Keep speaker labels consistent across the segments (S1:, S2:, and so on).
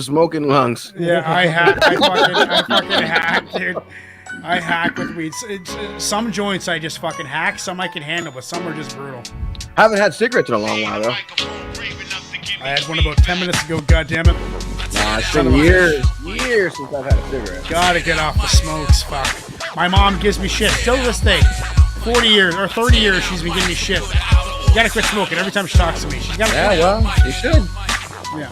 S1: smoking lungs.
S2: Yeah, I fucking hack, dude. I hack with weed. Some joints I just fucking hack. Some I can handle, but some are just brutal.
S1: Haven't had cigarettes in a long while though.
S2: I had one about 10 minutes ago. God damn it!
S1: Nah, it's been years since I've had a cigarette.
S2: Gotta get off the smokes. Fuck. My mom gives me shit still to this day. 40 years or 30 years, she's been giving me shit. You gotta quit smoking every time she talks to me. She's gotta.
S1: Yeah, well, you should.
S2: Yeah.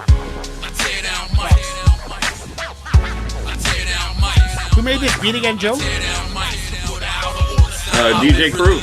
S2: Who made this beat again, Joe?
S3: DJ Crew.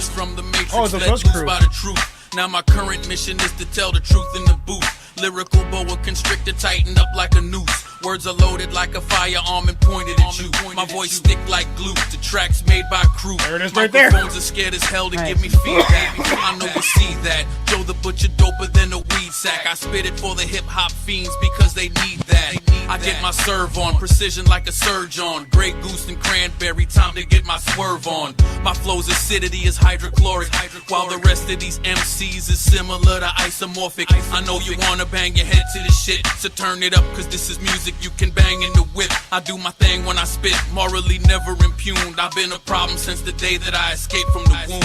S2: Oh, it was Crew.
S4: Now my current mission is to tell the truth in the booth. Lyrical boa constrictor tightened up like a noose. Words are loaded like a firearm and pointed at you. My voice stick like glue to tracks made by crew.
S2: There it is right there.
S4: Microphones are scared as hell to give me feedback. I know you see that. Joe the Butcher doper than a weed sack. I spit it for the hip hop fiends because they need that. I get my serve on, precision like a surge on. Grey Goose and cranberry, time to get my swerve on. My flow's acidity is hydrochloric, while the rest of these MCs is similar to isomorphic. I know you wanna bang your head to this shit, so turn it up, cause this is music you can bang in the whip. I do my thing when I spit, morally never impugned. I've been a problem since the day that I escaped from the womb.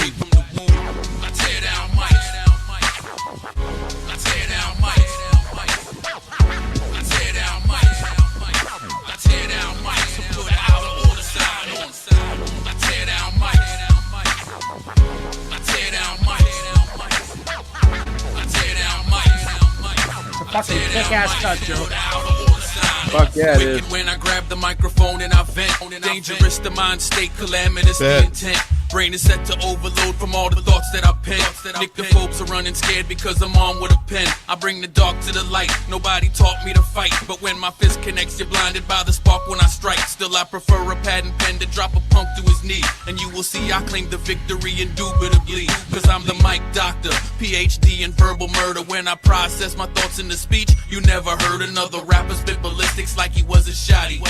S4: I tear down mics. I tear down mics. I tear down mics. I tear down mics and put out an order side on. I tear down mics. I tear down mics. I tear down mics.
S2: It's a fucking kick-ass cut, Joe.
S1: Fuck yeah, it is.
S4: When I grab the microphone and I vent, dangerous the mind state, calamitous the intent. Brain is set to overload from all the thoughts that I pen. Nyctophobes are running scared because I'm on with a pen. I bring the dark to the light. Nobody taught me to fight, but when my fist connects, you're blinded by the spark when I strike. Still, I prefer a pad and pen to drop a punk to his knee, and you will see I claim the victory indubitably. Cause I'm the mic doctor, PhD in verbal murder. When I process my thoughts into speech, you never heard another rapper spit ballistics like he was a shotty.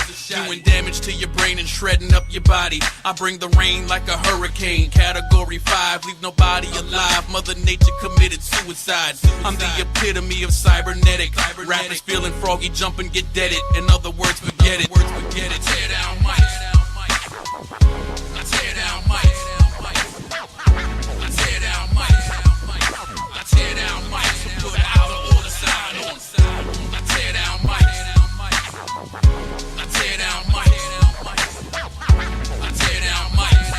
S4: Doing damage to your brain and shredding up your body. I bring the rain like a hurricane. Category 5, leave nobody alive. Mother Nature committed suicide. I'm the epitome of cybernetic. Rappers feeling froggy, jump and get deaded. In other words, forget it. Tear down mics. I tear down mics. I tear down mics. I tear down mics and put out an order side on. I tear down mics. I tear down mics. I tear down mics.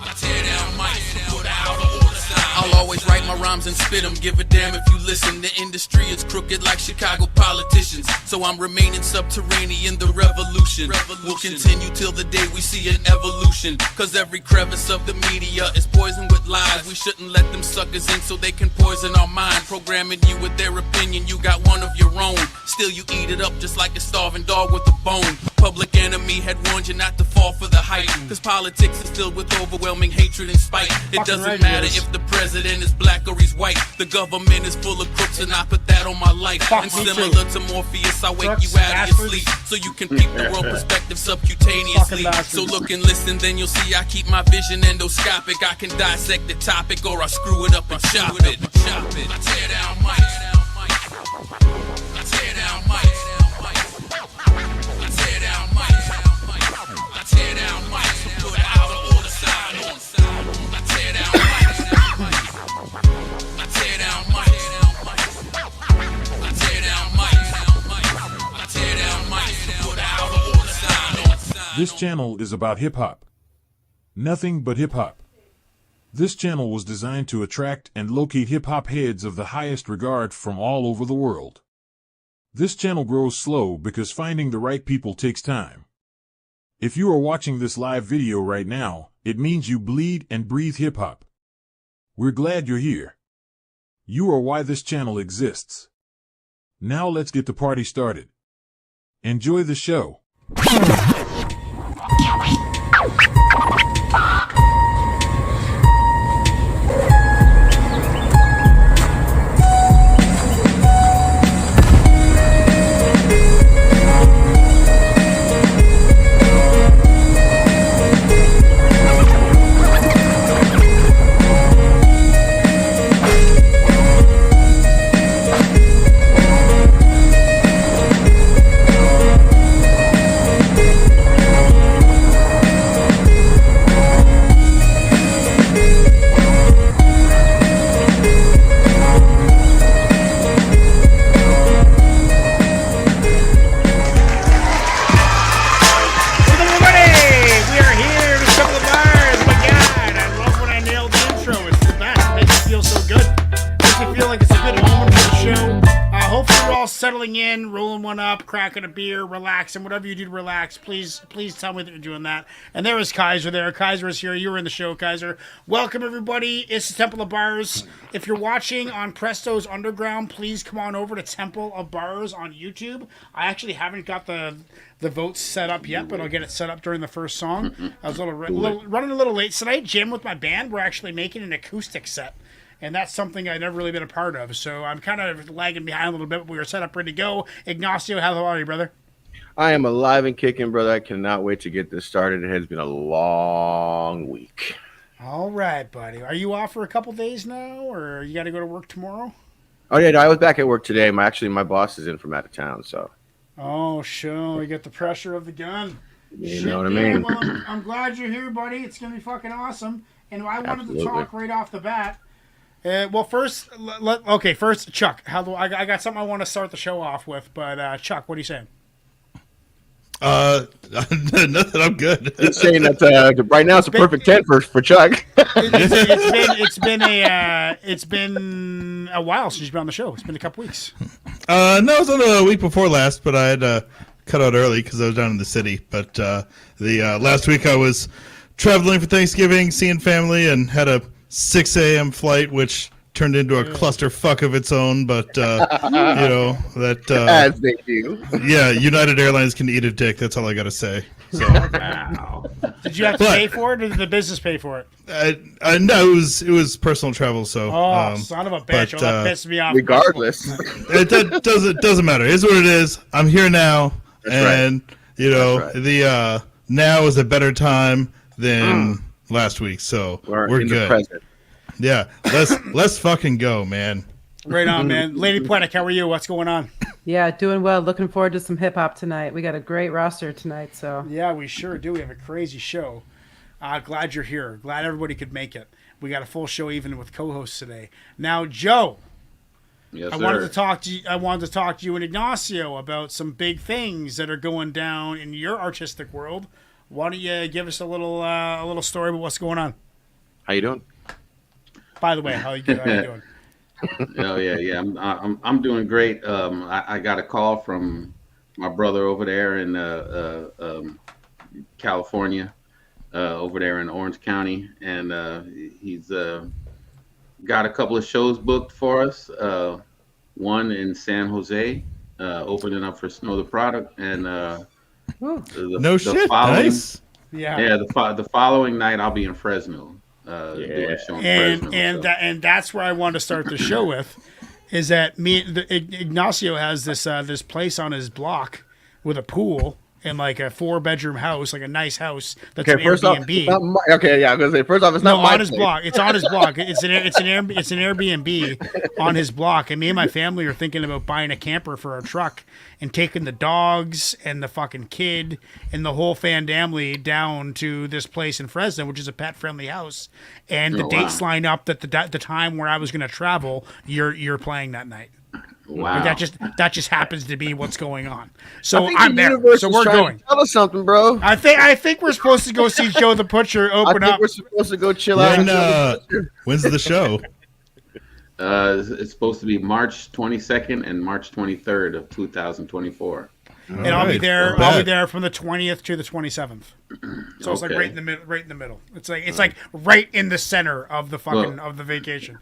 S4: I tear down mics and put out an order side. I'll always write my rhymes and spit them. Give a damn if you listen. The industry is crooked like Chicago politicians, so I'm remaining subterranean. The revolution will continue till the day we see an evolution. Cause every crevice of the media is poisoned with lies. We shouldn't let them suckers in so they can poison our mind. Programming you with their opinion, you got one of your own. Still you eat it up just like a starving dog with a bone. Public Enemy had warned you not to fall for the hype, cause politics is filled with overwhelming hatred and spite. It doesn't matter if the president is black or he's white. The government is full of crooks and I put that on my life. And similar to Morpheus, I wake you out of your sleep so you can peep the world perspective subcutaneously. So look and listen, then you'll see I keep my vision endoscopic. I can dissect the topic or I screw it up and chop it. I tear down mics. I tear down mics. I tear down mics. I tear down mics and put out an order side on. I tear down mics. I tear down mics. I tear down mics. I tear down mics and put out an order side on.
S5: This channel is about hip-hop. Nothing but hip-hop. This channel was designed to attract and locate hip-hop heads of the highest regard from all over the world. This channel grows slow because finding the right people takes time. If you are watching this live video right now, it means you bleed and breathe hip-hop. We're glad you're here. You are why this channel exists. Now let's get the party started. Enjoy the show.
S2: up, cracking a beer, relaxing, whatever you do to relax. Please tell me that you're doing that. And there was Kaiser there. Kaiser is here. You were in the show, Kaiser. Welcome, everybody. It's the Temple of Bars. If you're watching on Presto's Underground, please come on over to Temple of Bars on YouTube. I actually haven't got the votes set up yet, but I'll get it set up during the first song. I was running a little late tonight. Jim with my band, we're actually making an acoustic set. And that's something I've never really been a part of. So I'm kind of lagging behind a little bit, but we were set up ready to go. Ignacio, how are you, brother?
S1: I am alive and kicking, brother. I cannot wait to get this started. It has been a long week.
S2: All right, buddy. Are you off for a couple days now, or you got to go to work tomorrow?
S1: Oh, yeah, no, I was back at work today. My boss is in from out of town, so.
S2: Oh, sure. You get the pressure of the gun.
S1: You know what I mean?
S2: Well, I'm glad you're here, buddy. It's going to be fucking awesome. And I wanted to talk right off the bat. Well, first, Chuck. I got something I want to start the show off with, but Chuck, what are you saying?
S3: Nothing. I'm good.
S1: He's saying that right now it's a perfect 10 for Chuck.
S2: It's been a while since you've been on the show. It's been a couple weeks.
S3: No, it was on the week before last, but I had cut out early because I was down in the city. But the last week I was traveling for Thanksgiving, seeing family, and had a 6 a.m. flight, which turned into a clusterfuck of its own. But
S1: As they do.
S3: Yeah, United Airlines can eat a dick. That's all I gotta say. So.
S1: Wow.
S2: Did you have to pay for it, or did the business pay for it?
S3: No, it was personal travel. So.
S2: Son of a bitch! That pissed me off.
S1: Regardless,
S3: it doesn't matter. It's what it is. I'm here now,
S1: That's
S3: and
S1: right.
S3: the now is a better time than last week. So we're
S1: in
S3: good.
S1: The present.
S3: Yeah, let's fucking go, man.
S2: Right on, man. Lady Poetic, how are you? What's going on?
S6: Yeah, doing well. Looking forward to some hip hop tonight. We got a great roster tonight, so.
S2: Yeah, we sure do. We have a crazy show. Glad you're here. Glad everybody could make it. We got a full show even with co-hosts today. Now, Joe.
S7: Yes,
S2: I
S7: sir.
S2: wanted to talk to you and Ignacio about some big things that are going down in your artistic world. Why don't you give us a little story about what's going on?
S1: How you doing?
S2: By the way, how you doing?
S7: Oh yeah. I'm doing great. I got a call from my brother over there in California, over there in Orange County, and he's got a couple of shows booked for us. One in San Jose, opening up for Snow the Product, and
S3: Nice.
S2: Yeah.
S7: The following night I'll be in Fresno. Doing a show in Fresno,
S2: And that's where I wanted to start the show with, is that Ignacio has this place on his block with a pool and like a 4-bedroom house, like a nice house that's an Airbnb.
S1: I was gonna say first off, it's not
S2: on his block. It's on his block. It's an Airbnb on his block. And me and my family are thinking about buying a camper for our truck and taking the dogs and the fucking kid and the whole family down to this place in Fresno, which is a pet-friendly house. And the dates line up that the time where I was going to travel, you're playing that night.
S7: Wow.
S2: That just happens to be what's going on. So
S1: I'm
S2: there. So we're going.
S1: Tell us something, bro.
S2: I think we're supposed to go see Joe the Butcher open up.
S1: We're supposed to go chill out.
S3: When's the show?
S7: It's supposed to be March 22nd and March 23rd of 2024.
S2: And I'll be there. I'll be there from the 20th to the 27th. So it's like
S7: Okay.
S2: right in the middle. Right in the middle. It's like right in the center of the fucking of the vacation.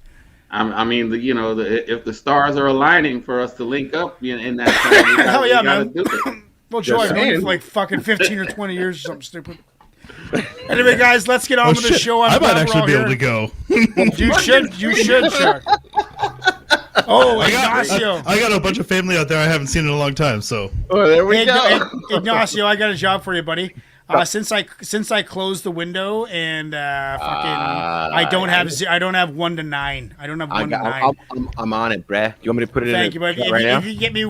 S7: I mean, if the stars are aligning for us to link up in that time,
S2: Hell yeah,
S7: gotta
S2: man.
S7: do it.
S2: Well, Joe, I've known you for like fucking 15 or 20 years or something stupid. Anyway, guys, let's get on with the show.
S3: I might actually be able to go.
S2: You should, Chuck. Oh, Ignacio.
S3: I got a bunch of family out there I haven't seen in a long time, so.
S1: Oh, there we go.
S2: Ignacio, I got a job for you, buddy. Since I closed the window and I don't have 1 to 9. I don't have 1 to 9.
S1: I'm on it, bruh. Do you want me to put it
S2: Thank
S1: in
S2: you, buddy.
S1: right now?
S2: If you get me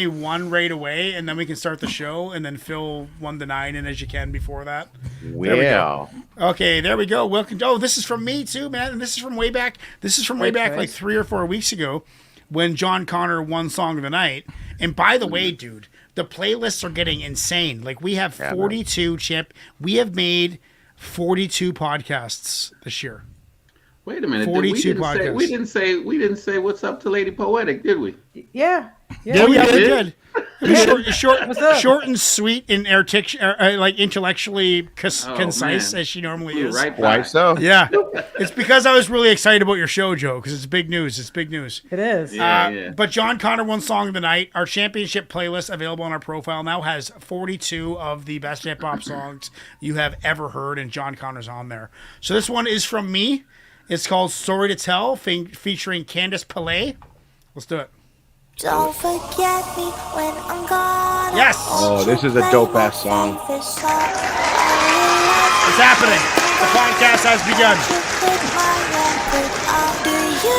S2: one right away, and then we can start the show, and then fill 1 to 9 in as you can before that.
S1: Well,
S2: Okay, there we go. Welcome. Oh, this is from me too, man. And this is from way back. Like 3 or 4 weeks ago, when John Connor won Song of the Night. And by the way, dude, the playlists are getting insane. Like we have 42 We have made 42 podcasts this year.
S7: Wait a minute.
S2: 42
S7: we didn't say what's up to Lady Poetic, did we?
S6: Yeah, Yeah,
S2: Oh, yeah,
S7: did?
S2: we did. It was
S6: What's up?
S2: short and sweet and like intellectually
S7: Oh,
S2: concise
S7: man.
S2: as she normally
S7: Flew
S2: is.
S7: right
S1: Why
S7: by.
S1: so?
S2: Yeah, it's because I was really excited about your show, Joe, because it's big news. It's big news.
S6: It is.
S7: Yeah.
S2: But John Connor won Song of the Night. Our championship playlist available on our profile now has 42 of the best hip hop songs you have ever heard, and John Connor's on there. So this one is from me. It's called Story to Tell, featuring Candice Pillay. Let's do it.
S8: Don't forget me when I'm gone.
S2: Yes.
S1: Oh, this is a dope-ass song.
S2: It's happening. The podcast has begun.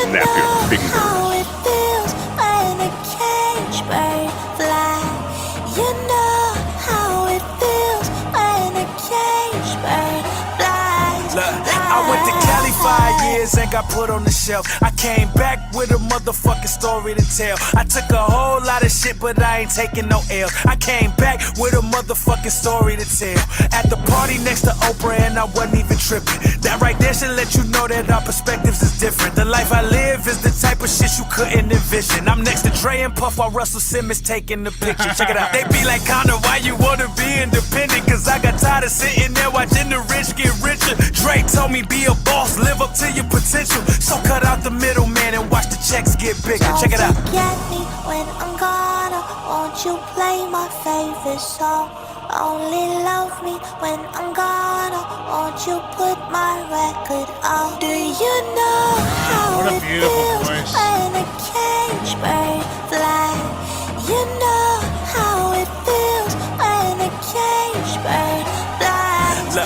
S1: Snap your fingers.
S8: How it feels when a cage bird flies. You know how it feels when a cage bird flies.
S9: Look, I went to Cali 5 years and got put on the shelf. I came back with a motherfucking story to tell. I took a whole lot of shit, but I ain't taking no L. I came back with a motherfucking story to tell. At the party next to Oprah and I wasn't even tripping. That right there should let you know that our perspectives is different. The life I live is the type of shit you couldn't envision. I'm next to Dre and Puff while Russell Simmons taking the picture. Check it out. They be like, Connor, why you wanna be independent? Cause I got tired of sitting there watching the rich get richer. Dre told me be a boss, live up to your potential. So cut out the middleman and watch the checks get bigger. Check it out.
S8: Don't forget me when I'm gone. Won't you play my favorite song? Only love me when I'm gone. Won't you put my record on? Do you know how
S2: What a
S8: it
S2: beautiful
S8: feels
S2: voice.
S8: when a cage bird flies? You know how it feels when a cage bird flies.
S9: Look,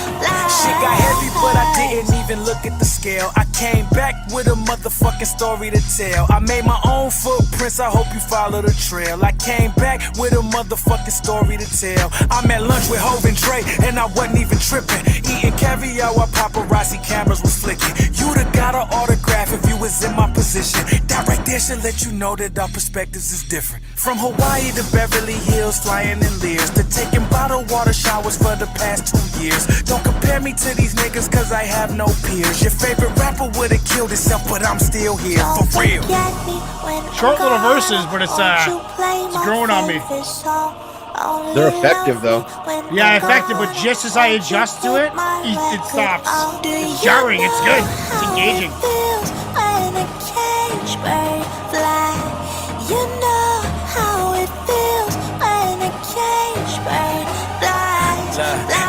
S9: shit got heavy, but I didn't even look at the scale. I came back with a motherfucking story to tell. I made my own footprints, I hope you follow the trail. I came back with a motherfucking story to tell. I'm at lunch with Hov and Dre, and I wasn't even tripping. Eating caviar while paparazzi cameras was flicking. You'd have got an autograph if you was in my position. That right there should let you know that our perspectives is different. From Hawaii to Beverly Hills, flying in Lears, to taking bottled water showers for the past 2 years. Don't compare me to these niggas, cause I have no peers. Your favorite rapper would've killed himself, but I'm still here, for real.
S2: Short little verses, but it's growing on me.
S1: They're effective, though.
S2: Yeah, effective, but just as I adjust to it, it stops. It's jarring, it's good, it's engaging.
S8: You know how it feels when a cage bird flies.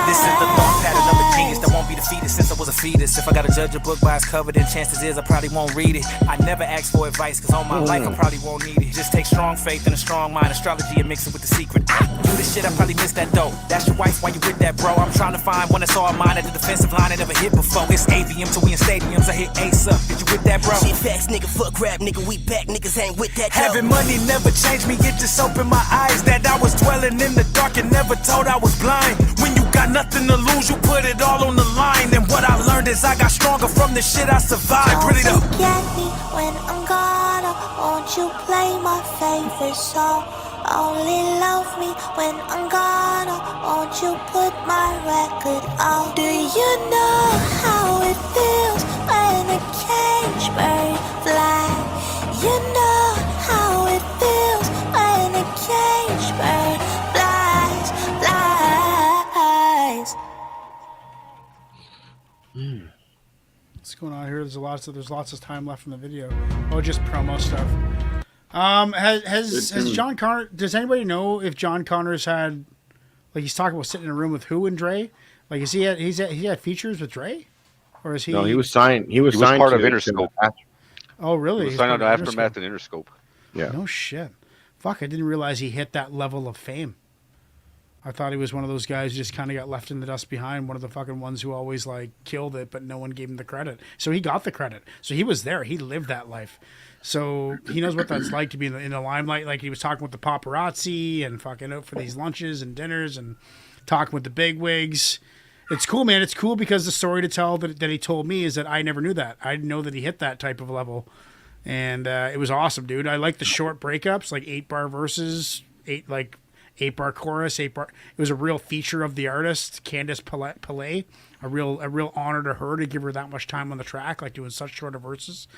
S9: This is the thought pattern of a genius that won't be defeated since I was a fetus. If I gotta judge a book by its cover, then chances is I probably won't read it. I never ask for advice, cause all my life I probably won't need it. Just take strong faith and a strong mind, astrology and mix it with the secret. Do this shit, I probably missed that dope. That's your wife, why you with that, bro? I'm trying to find one that's all mine at the defensive line I never hit before. It's AVM till we in stadiums, I hit Ace up. Did you with that, bro?
S10: Shit facts, nigga, fuck rap, nigga, we back, niggas ain't with that.
S9: Having money never changed me, it just opened my eyes. That I was dwelling in the dark and never told I was blind. When you got nothing to lose, you put it all on the line. And what I learned is I got stronger from the shit I survived. Really though.
S8: Don't forget me when I'm gone. Won't you play my favorite song? Only love me when I'm gone. Won't you put my record on? Do you know how it feels when a cage bird flies? You know how it feels when a cage bird flies, flies.
S2: What's going on here? There's lots of time left in the video. Oh, just promo stuff. Has John Connor? Does anybody know if John Connor's had, like, he's talking about sitting in a room with who and Dre? Like, he had features with Dre, or is he?
S1: No, he was signed. He was
S11: part
S1: signed
S11: of
S1: to
S11: Interscope.
S2: Oh, really?
S11: He was
S2: He's
S11: signed on
S2: part of
S11: Aftermath and Interscope.
S1: Yeah.
S2: No shit. Fuck, I didn't realize he hit that level of fame. I thought he was one of those guys who just kind of got left in the dust behind, one of the fucking ones who always, like, killed it, but no one gave him the credit. So he got the credit. So he was there. He lived that life. So he knows what that's like to be in the limelight. Like, he was talking with the paparazzi and fucking out for these lunches and dinners and talking with the bigwigs. It's cool, man. It's cool because the story to tell that he told me is that I never knew that. I didn't know that he hit that type of level. And it was awesome, dude. I like the short breakups, like 8-bar verses, 8 8-bar chorus, 8-bar. It was a real feature of the artist, Candice Pillay. A real honor to her to give her that much time on the track, like doing such shorter verses.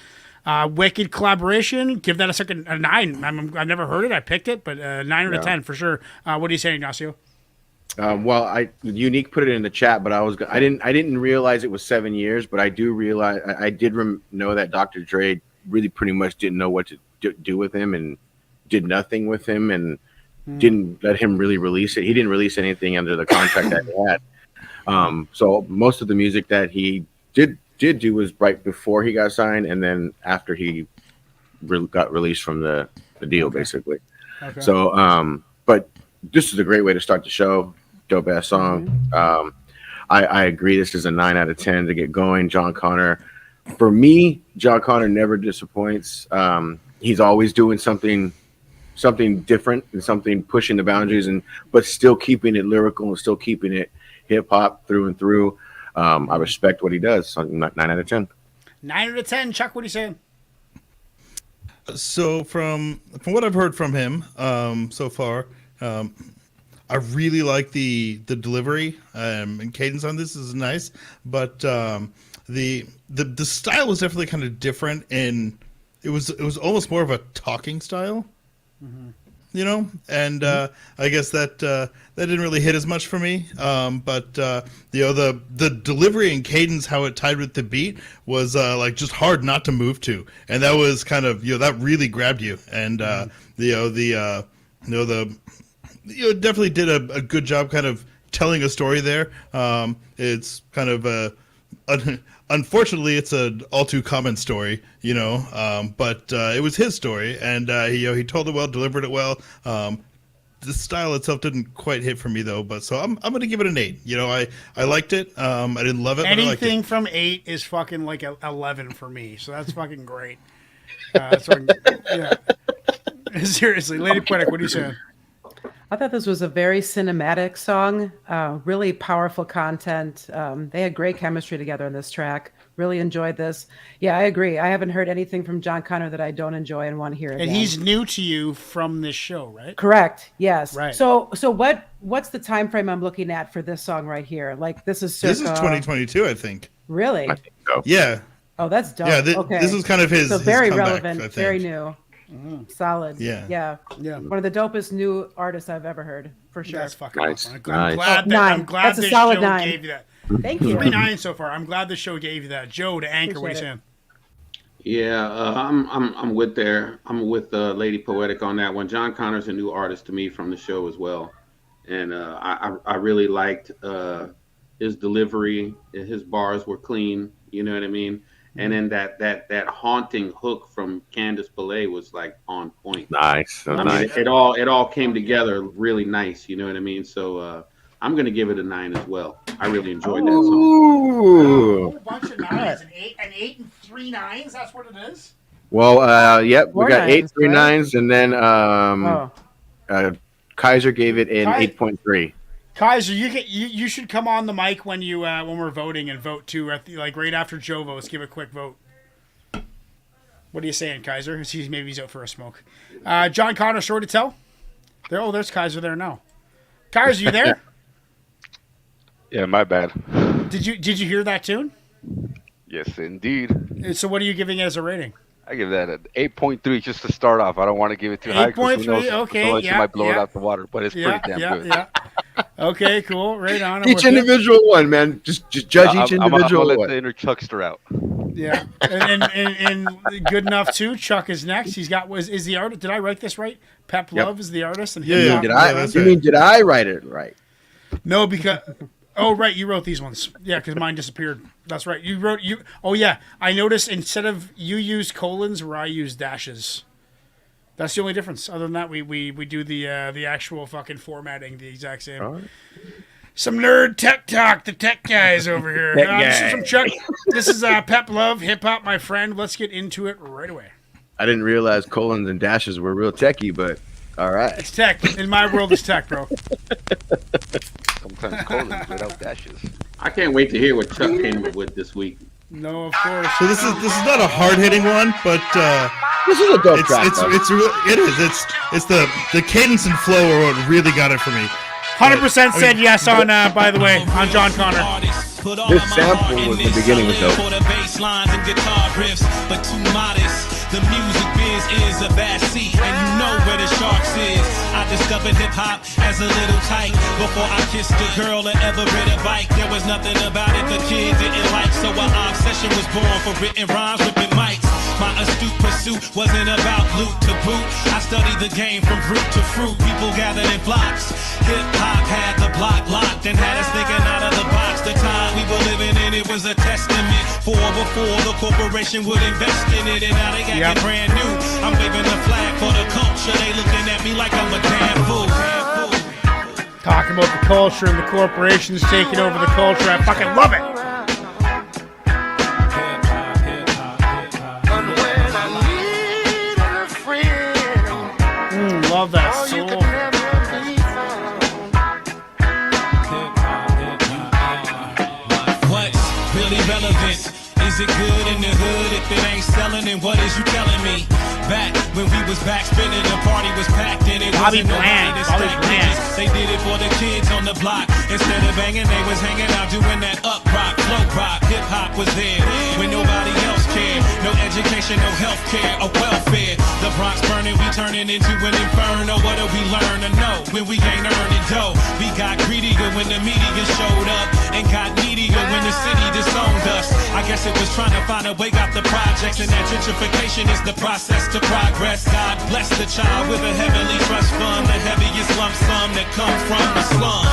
S2: Wicked collaboration. Give that a 9. I've never heard it. I picked it, but 9 out of 10 for sure. What are you saying, Ignacio?
S1: Well, Unique put it in the chat, but I didn't realize it was 7 years, but I do realize I did know that Dr. Dre really pretty much didn't know what to do with him and did nothing with him and didn't let him really release it. He didn't release anything under the contract that he had. So most of the music that he did do was right before he got signed and then after he got released from the deal, basically. Okay. So, but this is a great way to start the show. Dope ass song. I agree. This is a 9 out of 10 to get going. John Connor, for me, John Connor never disappoints. He's always doing something different and something pushing the boundaries, but still keeping it lyrical and still keeping it hip hop through and through. I respect what he does. So 9 out of 10.
S2: 9 out of 10. Chuck, what are you saying?
S3: So from what I've heard from him so far, I really like the delivery and cadence on this is nice, but the style was definitely kind of different, and it was almost more of a talking style, you know. And I guess that didn't really hit as much for me. But the delivery and cadence, how it tied with the beat, was like just hard not to move to, and that was kind of that really grabbed you. And definitely did a good job kind of telling a story there. It's kind of unfortunately, it's an all too common story, but it was his story, and he told it well, delivered it well. The style itself didn't quite hit for me though, but so I'm going to give it an 8. I liked it. I didn't love it.
S2: Anything from 8 is fucking like 11 for me, so that's fucking great. Yeah. Seriously, Lady Poetic, what are you saying?
S6: I thought this was a very cinematic song, really powerful content. They had great chemistry together on this track. Really enjoyed this. Yeah, I agree. I haven't heard anything from John Connor that I don't enjoy and want to hear again.
S2: And he's new to you from this show, right?
S6: Correct. Yes.
S2: Right.
S6: So what's the time frame I'm looking at for this song right here? Like this is
S3: 2022, I think.
S6: Really?
S1: I think so.
S3: Yeah.
S6: Oh, that's dope.
S3: Yeah.
S6: Okay.
S3: This is kind of his.
S6: So very
S3: his comeback,
S6: relevant,
S3: I think.
S6: very new. Solid.
S3: Yeah.
S6: One of the dopest new artists I've ever heard, for sure.
S2: That's fucking
S1: Nice.
S2: awesome.
S1: Nice.
S2: I'm glad
S6: That's a
S2: this
S6: solid
S2: show
S6: 9.
S2: gave you that.
S6: Thank you.
S2: 3-9 so far. I'm glad the show gave you that. Joe, to Anchor, what are you saying?
S7: Yeah, I'm with Lady Poetic on that one. John Connor's a new artist to me from the show as well, and I really liked his delivery. His bars were clean. You know what I mean? And then that haunting hook from Candice Pillay was like on point.
S1: Nice.
S7: I mean, it all came together really nice. You know what I mean? So I'm gonna give it a 9 as well. I really enjoyed that song.
S2: A whole bunch of 9s, an 8 and 3 9s. That's what it is.
S1: Well, yep, we
S6: 4
S1: got 8
S6: 9s,
S1: 3
S6: right?
S1: 9s, and then Kaiser gave it an 8.3.
S2: Kaiser, you should come on the mic when we're voting and vote too. Right after Joe votes, give a quick vote. What are you saying, Kaiser? Maybe he's out for a smoke. John Connor, story to tell. There's Kaiser there now. Kaiser, you there?
S11: Yeah, my bad.
S2: Did you hear that tune?
S11: Yes, indeed.
S2: So what are you giving it as a rating?
S11: I give that an 8.3 just to start off. I don't want to give it too high.
S2: 8.3, okay,
S11: you might blow it out the water, but it's pretty damn good.
S2: Yeah. Okay, cool. Right on.
S1: Each individual one, man. Just judge each individual
S11: I'm gonna
S1: one.
S11: let the inner Chuckster out.
S2: Yeah, and good enough too. Chuck is next. He's got is the artist. Did I write this right? Pep Love is the artist. And
S3: Yeah.
S1: Did I write it right?
S2: No, because right, you wrote these ones. Yeah, because mine disappeared. That's right. Oh yeah, I noticed instead of you use colons where I use dashes. That's the only difference. Other than that, we do the actual fucking formatting the exact same. Right. Some nerd tech talk. The tech guys over here. This is from Chuck. This is Pep Love, hip hop, my friend. Let's get into it right away.
S1: I didn't realize colons and dashes were real techie, but all right.
S2: It's tech. In my world, it's tech, bro.
S11: Sometimes colons without dashes.
S7: I can't wait to hear what Chuck came up with this week.
S2: No, of course.
S3: So this is not a hard hitting one, but
S1: This is a dope track.
S3: It's the cadence and flow are what really got it for me.
S2: 100% said yes on, by the way, on John Connor.
S1: This sample was the beginning was dope.
S9: For the bass lines and guitar riffs, but too modest. The music biz is a bad seat, and you know where the sharks is. I discovered hip hop as a little tyke. Before I kissed a girl or ever rid a bike, there was nothing about it the kid didn't like. So an obsession was born for written rhymes, ripping mics. My astute pursuit wasn't about loot to boot. I studied the game from root to fruit. People gathered in flocks. Hip hop had the block locked and had us thinking out of the box. The time we were living in, it was a testament. For before the corporation would invest in it, and now they got it brand new. I'm waving the flag for the culture. They looking at me like I'm a damn fool.
S2: Talking about the culture and the corporations taking over the culture. I fucking love it. Love that soul.
S9: What's really relevant? Is it good in the hood? If it ain't selling, then what is you telling me? Back when we was back spinning, the party was packed and it
S2: Bobby
S9: wasn't
S2: Bland.
S9: nobody to
S2: Bobby
S9: stack
S2: Bland.
S9: digits. They did it for the kids on the block. Instead of banging, they was hanging out doing that up rock, flow rock. Hip hop was there when nobody else cared. No education, no health care or welfare. The Bronx burning, we turning into an inferno. What do we learn to know when we ain't earning dough? We got greedier when the media showed up and got needier when the city disowned us. I guess it was trying to find a way out the projects, and that gentrification is the process to progress. God bless the child with a heavenly trust fund, the heaviest lump sum that comes from the slums.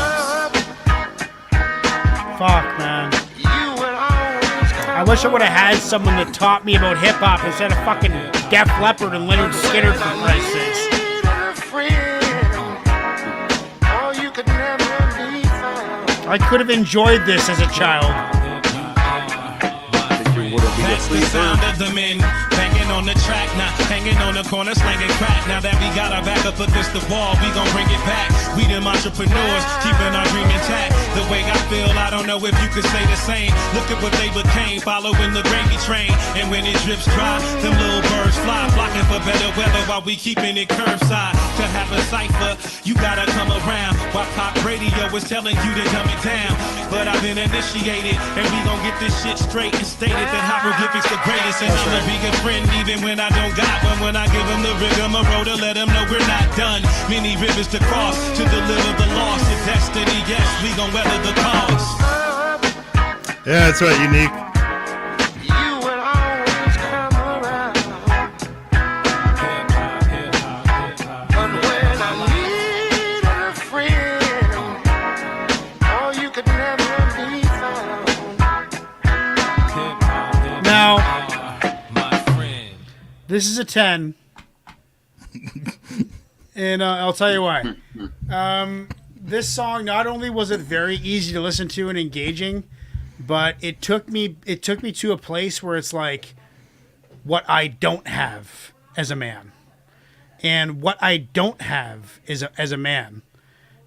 S2: Fuck, man. I wish I would have had someone that taught me about hip hop instead of fucking Def Leppard and Leonard Skinner, for Christ's sakes. I could have enjoyed this as a child.
S9: That's the sound of the men banging on the track, not hanging on the corner slanging crack. Now that we got our back up against the wall, we gon' bring it back. We them entrepreneurs, keeping our dream intact. The way I feel, I don't know if you could say the same. Look at what they became, following the gravy train. And when it drips dry, them little birds fly, flocking for better weather while we keeping it curbside. To have a cipher, you gotta come around. While pop radio is telling you to dumb it down. But I've been initiated, and we gon' get this shit straight and stated that hieroglyphics the greatest. And I'm a bigger friend even when I don't got one. When I give them the rigmarole to let them know we're not done. Many rivers to cross to deliver the lost to destiny. Yes, we gon' weather the cause.
S3: Yeah, that's right, Unique.
S2: This is a 10. And I'll tell you why. This song, not only was it very easy to listen to and engaging, but it took me to a place where it's like what I don't have as a man. And what I don't have as a man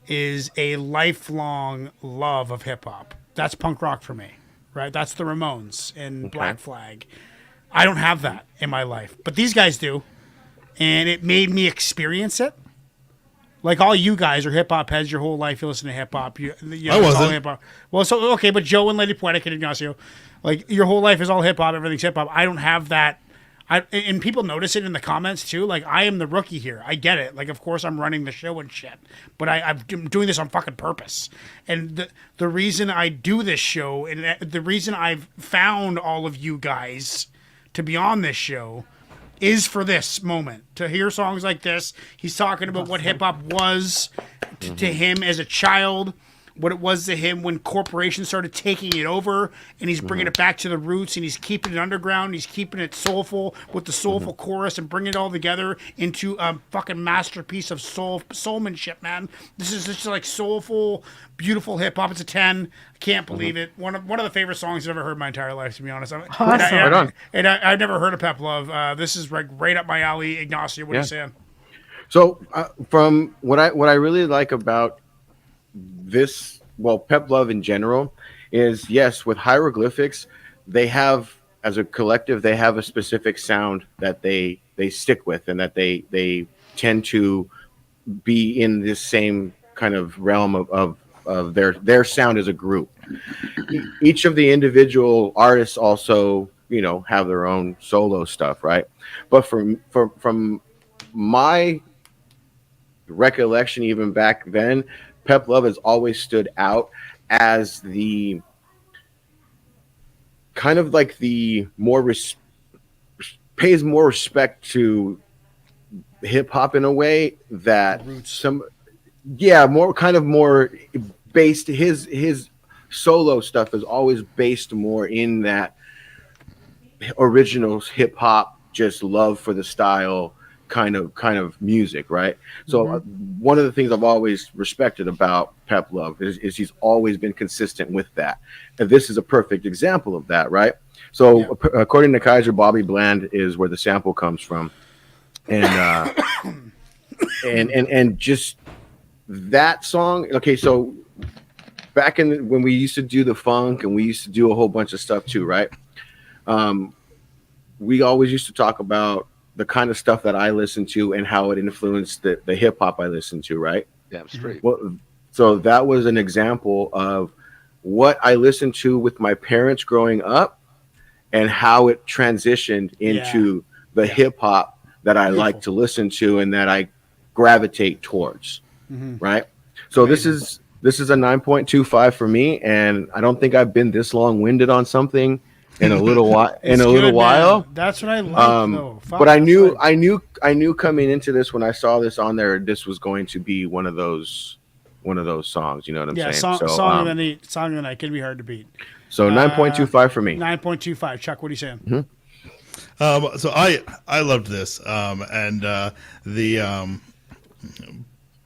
S2: is a lifelong love of hip hop. That's punk rock for me, right? That's the Ramones and Black Flag. I don't have that in my life, but these guys do, and it made me experience it. Like all you guys are hip hop heads your whole life. You listen to hip hop.
S3: I wasn't.
S2: Hip-hop. Well, so okay, but Joe and Lady Poetic and Ignacio, like your whole life is all hip hop. Everything's hip hop. I don't have that. And people notice it in the comments too. Like I am the rookie here. I get it. Like of course I'm running the show and shit, but I'm doing this on fucking purpose. And the reason I do this show and the reason I've found all of you guys to be on this show is for this moment, to hear songs like this. He's talking about what hip hop was to him as a child, what it was to him when corporations started taking it over, and he's bringing it back to the roots, and he's keeping it underground, he's keeping it soulful with the soulful chorus and bringing it all together into a fucking masterpiece of soulmanship, man. This is just like soulful, beautiful hip hop. It's a 10. I can't believe it. One of the favorite songs I've ever heard in my entire life, to be honest.
S6: Awesome.
S2: I've never heard of Pep Love. This is like right up my alley. Ignacio, what are you saying?
S1: So from what I really like about this, well, Pep Love in general is, yes, with hieroglyphics, they have as a collective, they have a specific sound that they stick with, and that they tend to be in this same kind of realm of their sound as a group. Each of the individual artists also, you know, have their own solo stuff, right? But from my recollection, even back then, Pep Love has always stood out as the kind of like the more pays more respect to hip hop in a way that more based, his solo stuff is always based more in that original hip hop, just love for the style kind of music, right? So one of the things I've always respected about Pep Love is he's always been consistent with that, and this is a perfect example of that, right? So according to Kaiser, Bobby Bland is where the sample comes from, and and just that song. Okay, so back when we used to do the funk, and we used to do a whole bunch of stuff too, right? We always used to talk about the kind of stuff that I listened to and how it influenced the hip hop I listened to, right?
S11: Damn straight.
S1: Well, so that was an example of what I listened to with my parents growing up, and how it transitioned into the hip hop that I like to listen to and that I gravitate towards, right? So this is a 9.25 for me, and I don't think I've been this long-winded on something in a little while.
S2: Man. That's what I like, though.
S1: But I knew coming into this, when I saw this on there, this was going to be one of those songs. You know what I'm saying?
S2: Song of the night. Song of the night can be hard to beat.
S1: So 9.25 for me.
S2: 9.25. Chuck, what are you saying?
S3: So I loved this, and the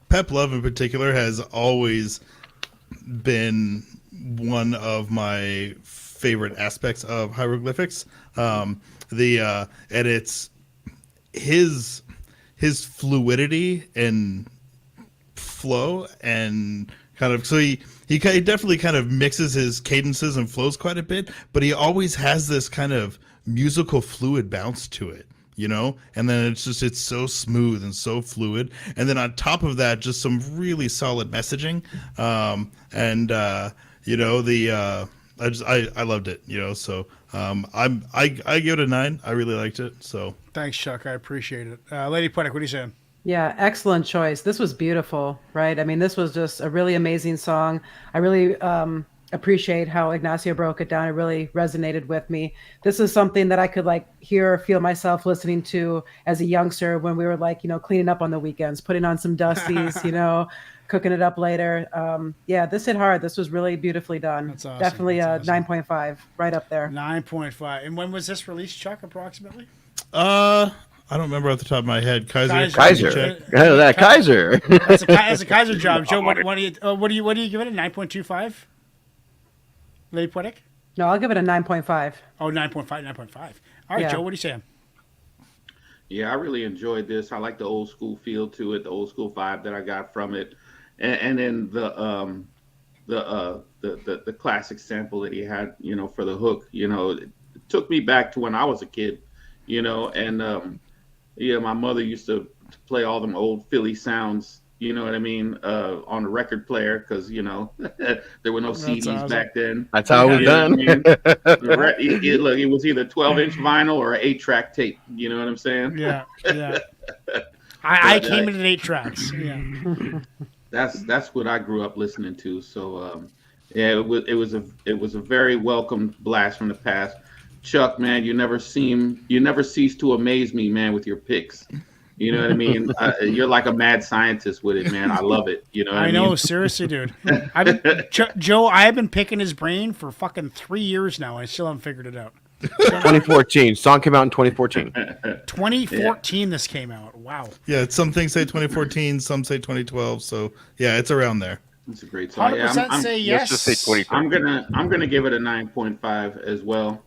S3: Pep Love in particular has always been one of my favorite aspects of hieroglyphics. And it's his fluidity and flow, and kind of, so he definitely kind of mixes his cadences and flows quite a bit, but he always has this kind of musical fluid bounce to it, you know? And then it's so smooth and so fluid. And then on top of that, just some really solid messaging. You know, I loved it, you know, so I give it a 9. I really liked it. So
S2: thanks, Chuck. I appreciate it. Lady Poetic, what are you saying?
S6: Yeah, excellent choice. This was beautiful, right? I mean, this was just a really amazing song. I really appreciate how Ignacio broke it down. It really resonated with me. This is something that I could hear or feel myself listening to as a youngster when we were cleaning up on the weekends, putting on some Dusties, cooking it up later. This hit hard. This was really beautifully done.
S2: That's awesome.
S6: Definitely a 9.5, right up there.
S2: 9.5. And when was this released, Chuck, approximately?
S3: I don't remember off the top of my head. Kaiser.
S1: Kaiser.
S2: That's a Kaiser job. Joe, what do you give it? A 9.25? Lady Poetic?
S6: No, I'll give it a 9.5.
S2: Oh, 9.5. All right, Joe, what are you saying?
S7: Yeah, I really enjoyed this. I like the old school feel to it, the old school vibe that I got from it, and then the classic sample that he had, for the hook. It took me back to when I was a kid, and my mother used to play all them old Philly sounds, you know what I mean, on the record player, because there were no CDs back then.
S1: That's how it was done.
S7: Look, it was either 12-inch vinyl or an 8-track tape. You know what I'm saying?
S2: Yeah. I came in at 8 tracks. Yeah.
S7: That's what I grew up listening to. So it was a very welcome blast from the past. Chuck, man, you never cease to amaze me, man, with your picks. You know what I mean? You're like a mad scientist with it, man. I love it. You know what I
S2: know,
S7: mean?
S2: seriously, dude. Joe, I've been picking his brain for fucking 3 years now. I still haven't figured it out.
S1: 2014. Song came out in 2014.
S2: 2014 this came out. Wow.
S3: Yeah, some things say 2014, some say 2012. So, yeah, it's around there.
S7: It's a great song.
S2: 100% say yes.
S11: Let's just say 2013.
S7: I'm gonna give it a 9.5 as well.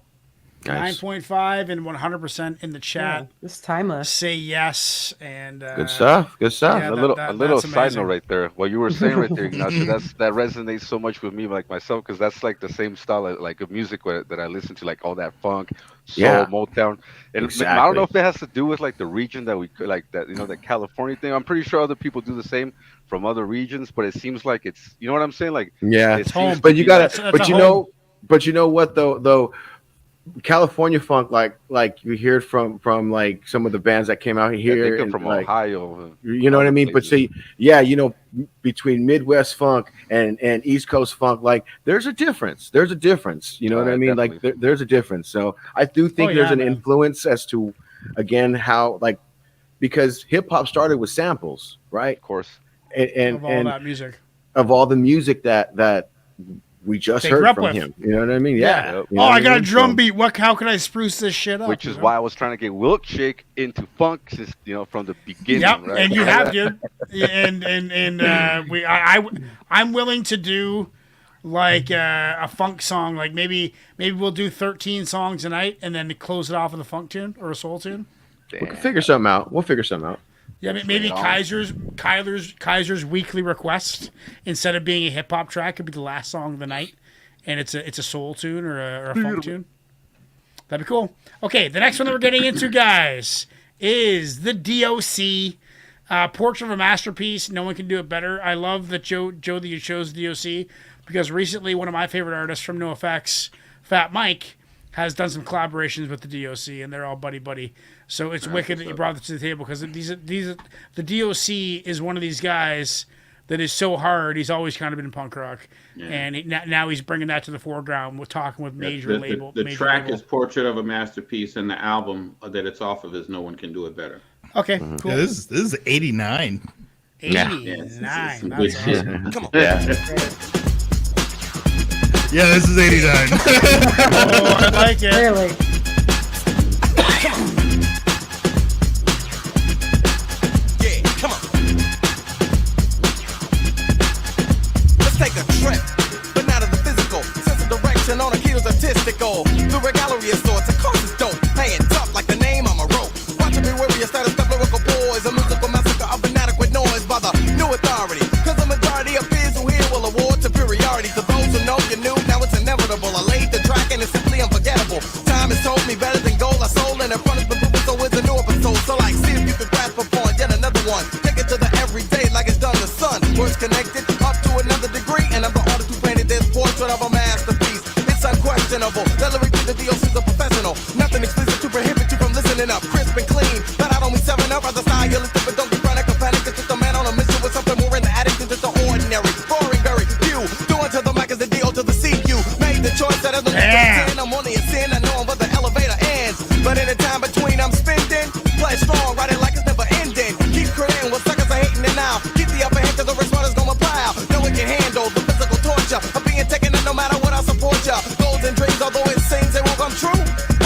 S1: Nice.
S2: 9.5 and 100% in the chat.
S6: It's timeless.
S2: Say yes and
S1: Good stuff. Good stuff.
S2: yeah,
S11: A little,
S2: that-
S11: a little
S2: that's
S11: side
S2: amazing.
S11: note right there. What you were saying right there, Ignacio, that resonates so much with me, like myself, because that's like the same style of music that I listen to, like all that funk, soul,
S1: Yeah.
S11: Motown. And I don't
S1: Exactly.
S11: know if it has to do with like the region that we like that, that California thing. I'm pretty sure other people do the same from other regions, but it seems like it's, you know what I'm saying? Like,
S1: Yeah,
S11: it
S2: home.
S11: seems
S1: but
S11: to
S1: you
S11: be
S1: gotta,
S2: That's
S1: but
S2: a
S1: you
S2: home.
S1: know what though, California funk, like you hear it from like some of the bands that came out
S11: I
S1: here,
S11: think I'm
S1: and,
S11: from
S1: like,
S11: Ohio.
S1: you know what I
S11: other
S1: mean. But
S11: places.
S1: see, yeah, between Midwest funk and East Coast funk, like there's a difference. There's a difference. You know what I mean? Like
S11: Definitely.
S1: there's a difference. So I do think
S2: Oh,
S1: there's
S2: yeah,
S1: an
S2: man.
S1: influence as to, again, how because hip hop started with samples, right?
S11: Of course.
S1: And
S2: Of all that music.
S1: of all the music that we just
S2: They grew
S1: heard
S2: up
S1: from
S2: with.
S1: him. You know what I mean? Yeah.
S11: Yep.
S1: You know
S2: Oh,
S1: what
S2: I got a
S1: mean?
S2: drum
S1: So-
S2: beat. How can I spruce this shit up?
S11: Which is
S2: you know?
S11: why I was trying to get Wilkshake into funk since from the beginning.
S2: Yep,
S11: right?
S2: and you have, dude. I'm willing to do like a funk song. Like maybe we'll do 13 songs a night and then close it off with a funk tune or a soul tune.
S1: We can figure something out. We'll figure something out.
S2: Yeah, maybe Kaiser's weekly request instead of being a hip hop track could be the last song of the night, and it's a soul tune or a funk tune. That'd be cool. Okay, the next one that we're getting into, guys, is the DOC. Portrait of a Masterpiece. No one can do it better. I love that Joe that you chose DOC because recently one of my favorite artists from NoFX, Fat Mike, has done some collaborations with the DOC, and they're all buddy. So it's wicked that you brought this to the table because the DOC is one of these guys that is so hard. He's always kind of been punk rock, and now he's bringing that to the foreground. We're talking with major label.
S7: The
S2: major
S7: track
S2: label.
S7: is Portrait of a Masterpiece, and the album that it's off of is No One Can Do It Better.
S2: Okay,
S1: Mm-hmm.
S2: cool.
S3: Yeah, this is 89.
S2: 89.
S7: It's
S2: That's
S7: some
S2: awesome.
S7: good shit.
S10: Come on.
S1: Yeah.
S3: Yeah, this is 89.
S2: Oh, I like it.
S6: Clearly.
S10: Yeah, come on. Let's take a trip, but not of the physical. Sense of direction on a heels artistical. Through a gallery of sorts, of course it's dope. Paying tough like the name I'm a rope. Watching me worry, a status of lyrical boys. A musical massacre of inadequate noise by the new authority. Cause the majority of peers who hear will award superiority to those who know you knew. Now it's inevitable. I laid the track and it's simply unforgettable. Time has told me better than gold. I sold and in front of the movement, so it's a new episode. So like, see if you can grasp upon yet another one. Take it to the everyday like it's done the sun. Words connected up to another degree, and I'm the artist who painted this portrait of a masterpiece. It's unquestionable. The lyric to the DOC's a professional. Nothing explicit to prohibit you from listening up. Crisp and clean. But I don't mean 7-Up. Rather stylistic, but don't be frantic or panic. It's just a man on a mission with something more in the attic than just the ordinary. Boring, very few. Doing to the mic as the DO to the CU. Made the choice that as the
S2: Damn.
S10: I'm only a sin. I know I'm but the elevator ends. But in the time between I'm spending. Play strong, write it like it's never ending. Keep creating what suckers are hating it now. Keep the upper hand to the responders gonna plow. No one can handle the physical torture of being taken and no matter what I support ya. Goals and dreams, although it seems they won't come true.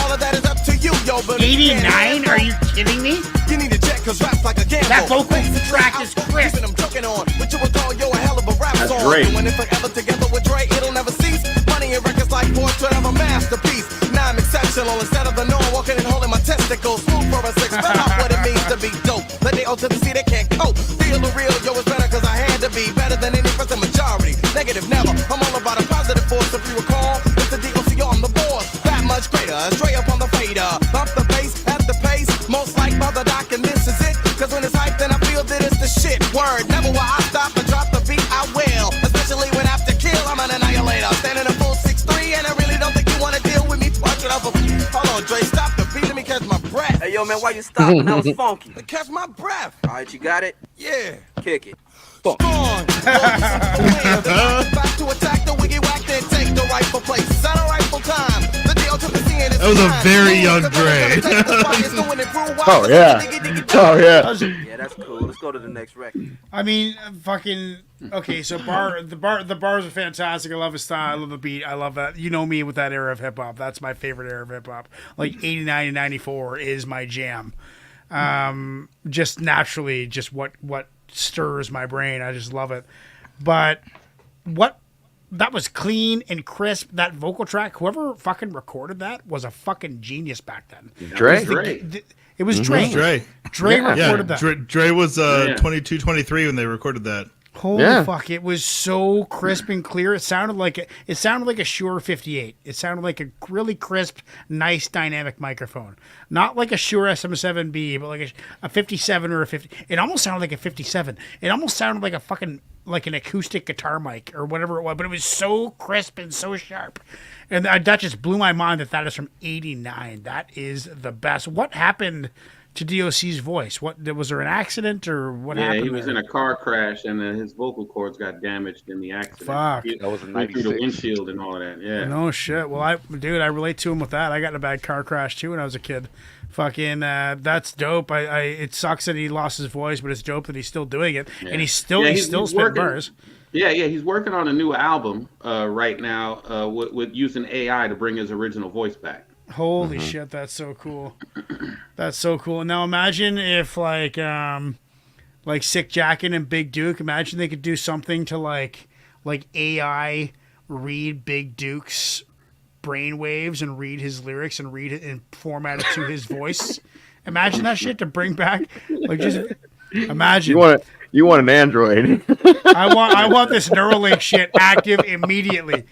S10: All of that is up to you, yo. But
S2: 89? Are you kidding me?
S10: You need to check cause rap's like a gamble.
S2: That vocal
S10: Face the
S2: track is crisp.
S10: Keeping them joking on. But you would call yo a hell of a rap
S1: That's
S10: song.
S1: great.
S10: Doing it forever together with Dre, it'll never cease. Money and records like Portrait of a Masterpiece. Now I'm exceptional instead of the norm. Walking and holding my testicles. Smooth for a six. Spell out what it means to be dope. Let the O to the C, they can't cope. Feel the real, yo, it's better cause I had to be. Better than any present majority. Negative never. I'm all about a positive force. If you recall, it's the DOC on the board. That much greater. Straight up on the fader. Bump the bass at the pace. Most like by the doc, and this is it. Cause when it's hyped, then I feel that it's the shit. Word, never will I stop and drop the beat, I will. Especially when after kill, I'm an annihilator. Standing a full 6'3", and I really don't think you wanna deal with me. Portrait of a... Hold on, Dre, stop the beat, let me catch my breath.
S12: Hey, yo, man, why you stopping? That was funky.
S10: Catch my breath.
S12: All right, you got it?
S10: Yeah.
S12: Kick it.
S10: Gone. Back to attack the wiggy whack, then take the rightful place. Set a rightful time. The deal to the scene is
S3: That was a very young Dre.
S1: Oh yeah. Oh yeah.
S12: Yeah, that's cool. Let's go to the next record.
S2: I mean, fucking okay. So the bars are fantastic. I love his style. I love the beat. I love that. You know me with that era of hip hop. That's my favorite era of hip hop. Like 89 and 94 is my jam. Just naturally, just what stirs my brain. I just love it. But what that was clean and crisp. That vocal track, whoever fucking recorded that was a fucking genius back then.
S1: Dre.
S2: It was Dre.
S3: Dre.
S2: Dre recorded that.
S3: Dre was 22, 23 when they recorded that.
S2: Holy fuck! It was so crisp and clear. It sounded like a Shure 58. It sounded like a really crisp, nice, dynamic microphone. Not like a Shure SM7B, but like a 57 or a 50. It almost sounded like a 57. It almost sounded like a fucking like an acoustic guitar mic or whatever it was. But it was so crisp and so sharp, and that just blew my mind. That is from '89. That is the best. What happened to DOC's voice? What was there an accident or what happened?
S7: Yeah, he was
S2: there?
S7: in a car crash and his vocal cords got damaged in the accident.
S2: Fuck.
S11: That was in
S7: Went through the
S11: 96.
S7: windshield and all of that. Yeah.
S2: No shit. Well, I relate to him with that. I got in a bad car crash too when I was a kid. Fucking, that's dope. It sucks that he lost his voice, but it's dope that he's still doing it, and he's still spitting bars.
S7: Yeah, he's working on a new album right now with using AI to bring his original voice back.
S2: Holy shit, that's so cool. That's so cool. Now imagine if like Sick Jacket and Big Duke, imagine they could do something to like AI read Big Duke's brainwaves and read his lyrics and read it and format it to his voice. Imagine that shit to bring back. Like just imagine.
S1: You want an Android?
S2: I want this Neuralink shit active immediately.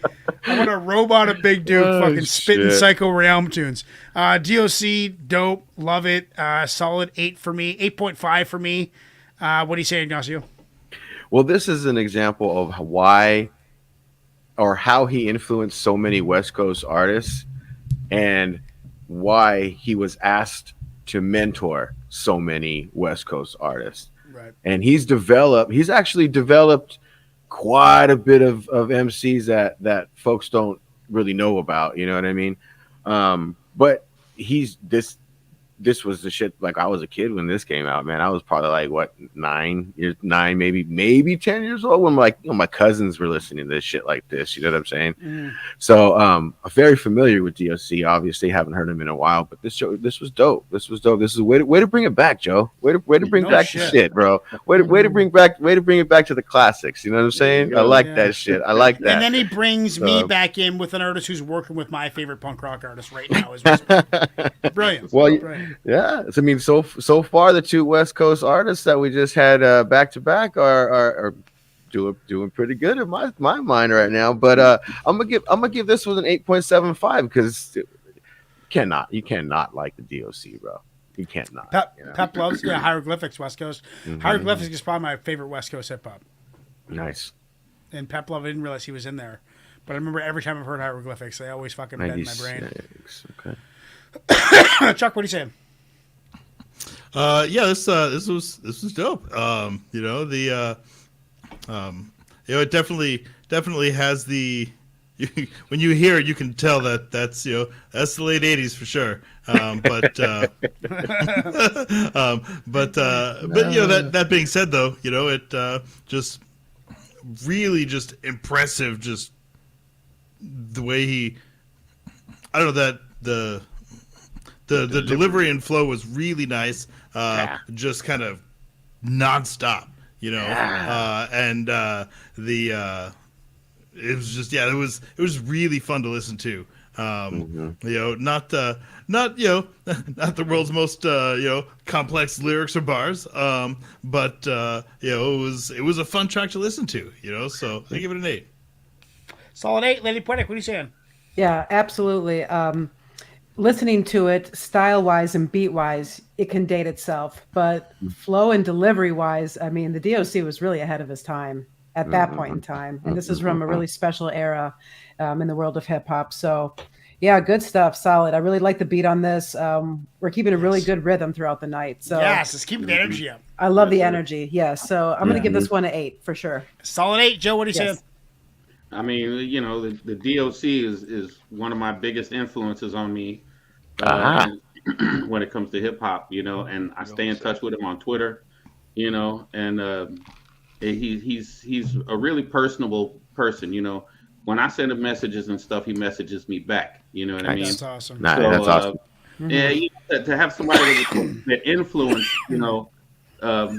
S2: I want a robot of Big Duke fucking spitting Psycho Realm tunes. DOC, dope, love it. Solid 8 for me, 8.5 for me. What do you say, Ignacio?
S1: Well, this is an example of why or how he influenced so many West Coast artists and why he was asked to mentor so many West Coast artists.
S2: Right.
S1: And he's actually developed quite a bit of MCs that folks don't really know about, you know what I mean? But this was the shit. Like I was a kid when this came out, man. I was probably like what 9, maybe 10 years old when my cousins were listening to this shit like this. You know what I'm saying? So I'm very familiar with DOC. Obviously, haven't heard him in a while, but this was dope. This was dope. This is a way to bring it back, Joe. Way to bring back the shit, bro. Way to bring it back to the classics. You know what I'm saying? I like that shit. I like that.
S2: And then he brings me back in with an artist who's working with my favorite punk rock artist right now. Brilliant.
S1: Well,
S2: brilliant.
S1: Yeah, I mean, so far the two West Coast artists that we just had back to back are doing pretty good in my mind right now. But I'm gonna give this one an 8.75 because you cannot like the DOC, bro. You can't not.
S2: Pep loves Hieroglyphics West Coast. Hieroglyphics is probably my favorite West Coast hip hop.
S1: Nice.
S2: And Pep Love, I didn't realize he was in there, but I remember every time I've heard Hieroglyphics, they always fucking bend my brain.
S1: Okay.
S2: Chuck, what are you saying?
S3: This was dope. It definitely has the. When you hear it, you can tell that's the late '80s for sure. But that being said, though, it just really just impressive. Just the way he, I don't know that the delivery and flow was really nice. Just kind of nonstop, and it was just it was really fun to listen to. Not the world's most complex lyrics or bars, but it was a fun track to listen to. So I give it an 8.
S2: Solid 8, Lady Poetic. What are you saying?
S6: Yeah, absolutely. Listening to it style-wise and beat-wise, it can date itself. But flow and delivery-wise, I mean, the DOC was really ahead of his time at that point in time. And this is from a really special era in the world of hip-hop. So, yeah, good stuff. Solid. I really like the beat on this. We're keeping a really good rhythm throughout the night. So
S2: yes, it's keeping the energy up.
S6: I love the energy. Yes. So I'm going to give this one an 8 for sure.
S2: Solid 8. Joe, what are you saying?
S7: I mean, the DOC is one of my biggest influences on me when it comes to hip hop, and I stay in touch with him on Twitter, and he's a really personable person, When I send him messages and stuff, he messages me back. You know what I mean?
S2: That's awesome.
S1: That's awesome.
S7: Yeah, to have somebody that influence,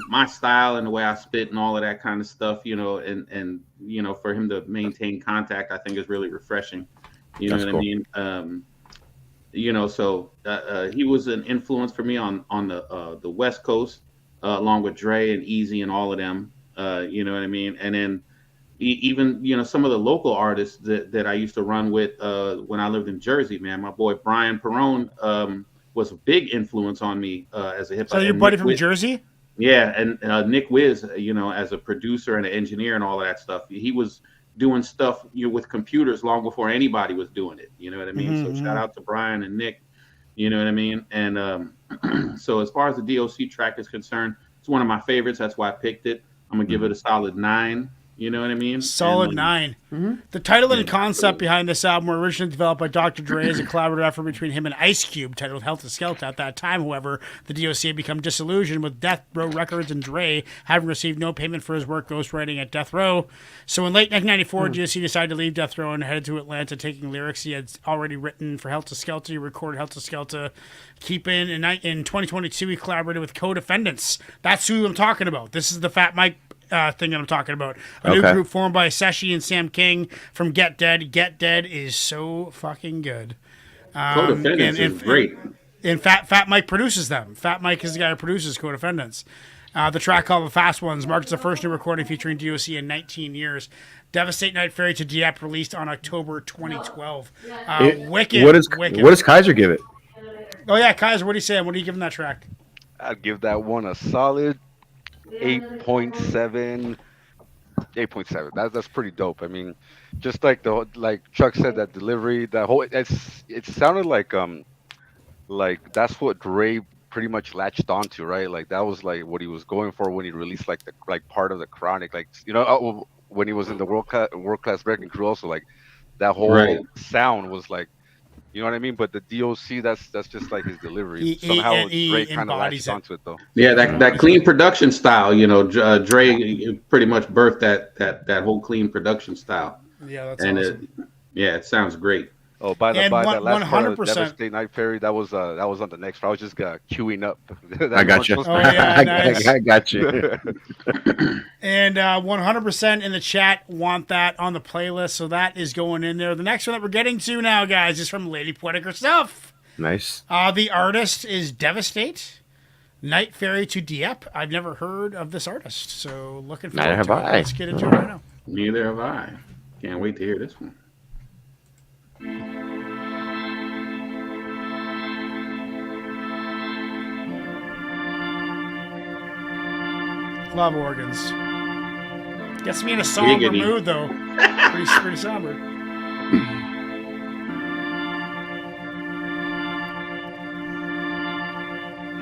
S7: my style and the way I spit and all of that kind of stuff, and for him to maintain contact, I think is really refreshing. You know
S1: That's
S7: what
S1: cool.
S7: I mean? So he was an influence for me on the West Coast, along with Dre and Easy and all of them. You know what I mean? And then even some of the local artists that I used to run with when I lived in Jersey, man. My boy Brian Perone was a big influence on me as a hip hop.
S2: So your buddy from Jersey?
S7: Yeah, and Nick Wiz, as a producer and an engineer and all of that stuff, he was doing stuff with computers long before anybody was doing it. You know what I mean?
S2: Mm-hmm.
S7: So shout out to Brian and Nick. You know what I mean? And so as far as the DOC track is concerned, it's one of my favorites. That's why I picked it. I'm gonna give it a solid 9. You know what I mean?
S2: Solid
S7: And,
S2: 9. The title and concept behind this album were originally developed by Dr. Dre as a collaborative effort between him and Ice Cube, titled Helter Skelter. At that time, however, the DOC had become disillusioned with Death Row Records and Dre having received no payment for his work ghostwriting at Death Row. So in late 1994, DOC decided to leave Death Row and headed to Atlanta, taking lyrics he had already written for Helter Skelter. He recorded Helter Skelter. In 2022, he collaborated with Co-Defendants. That's who I'm talking about. This is the Fat Mike thing that I'm talking about. A new group formed by Seshi and Sam King from Get Dead. Get Dead is so fucking good.
S7: Co-Defendants is great.
S2: And Fat Mike produces them. Fat Mike is the guy who produces Co-Defendants. The track called The Fast Ones marks the first new recording featuring DOC in 19 years. Devastate Night Ferry to Dieppe released on October 2012. Wicked.
S1: What
S2: Wicked.
S1: does Kaiser give it?
S2: Oh yeah, Kaiser, what are you saying? What are you giving that track?
S11: I'd give that one a solid 8.7. 8.7. That's pretty dope. I mean, just like Chuck said, that delivery, that whole it sounded like that's what Dre pretty much latched onto, right? Like that was like what he was going for when he released like part of the Chronic, when he was in the world class wrecking crew, also like that whole sound was like, you know what I mean? But the DOC, that's just like his delivery. Somehow Dre kind of latched onto it though.
S7: Yeah, that clean production style, Dre pretty much birthed that whole clean production style.
S2: Yeah, that's
S7: and
S2: awesome.
S7: It sounds great.
S11: Oh, by the by, that last part of
S2: 100%.
S11: Devastate Night Ferry, that was on the next. I was just queuing up.
S1: I got you.
S2: Oh, yeah, nice.
S1: I got you.
S2: And 100% in the chat want that on the playlist, so that is going in there. The next one that we're getting to now, guys, is from Lady Poetic herself.
S1: Nice.
S2: The artist is Devastate Night Ferry to Dieppe. I've never heard of this artist, so looking forward
S1: Neither have
S2: to it.
S1: I.
S2: Let's get into it right now.
S7: Neither have I. Can't wait to hear this one.
S2: Love organs. Gets me in a somber mood, though. Pretty somber.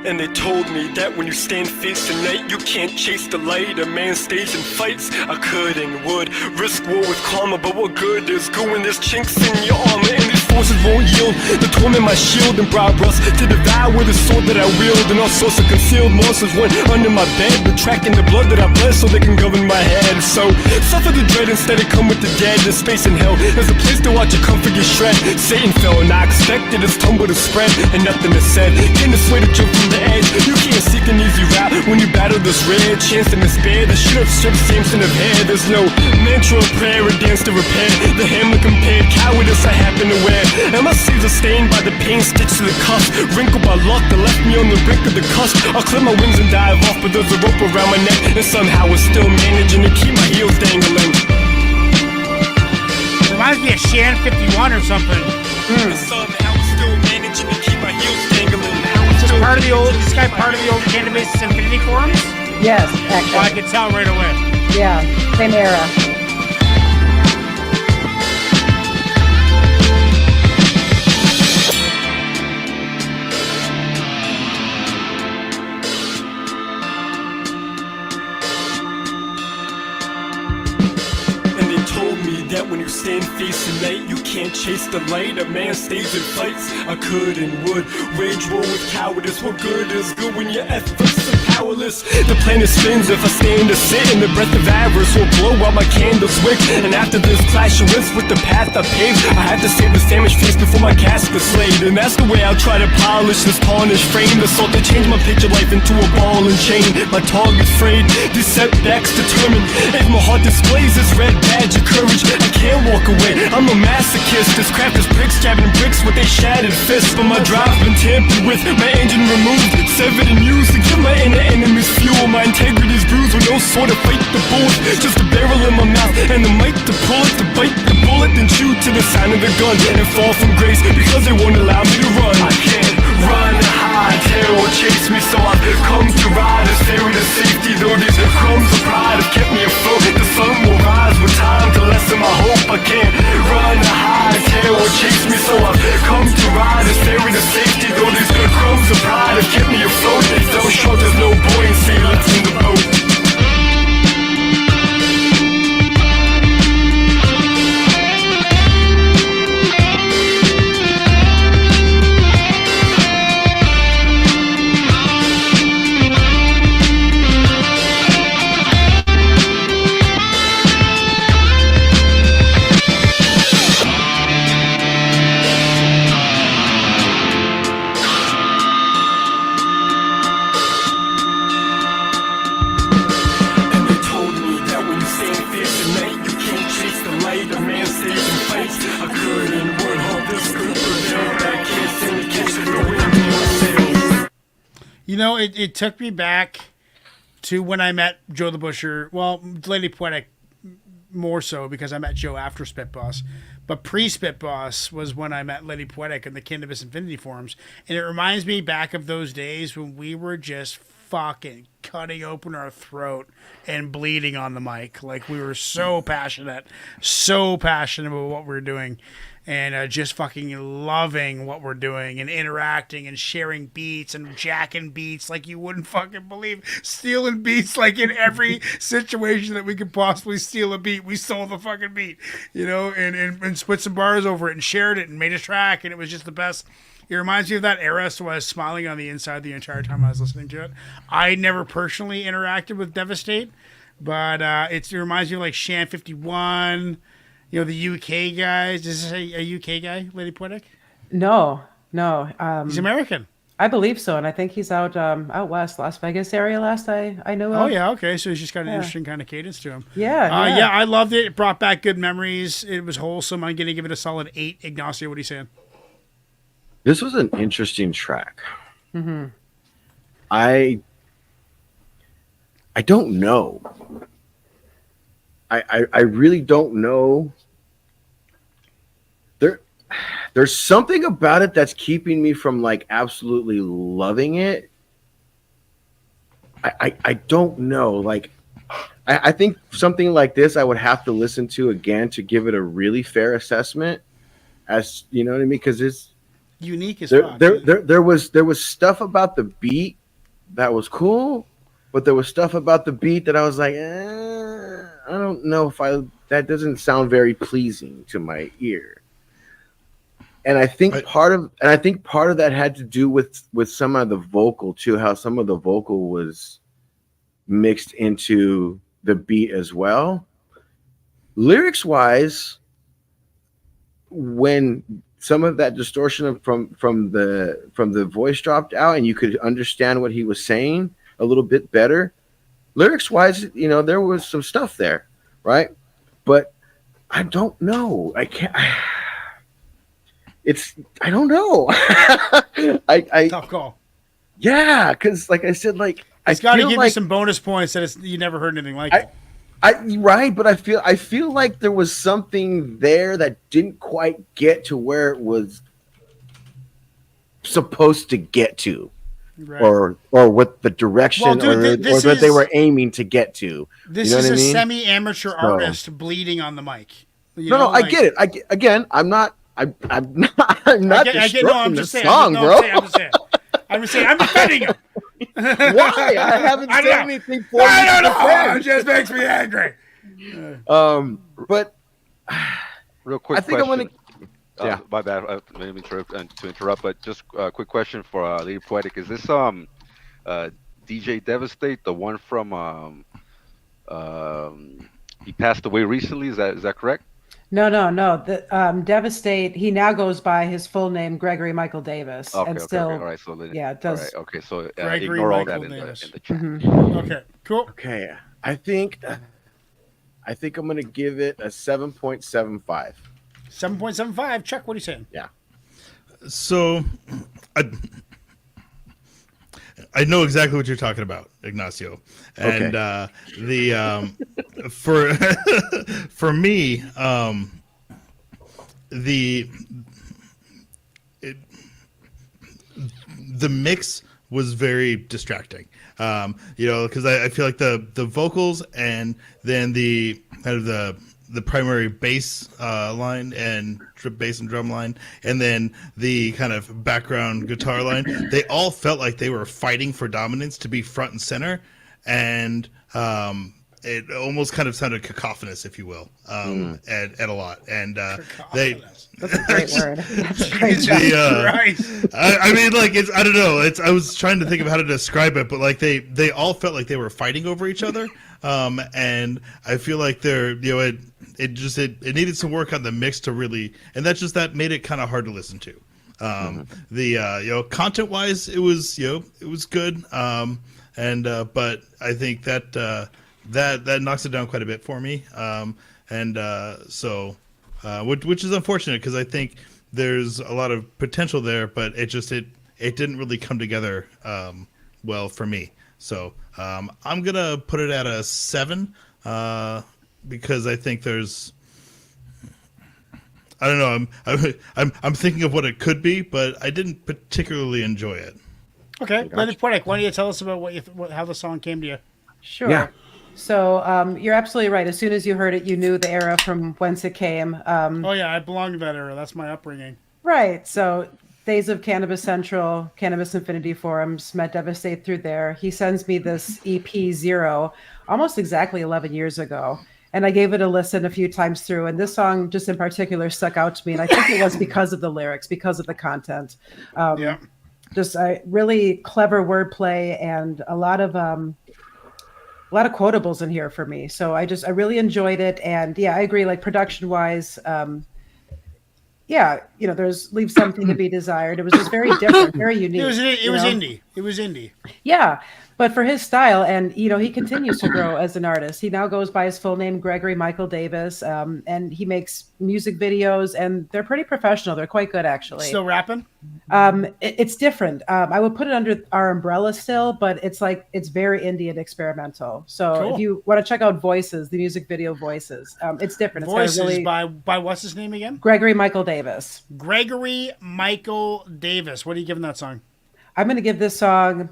S13: And they told me that when you stand face to night, you can't chase the light. A man stays and fights. I could and would risk war with karma, but what good is good when there's chinks in your armor and these forces won't yield? The torment my shield and bribe us to devour the sword that I wield, and all sorts of concealed monsters went under my bed, but tracking the blood that I bled so they can govern my head. So suffer the dread instead of come with the dead. The space in hell there's a place to watch your comfort get shred. Satan fell and I expected his tumble to spread, and nothing is said. Can't dissuade a joke from the edge. You can't seek an easy route when you battle this red chance to despair. The should have stripped Samson of hair. There's no mantra of prayer or dance to repair the hammer compared cowardice I happen to wear. And my sleeves are stained by the pain stitched to the cuff, wrinkled by luck that left me on the brink of the cusp. I'll clip my wings and dive off, but there's a rope around my neck, and somehow it's still managing to keep my heels dangling.
S2: Reminds me of Shan 51 or something.
S13: And somehow it's still managing to keep my heels dangling.
S2: This guy part of the old Cannabis Infinity forums?
S6: Yes, actually.
S2: Oh, I could tell right away.
S6: Yeah, same era.
S13: That when you stand facing night, you can't chase the light. A man stays and fights. I could and would wage war with cowardice. What good is good when your efforts are powerless. The planet spins if I stand or sit, and the breath of avarice will blow out my candle's wick. And after this clash of wits with the path I paved, I have to save this damaged face before my casket's laid. And that's the way I'll try to polish this tarnished frame. The salt to change my picture life into a ball and chain. My target's frayed, these setbacks determined. If my heart displays this red badge of courage, I can't walk away, I'm a masochist. This craft is bricks, jabbing bricks with their shattered fists. But my drive's been tampered with, my engine removed, severed and used to give my inner enemies fuel. My integrity's bruised with no sword to fight the bullet, just a barrel in my mouth and the mic to pull it, to bite the bullet, then chew to the sound of the gun and fall from grace because they won't allow me to run. I can't run, hide, terror will chase me, so I've come to ride a stairway to safety. Though these crumbs of pride have kept me afloat, the sun will rise with time to lessen my hope. I can't run, hide, terror will chase me, so I've come to ride a stairway to safety. Though these crumbs of pride have kept me afloat, though sure there's no buoyancy left in the boat.
S2: You know, it took me back to when I met Joe the Butcher. Well, Lady Poetic more so because I met Joe after Spit Boss. But pre-Spit Boss was when I met Lady Poetic in the Cannabis Infinity forums. And it reminds me back of those days when we were just fucking cutting open our throat and bleeding on the mic. Like, we were so passionate about what we were doing. And just fucking loving what we're doing and interacting and sharing beats and jacking beats like you wouldn't fucking believe. Stealing beats like in every situation that we could possibly steal a beat. We stole the fucking beat, you know, and put some bars over it and shared it and made a track. And it was just the best. It reminds me of that era, so I was smiling on the inside the entire time I was listening to it. I never personally interacted with Devastate, but it reminds me of like Shan 51. You know, the UK guys. Is this a UK guy, Lady Poetic?
S6: No.
S2: He's American.
S6: I believe so, and I think he's out west, Las Vegas area. Last I know of.
S2: Oh yeah, okay. So he's just got an interesting kind of cadence to him.
S6: Yeah.
S2: Yeah. I loved it. It brought back good memories. It was wholesome. I'm gonna give it a solid 8. Ignacio, what are you saying?
S1: This was an interesting track.
S6: Mm-hmm.
S1: I don't know. I really don't know. There's something about it that's keeping me from like absolutely loving it. I don't know. Like, I think something like this I would have to listen to again to give it a really fair assessment. As you know what I mean? Because it's
S2: unique as
S1: fuck. There was stuff about the beat that was cool, but there was stuff about the beat that I was like, I don't know if that doesn't sound very pleasing to my ear. And I think part of that had to do with some of the vocal too, how some of the vocal was mixed into the beat as well. Lyrics wise, when some of that distortion from the voice dropped out and you could understand what he was saying a little bit better, lyrics wise, you know, there was some stuff there, right? But I don't know. I don't know. I
S2: tough call.
S1: Yeah, because like I said, like
S2: it's got to give you some bonus points that you never heard anything like it.
S1: Right, but I feel like there was something there that didn't quite get to where it was supposed to get to, right. or what the direction or that they were aiming to get to.
S2: This
S1: you know
S2: is
S1: what I mean?
S2: semi-amateur artist bleeding on the mic.
S1: No, I get it. Again, I'm not. I'm not disrupting the song, bro.
S2: I'm just saying. I'm defending him.
S1: Why? I haven't said anything for you.
S2: I don't know. It just makes me angry.
S1: But
S11: real quick,
S1: I think
S11: question.
S1: I want to.
S11: Yeah, my bad. Maybe to interrupt, but just a quick question for Lady Poetic. Is this DJ Devastate, the one from he passed away recently. Is that correct?
S6: No. The Devastate. He now goes by his full name, Gregory Michael Davis,
S11: Okay,
S6: and
S11: okay,
S6: still,
S11: okay. All right, so then,
S6: yeah, it does.
S11: All right, okay, so
S2: Gregory
S11: ignore all
S2: Michael
S11: that in
S2: Davis.
S11: the chat.
S2: Okay, cool.
S1: Okay, I think I'm gonna give it a 7.75.
S2: 7.75. Chuck, what are you saying?
S1: Yeah.
S3: So, I know exactly what you're talking about, Ignacio. And for me, the mix was very distracting. Because I feel like the vocals and then the kind of the primary bass line and bass and drum line, and then the kind of background guitar line, they all felt like they were fighting for dominance to be front and center, and it almost kind of sounded cacophonous, if you will, at a lot. And
S6: That's a great word. That's a great
S3: I mean, like, I don't know. I was trying to think of how to describe it, but like they all felt like they were fighting over each other. And I feel like it needed some work on the mix to really, and that made it kind of hard to listen to. Content wise, it was good. But I think that knocks it down quite a bit for me. Which is unfortunate, because I think there's a lot of potential there, but it didn't really come together well for me. So I'm gonna put it at a 7 because I think there's, I don't know, I'm thinking of what it could be, but I didn't particularly enjoy it.
S2: Okay, Lady Poetic, why don't you tell us about how the song came to you?
S6: Sure.
S1: Yeah.
S6: So you're absolutely right. As soon as you heard it, you knew the era from whence it came.
S2: Oh yeah, I belong to that era. That's my upbringing.
S6: Right. So Days of Cannabis Central, Cannabis Infinity Forums, met Devastate through there. He sends me this EP Zero almost exactly 11 years ago. And I gave it a listen a few times through. And this song just in particular stuck out to me. And I think it was because of the lyrics, because of the content. Just really clever wordplay and a lot of quotables in here for me. So I really enjoyed it. And yeah, I agree. Like production wise, leaves something to be desired. It was just very different, very unique.
S2: It was indie. It was indie.
S6: Yeah. But for his style, and he continues to grow as an artist. He now goes by his full name, Gregory Michael Davis, and he makes music videos, and they're pretty professional. They're quite good, actually.
S2: Still rapping?
S6: It's different. I would put it under our umbrella still, but it's very indie and experimental. So
S2: Cool.
S6: If you want to check out Voices, the music video Voices, it's different. It's
S2: Voices
S6: really,
S2: by what's his name again?
S6: Gregory Michael Davis.
S2: Gregory Michael Davis. What are you giving that song?
S6: I'm going to give this song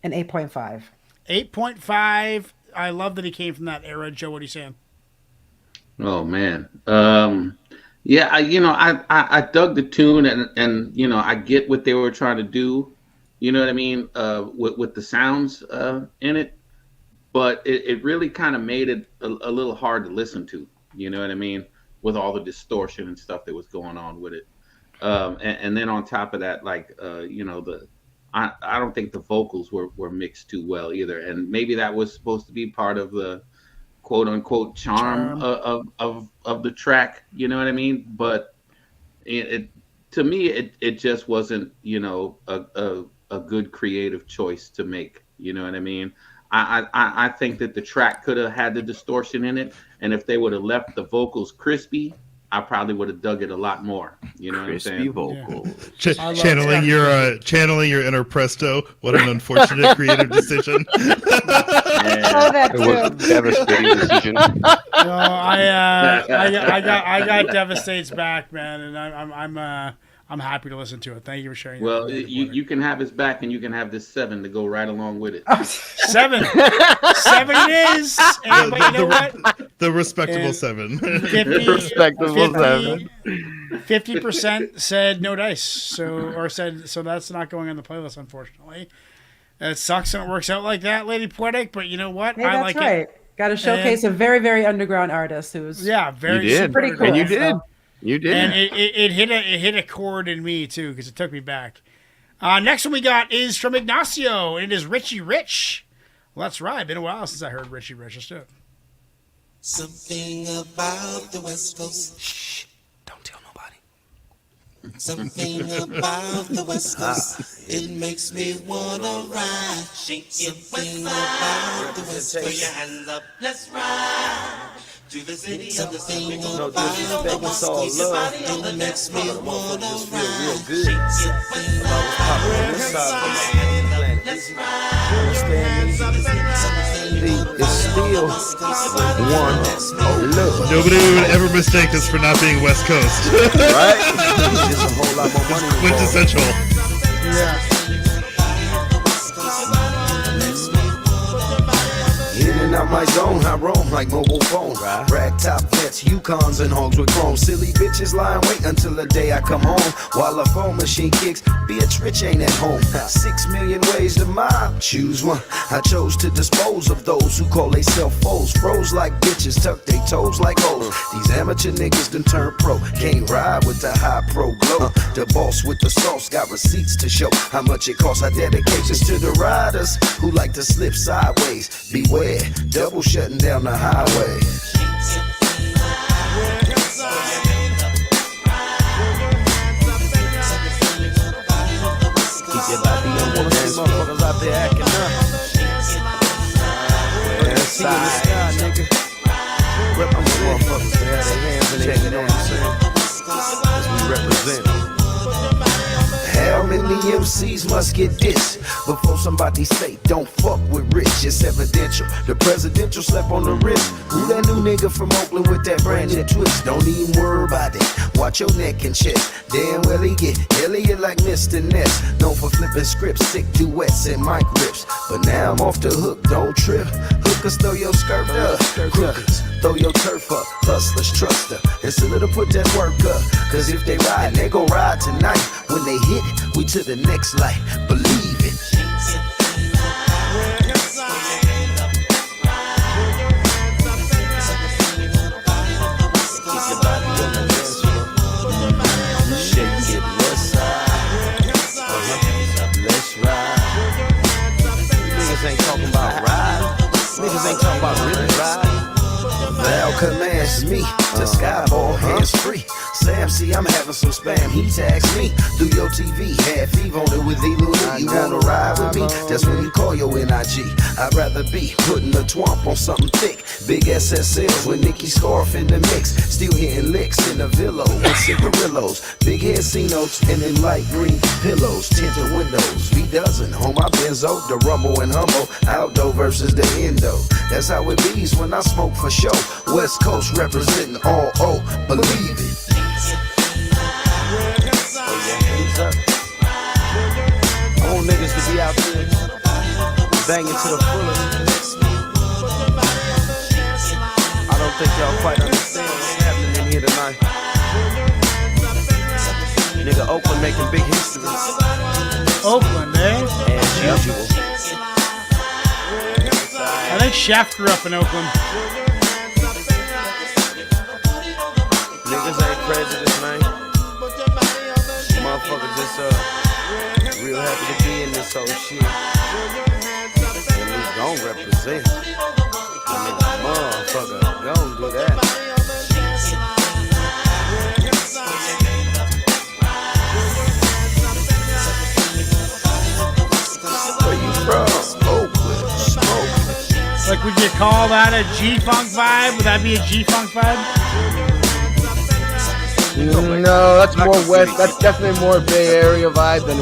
S6: an 8.5.
S2: 8.5. I love that he came from that era. Joe, what are you saying?
S7: Oh man, yeah, I dug the tune, and I get what they were trying to do, you know what I mean, with the sounds in it, but it really kind of made it a little hard to listen to, you know what I mean, with all the distortion and stuff that was going on with it, and then on top of that, like I don't think the vocals were mixed too well either, and maybe that was supposed to be part of the quote unquote charm. Of the track, you know what I mean? But to me it just wasn't a good creative choice to make, you know what I mean? I think that the track could have had the distortion in it, and if they would have left the vocals crispy, I probably would have dug it a lot more. You know what I'm saying?
S1: Vocals.
S3: Channeling your inner Presto. What an unfortunate creative decision.
S6: Oh, that
S11: It was a devastating decision.
S2: No, I got Devastate's back, man, and I'm happy to listen to it. Thank you for sharing.
S7: Well,
S2: that.
S7: you can have his back, and you can have this 7 to go right along with it.
S2: 7 it is. And, but you know what?
S3: The respectable
S2: And
S3: 7.
S2: 50% said no dice. So that's not going on the playlist, unfortunately. It sucks when it works out like that, Lady Poetic. But you know what?
S6: Hey, that's right. Got to showcase a very, very underground artist who's pretty cool.
S1: And you did. You did.
S2: And it hit a chord in me too, because it took me back. Next one we got is from Ignacio, and it is Richie Rich. Well, that's right. Been a while since I heard Richie Rich. Let's do it.
S14: Something about the West Coast.
S12: Shh. Don't tell nobody.
S14: Something about the West Coast. It makes me wanna ride. Something about the West Coast. Put your hands up. Let's ride. To the city of the sun.
S12: No disrespect, it's all love.
S14: It makes me wanna ride.
S12: Good. About what's popping on this side of the planet. Understand me? It's still one. Look.
S3: Nobody would ever mistake us for not being West Coast.
S12: Right? There's a whole lot more money involved.
S3: Quintessential.
S2: Yeah.
S14: In and out my zone, I roam like mobile phone. Rag top vets, Yukons and hogs with chrome. Silly bitches lie and wait until the day I come home. While a phone machine kicks, Beatrice ain't at home. 6 million ways to mob, choose one. I chose to dispose of those who call they self foes. Froze like bitches, tuck they toes like hoes. These amateur niggas done turn pro. Can't ride with the high pro glow. The boss with the sauce got receipts to show how much it costs. I dedicate this to the riders who like to slip sideways. Beware, double shutting down the highway.
S12: Keep your body on the dance floor. Motherfuckers out there acting up. West side. Nigga. Rep them motherfuckers to have their hands in their head, you know what I'm saying? As we represent.
S14: How many MCs must get this before somebody say don't fuck with Rich? It's evidential. The presidential slap on the wrist. Who that new nigga from Oakland with that brand new twist? Don't even worry about it. Watch your neck and chest. Damn well he get Elliot like Mr. Ness. Known for flipping scripts, sick duets and mic rips. But now I'm off the hook, don't trip. Hookers throw your skirt up. Crookers throw your turf up. Hustlers trust her. It's a little put that work up. Cause if they ride, they gon' ride tonight. When they hit it, we to the next light. Believe it.
S12: Keep your body on the dance floor. Shake it, west side. Let's ride. Niggas ain't talking about ride. Niggas ain't talking about really ride.
S14: Val commands me to skyball hands free. Sam, see, I'm having some spam. He tags me through your TV. Half Eve on it with E-Luna. You wanna ride with me? That's when you call your NIG. I'd rather be putting a twomp on something thick. Big SSLs with Nicky Scarf in the mix. Still hitting licks in the Villo with cigarillos. Big head C-notes and then light green pillows. Tinted windows, V-dozen on my Benzo. The rumble and humble. Outdoor versus the endo. That's how it be's when I smoke for show. West Coast representing all O. Believe it.
S12: I want niggas to be out there banging to the fullest. I don't think y'all quite understand what's happening in here tonight. Nigga, Oakland making big history.
S2: Oakland, eh?
S12: As usual.
S2: I think Chef grew up in Oakland.
S12: Niggas ain't prejudiced, man. Motherfuckers just real happy to be in this whole shit. And we gon' represent. I mean, motherfucker, gon' do that.
S14: Where you from? Oakland, smoke.
S2: Like, would you call that a G-Funk vibe? Would that be a G-Funk vibe?
S1: No, that's more West. That's definitely more Bay Area vibe than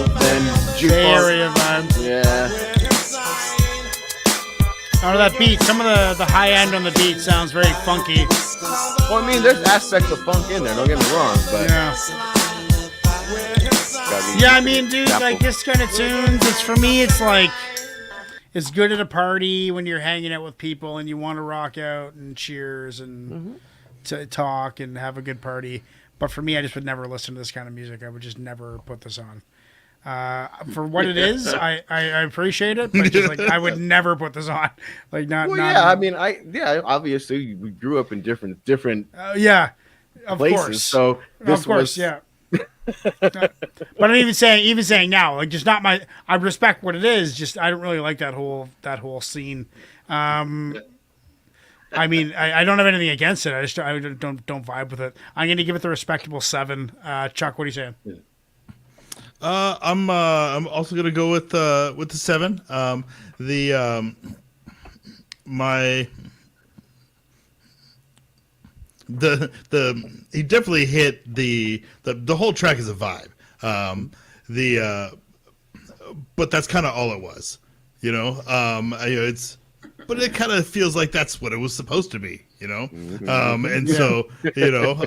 S1: G-Funk.
S2: Bay Area vibe.
S1: Yeah.
S2: Or that beat. Some of the high end on the beat sounds very funky.
S1: Well, I mean, there's aspects of funk in there. Don't get me wrong, but
S2: yeah. Yeah, I mean, dude, like this kind of tunes. It's for me. It's like it's good at a party when you're hanging out with people and you want to rock out and cheers and to talk and have a good party. But for me, I just would never listen to this kind of music. I would just never put this on. For what it is, I appreciate it, but just like I would never put this on. Like not.
S1: Well,
S2: not
S1: yeah, I mean, obviously we grew up in different
S2: yeah, of
S1: places.
S2: course.
S1: So this
S2: of course,
S1: was,
S2: yeah. But I'm even saying now, like, just not my. I respect what it is. Just I don't really like that whole scene. I mean, I don't have anything against it. I don't vibe with it. I'm going to give it the respectable 7. Chuck, what are you saying?
S3: I'm also gonna go with the 7. He definitely hit the whole track is a vibe. But that's kind of all it was, you know. But it kind of feels like that's what it was supposed to be, you know. And so, you know,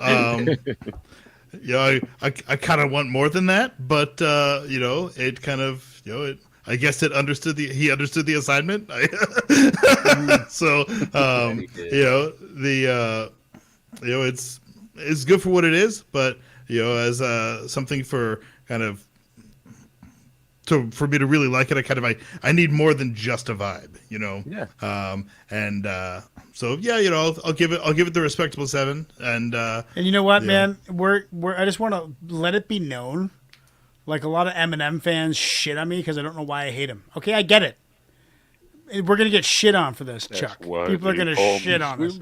S3: I kind of want more than that, but you know, it kind of, you know, I guess he understood the assignment. So, you know, it's good for what it is, but you know, as something for kind of for me to really like it, I need more than just a vibe, you know.
S1: Yeah.
S3: So yeah, you know, I'll give it the respectable 7, and
S2: you know what, man, I just want to let it be known, like, a lot of Eminem fans shit on me because I don't know why I hate him. Okay, I get it. We're gonna get shit on for this, Chuck. People are gonna shit on us.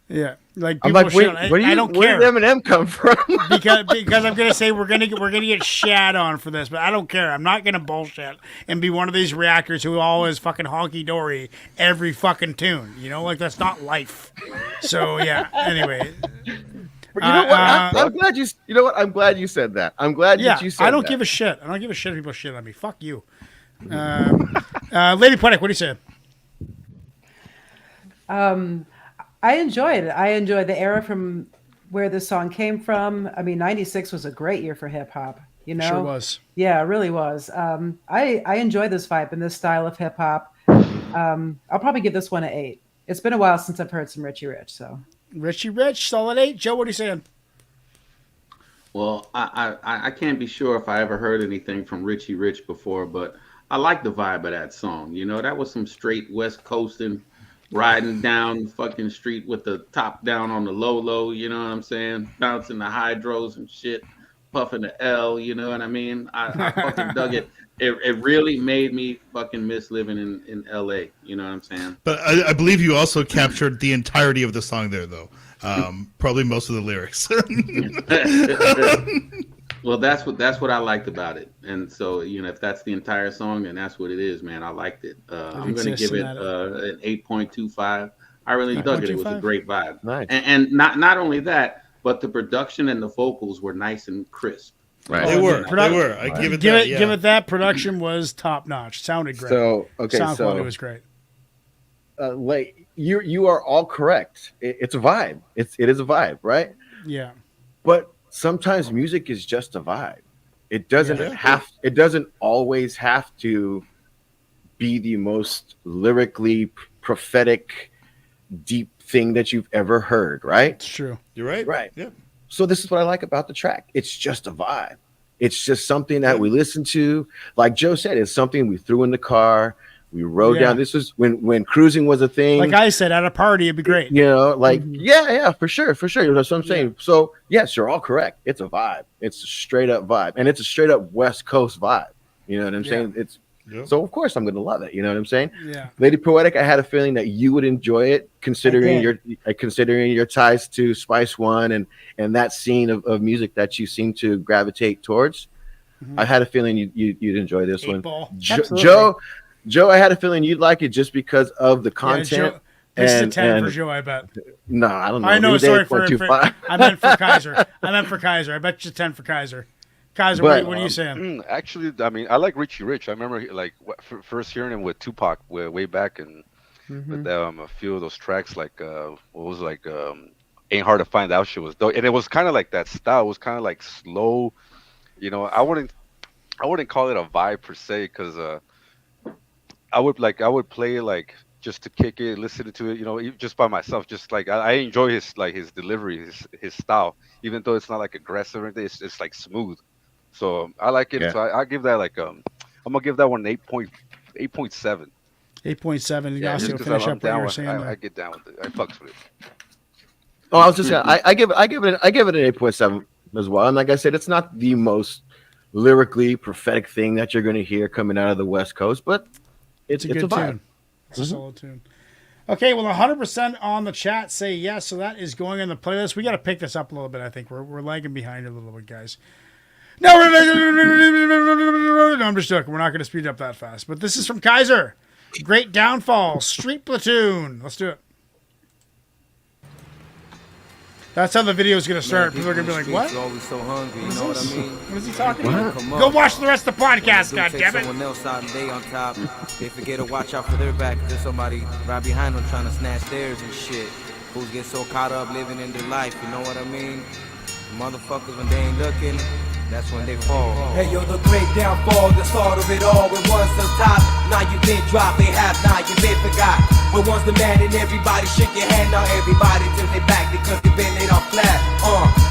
S2: Yeah, like, people shit on. I don't care.
S1: Where did Eminem come from?
S2: because I'm gonna say we're gonna get shat on for this, but I don't care. I'm not gonna bullshit and be one of these reactors who always fucking honky dory every fucking tune. You know, like, that's not life. So yeah. Anyway.
S1: You know what? I'm glad you. You know what? I'm glad you said that. I'm glad that you said that.
S2: I don't give a shit. I don't give a shit if people shit on me. Fuck you. Lady Puttick, what do you say?
S6: I enjoyed it. I enjoyed the era from where this song came from. I mean, 96 was a great year for hip hop, you know?
S2: Sure was.
S6: Yeah, it really was. I enjoy this vibe and this style of hip hop. I'll probably give this one an 8. It's been a while since I've heard some Richie Rich, so.
S2: Richie Rich, solid 8. Joe, what are you saying?
S7: Well, I can't be sure if I ever heard anything from Richie Rich before, but I like the vibe of that song. You know, that was some straight West Coasting, riding down the fucking street with the top down on the low, you know what I'm saying? Bouncing the hydros and shit, puffing the L, you know what I mean? I fucking dug it. It really made me fucking miss living in LA, you know what I'm saying?
S3: But I believe you also captured the entirety of the song there, though. Probably most of the lyrics.
S7: Well, that's what I liked about it, and so, you know, if that's the entire song, then that's what it is, man. I liked it. I'm going to give it an 8.25. I really dug it. It was a great vibe.
S1: Nice.
S7: And not only that, but the production and the vocals were nice and crisp.
S1: Right.
S3: They were. I give it that.
S2: Give it that. Production was top notch. Sounded great.
S1: So okay,
S2: sound quality was great.
S1: You are all correct. It's a vibe. It is a vibe, right?
S2: Yeah.
S1: But sometimes music is just a vibe. It doesn't always have to be the most lyrically prophetic, deep thing that you've ever heard, right?
S2: It's true.
S3: You're right.
S1: Right.
S3: Yeah.
S1: So this is what I like about the track. It's just a vibe. It's just something that we listen to. Like Joe said, it's something we threw in the car. We rode down. This was when cruising was a thing.
S2: Like I said, at a party, it'd be great.
S1: You know, like, yeah, for sure. That's what I'm saying. So yes, you're all correct. It's a vibe. It's a straight up vibe. And it's a straight up West Coast vibe. You know what I'm saying? It's so of course I'm gonna love it. You know what I'm saying?
S2: Yeah.
S1: Lady Poetic, I had a feeling that you would enjoy it, considering your ties to Spice One and that scene of music that you seem to gravitate towards. I had a feeling you'd enjoy this one. Joe, I had a feeling you'd like it just because of the content.
S2: This is a 10 for Joe, I bet.
S1: No, I don't know.
S2: I know. Sorry for I meant for Kaiser. I bet you 10 for Kaiser. Kaiser, what are you saying?
S11: Actually, I mean, I like Richie Rich. I remember like first hearing him with Tupac way back, and with a few of those tracks, like what was like "Ain't Hard to Find Out" shit was dope, and it was kind of like that style. It was kind of like slow. You know, I wouldn't call it a vibe per se, because I would play like just to kick it, listen to it, you know, just by myself. Just like I enjoy his delivery, his style, even though it's not like aggressive or anything. It's like smooth. So I like it. Yeah. So I give that like I'm gonna give that one an 8.7.
S2: 8.7. You
S11: yeah,
S2: guys finish up what you were saying.
S11: I get down with it. I fucks with it.
S1: Oh, I was just saying, I give it an 8.7 as well. And like I said, it's not the most lyrically prophetic thing that you're going to hear coming out of the West Coast, but it's a
S2: good
S1: vibe.
S2: tune. It's a solid tune. Okay, well, 100% on the chat say yes, so that is going on the playlist. We got to pick this up a little bit. I think we're lagging behind a little bit, guys. No, I'm just joking. We're not going to speed up that fast. But this is from Kaiser. Great Downfall, Street Platoon. Let's do it. That's how the video is going to start. People are going to be like, what?
S12: Always so hungry, you know what I mean?
S2: What is he talking about? Go watch the rest of the podcast, goddammit.
S12: Someone else out and they on top. They forget to watch out for their back. There's somebody right behind them trying to snatch theirs and shit. Fools get so caught up living in their life, you know what I mean? Motherfuckers, when they ain't looking, that's when they fall.
S9: Hey, yo, the great downfall, the start of it all. When once the top, now you've been dropped, they have not, you've been forgot. When once the man and everybody shake your hand, now everybody till they back because they've been laid off flat.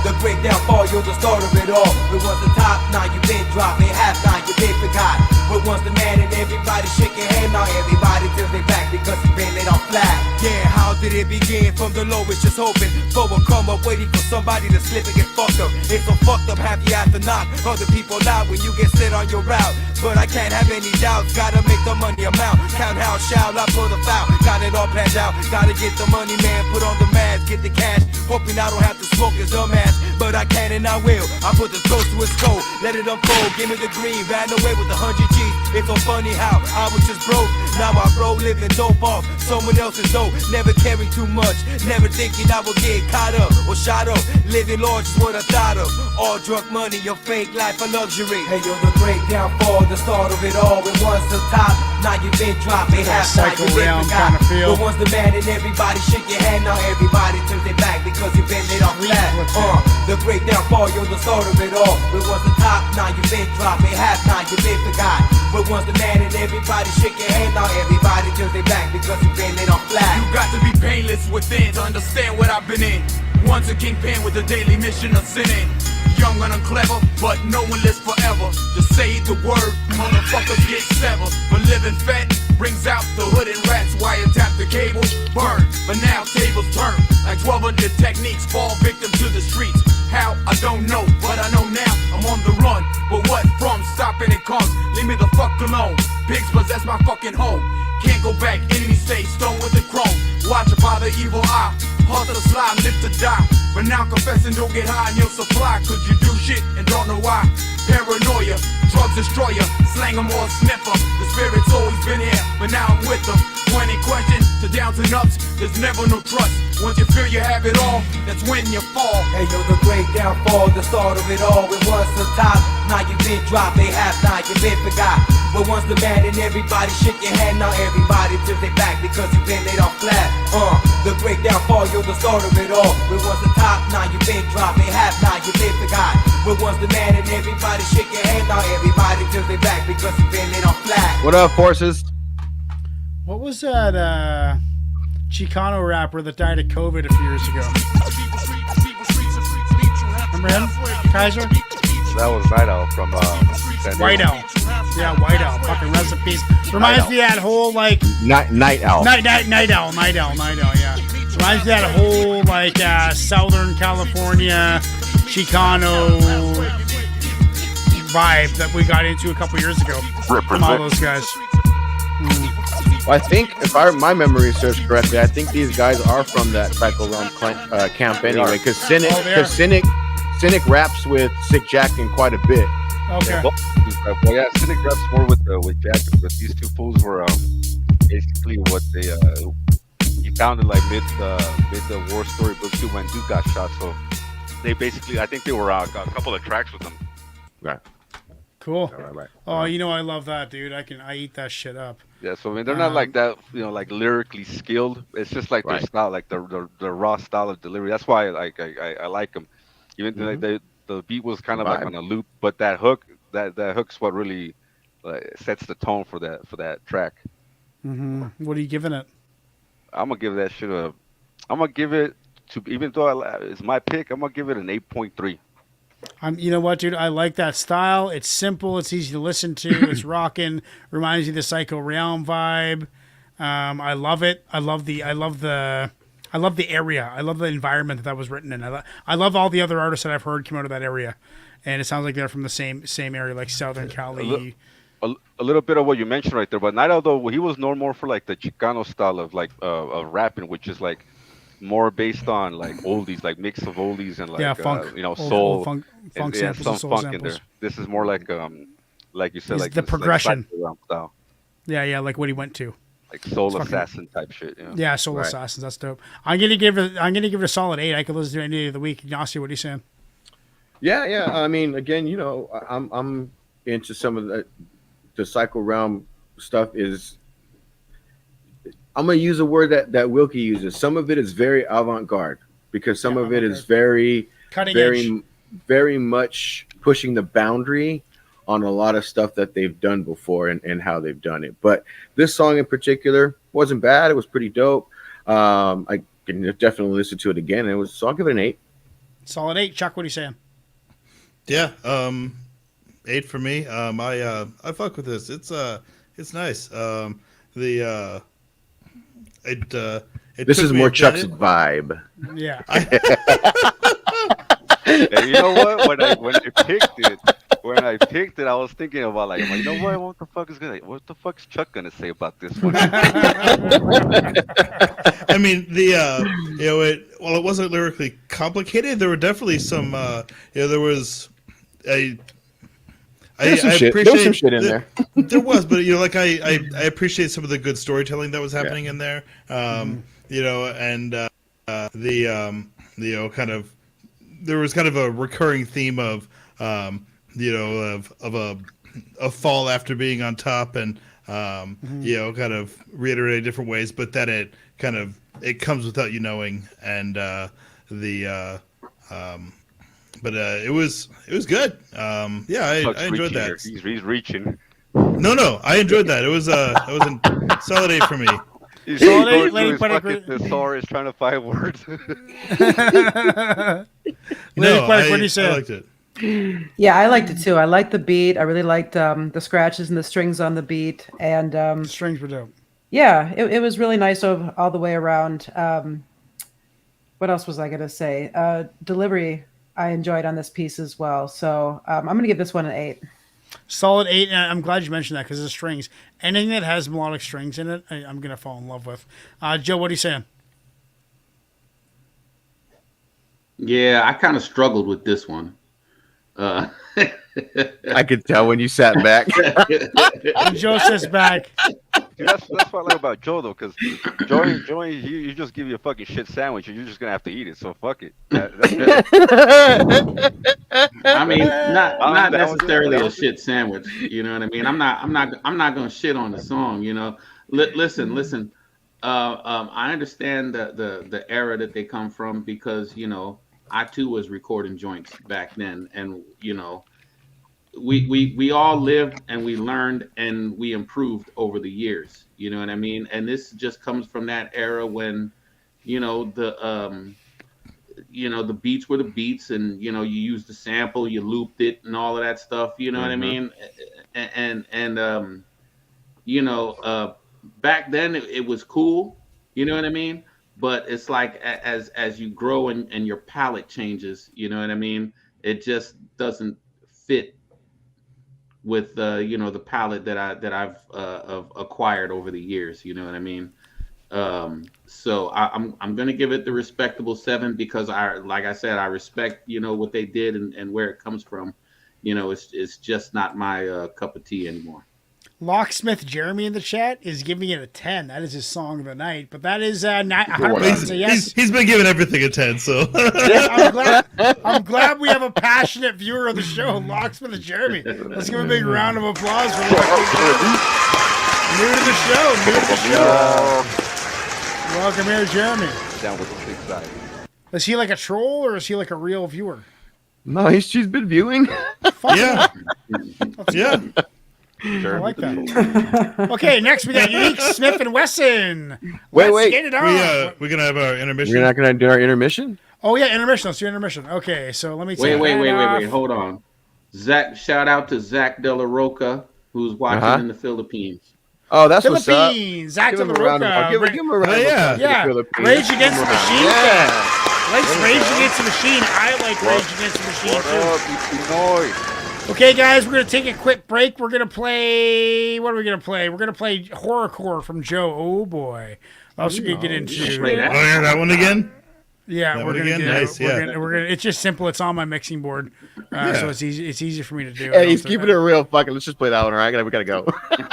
S9: The great downfall, you're the start of it all. When once the top, now you've been dropped, they have not, you've been forgot. When once the man and everybody shake your hand, now everybody till they back because you've been laid off flat. Yeah, how did it begin? From the lowest, just hoping for a come up, waiting for somebody to slip and get fucked up. It's so fucked up, have you have to knock other people out when you get slid on your route. But I can't have any doubts, gotta make the money amount. Count how shall I pull the foul, got it all planned out. Gotta get the money, man, put on the mask, get the cash. Hoping I don't have to smoke this dumbass, but I can and I will. I put the toast to his skull, let it unfold, give me the green, ran away with 100 G's. It's so funny how I was just broke, now I roll living dope off someone else's dope. Never caring too much, never thinking I would get caught up or shot up. Living large is what I thought of, all drunk money, your fake life a luxury. Hey yo, the great downfall, the start of it all. When once the top, now you've been dropped, they have not, you've been forgot. But once the man and everybody shake your hand, now everybody turns their back because you've been laid off flat. The great downfall, you're the start of it all. When once the top, now you've been dropped, they have not, you've been forgot. But once the man and everybody shake your hand, now everybody turns their back because you've been laid off flat.
S4: You got to be painless within to understand what I've been in. Once a kingpin with a daily mission of sinning. Young and unclever, but no one lives forever. Just say the word, motherfuckers get severed. But living fat brings out the hood and rats. Wiretap the cable, burn. But now tables turn. Like 1200 techniques fall victim to the streets. How? I don't know, but I know now I'm on the run. But what from? Stopping it comes. Leave me the fuck alone. Pigs possess my fucking home. Can't go back, enemy stay stone with the chrome. Watch it by the evil eye. Hustle to slide, live to die. But now confessing, don't get high in your supply. Cause you do shit and don't know why. Paranoia, drugs destroyer, slang 'em or sniff 'em. The spirit's always been here, but now I'm with them. 20 questions to downs and ups, there's never no trust. Once you feel you have it all, that's when you fall.
S9: Hey yo, the great downfall, the start of it all. When once the top, now you've been dropped, they have not, you've been forgot. But once the man and everybody shake your hand, now everybody turns their back because you've been laid off flat. The great downfall, you're the start of it all. When once the top, now you've been dropped, they have not, you've been forgot. But once the man and everybody shake your hand, now everybody turns their back because you've been laid off flat.
S1: What up, forces?
S2: What was that Chicano rapper that died of COVID a few years ago? Remember him? Kaiser?
S11: That was Night Owl from San Diego.
S2: White Owl. Yeah, White Owl. Fucking rest in peace. Reminds me of that whole like
S1: Night Owl.
S2: Night Owl, yeah. Reminds me of that whole like Southern California Chicano vibe that we got into a couple years ago from all those guys.
S1: Well, I think if my memory serves correctly, I think these guys are from that Psycho Realm camp anyway. Because Cynic raps with Sick Jack in quite a bit.
S2: Okay.
S11: Well, yeah, Cynic raps more with Jack, but these two fools were basically what they he founded like mid the War Story book 2 when Duke got shot. So they basically, I think they were got a couple of tracks with them.
S1: Right.
S2: Cool.
S1: Right.
S2: Oh, you know I love that, dude. I eat that shit up.
S11: Yeah, so I mean they're not like that, like lyrically skilled. It's just like their style, like the raw style of delivery. That's why I like them. Even though like the beat was kind of like on a loop, but that hook, that hook's what really sets the tone for that track.
S2: Mm-hmm. What are you giving it?
S11: I'm gonna give that shit even though it's my pick, I'm gonna give it an 8.3.
S2: You know what, dude? I like that style. It's simple. It's easy to listen to. It's rocking. Reminds me of the Psycho Realm vibe. I love it. I love the I love the area. I love the environment that was written in. I love all the other artists that I've heard come out of that area, and it sounds like they're from the same area, like Southern Cali.
S11: A little bit of what you mentioned right there, but Night Owl though, he was known more for like the Chicano style of like of rapping, which is like more based on like oldies, like mix of oldies and like
S2: funk,
S11: soul,
S2: old funk
S11: and
S2: samples,
S11: some
S2: soul
S11: funk
S2: samples.
S11: in there. This is more like you said,
S2: It's
S11: like
S2: the
S11: this,
S2: progression.
S11: like style,
S2: Yeah, like what he went to.
S11: like Soul
S2: It's
S11: Assassin type shit.
S2: Yeah, Soul Assassins. That's dope. I'm gonna give it a solid 8. I could listen to it any day of the week. Ignacio, what are you saying?
S1: Yeah. I mean, again, I'm into some of the Psycho Realm stuff. I'm gonna use a word that Wilkie uses. Some of it is very avant-garde because some of it is very
S2: cutting
S1: very,
S2: edge.
S1: very much pushing the boundary on a lot of stuff that they've done before and how they've done it. But this song in particular wasn't bad. It was pretty dope. I can definitely listen to it again. So I'll give it an 8.
S2: Solid 8. Chuck, what are you saying?
S3: Yeah, 8 for me. I fuck with this. It's nice.
S1: This is more Chuck's vibe.
S2: Yeah.
S11: And you know what? When I picked it, I was thinking about like, you know what the fuck is Chuck gonna say about this one?
S3: I mean, while it wasn't lyrically complicated, there were definitely some. There was I appreciate
S1: there was some shit in there.
S3: There was, but I appreciate some of the good storytelling that was happening in there. And kind of there was kind of a recurring theme of a fall after being on top and kind of reiterate different ways, but that it comes without you knowing, and but it was good. I enjoyed that.
S11: He's reaching.
S3: No, I enjoyed that. It was a solid 8 for me.
S11: He's going through his fucking thesaurus trying to find words.
S2: What do you say?
S3: I liked it.
S6: Yeah, I liked it too. I liked the beat. I really liked the scratches and the strings on the beat, and
S2: the strings were dope.
S6: Yeah, it was really nice all the way around. What else was I gonna say? Delivery I enjoyed on this piece as well. So I'm gonna give this one an 8.
S2: Solid 8, and I'm glad you mentioned that because the strings. Anything that has melodic strings in it, I'm gonna fall in love with. Joe, what are you saying?
S7: Yeah, I kind of struggled with this one.
S1: I could tell when you sat back.
S2: Joe sits back.
S11: Dude, that's what I like about Joe though, because Joe, he just give you a fucking shit sandwich and you're just gonna have to eat it. So fuck it.
S7: I mean, not necessarily a shit sandwich. You know what I mean? I'm not gonna shit on the song. Listen. I understand the era that they come from because I too was recording joints back then, and we all lived and we learned and we improved over the years. You know what I mean? And this just comes from that era when, the beats were the beats, and you used the sample, you looped it, and all of that stuff. You know what I mean? And back then it was cool. You know what I mean? But it's like as you grow and your palette changes, you know what I mean? It just doesn't fit with the palette that I've acquired over the years. You know what I mean? So I'm gonna give it the respectable 7 because like I said, I respect what they did and where it comes from. It's just not my cup of tea anymore.
S2: Locksmith Jeremy in the chat is giving it a 10. That is his song of the night. But that is not 100% a yes.
S3: He's been giving everything a 10, so
S2: I'm glad we have a passionate viewer of the show, Locksmith Jeremy. Let's give a big round of applause for new to the show. Welcome here, Jeremy.
S11: Down with the big side.
S2: Is he like a troll or is he like a real viewer?
S1: No, she's been viewing.
S3: Yeah. Yeah.
S2: I like that. Okay, next we got Unique, Smith, and Wesson.
S1: Wait.
S2: Get it on.
S3: We're gonna have our intermission.
S1: We're not gonna do our intermission.
S2: Oh yeah, intermission. Let's do intermission. Okay, so let me.
S7: Wait. Hold on. Shout out to Zach De La Roca, who's watching in the Philippines.
S1: Oh, that's what's up.
S2: Philippines. Zach
S1: Give
S2: De
S1: him
S2: La
S1: a round of
S2: Roca.
S1: applause. Give him a round of
S3: yeah.
S1: applause.
S2: Yeah.
S1: Philippines.
S2: Rage Against the
S1: Come on.
S2: Machine.
S1: Yeah.
S2: Likes Rage Against the Machine. I like Rage Against the Machine
S11: What
S2: too.
S11: up, Illinois?
S2: Okay, guys, we're gonna take a quick break. We're gonna play. What are we gonna play? We're gonna play Horrorcore from Joe. Oh boy, also gonna get into.
S3: Oh, yeah, that one again?
S2: Yeah,
S3: That
S2: we're
S3: one
S2: gonna
S3: again?
S2: do.
S3: Nice,
S2: we're
S3: yeah.
S2: gonna. We're gonna. It's just simple. It's on my mixing board, so it's easy. It's easy for me to do.
S1: Hey, he's keeping it real. Fucking, let's just play that one. All right, we gotta go.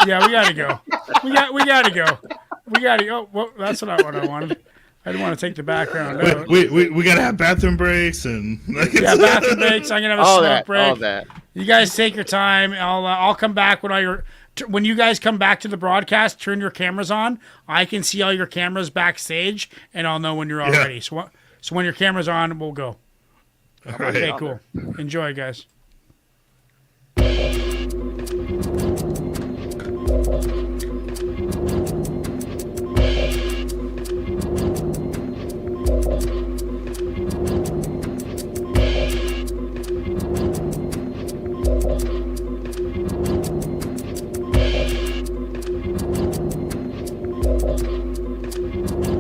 S2: Yeah, we gotta go. We gotta go. We gotta go. Well, that's what I wanted. I didn't want to take the background. No.
S3: We gotta have bathroom breaks and
S2: Yeah, bathroom breaks. I'm gonna have a
S1: All
S2: smoke
S1: that,
S2: break.
S1: all that.
S2: You guys take your time. I'll come back when you guys come back to the broadcast. Turn your cameras on. I can see all your cameras backstage, and I'll know when you're all
S3: Yeah.
S2: ready. So when your camera's on, we'll go. Okay, cool. Enjoy, guys.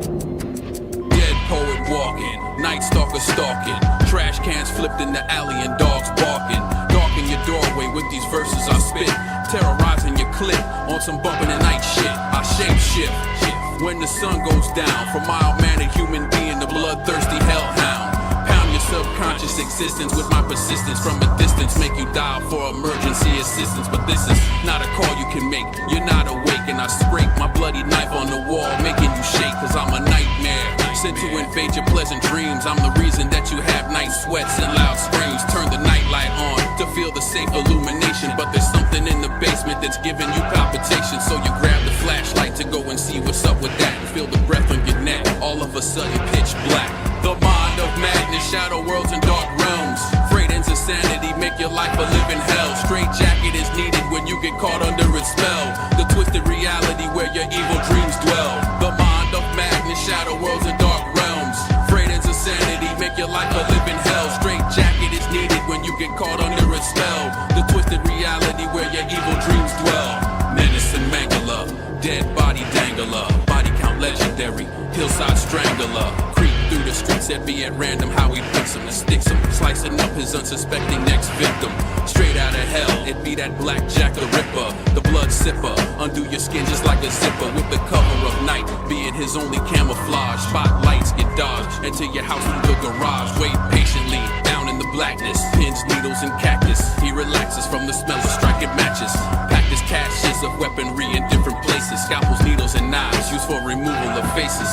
S4: Dead poet walking, night stalker stalking, trash cans flipped in the alley and dogs barking. Darken your doorway with these verses I spit, terrorizing your clip on some bumping the night shit. I shape shift when the sun goes down, from mild-mannered human being to bloodthirsty hellhound. Pound your subconscious existence with my persistence from a distance, make you dial for emergency assistance. But this is not a call you can make, you're not awake, and I scrape my bloody knife on the wall, making you shake, cause I'm a nightmare sent to invade your pleasant dreams. I'm the reason that you have night sweats and loud screams. Turn the nightlight on to feel the safe illumination, but there's something in the basement that's giving you palpitations. So you grab the flashlight to go and see what's up with that, and feel the breath on your neck, all of a sudden pitch black. The mind of madness, shadow worlds and dark realms. Freight into sanity, make your life a living hell. Straight jacket is needed when you get caught under its spell. The twisted reality where your evil dreams dwell. The mind of madness, shadow worlds and dark realms. Freight into sanity, make your life a living hell. Straight jacket is needed when you get caught under its spell. The twisted reality where your evil dreams dwell. Menace and Mangala, dead body dangler, body count legendary, hillside strangler. Creep through the streets that be at random, how he picks him and sticks him, slicing up his unsuspecting next victim. Straight out of hell, it be that black Jack the Ripper, the blood sipper, undo your skin just like a zipper, with the cover of night being his only camouflage. Spotlights get dodged, enter your house through the garage, wait patiently, down in the blackness, pins, needles, and cactus. He relaxes from the smell of striking matches, packed his caches of weaponry in different places, scalpels, needles, and knives used for removal of faces.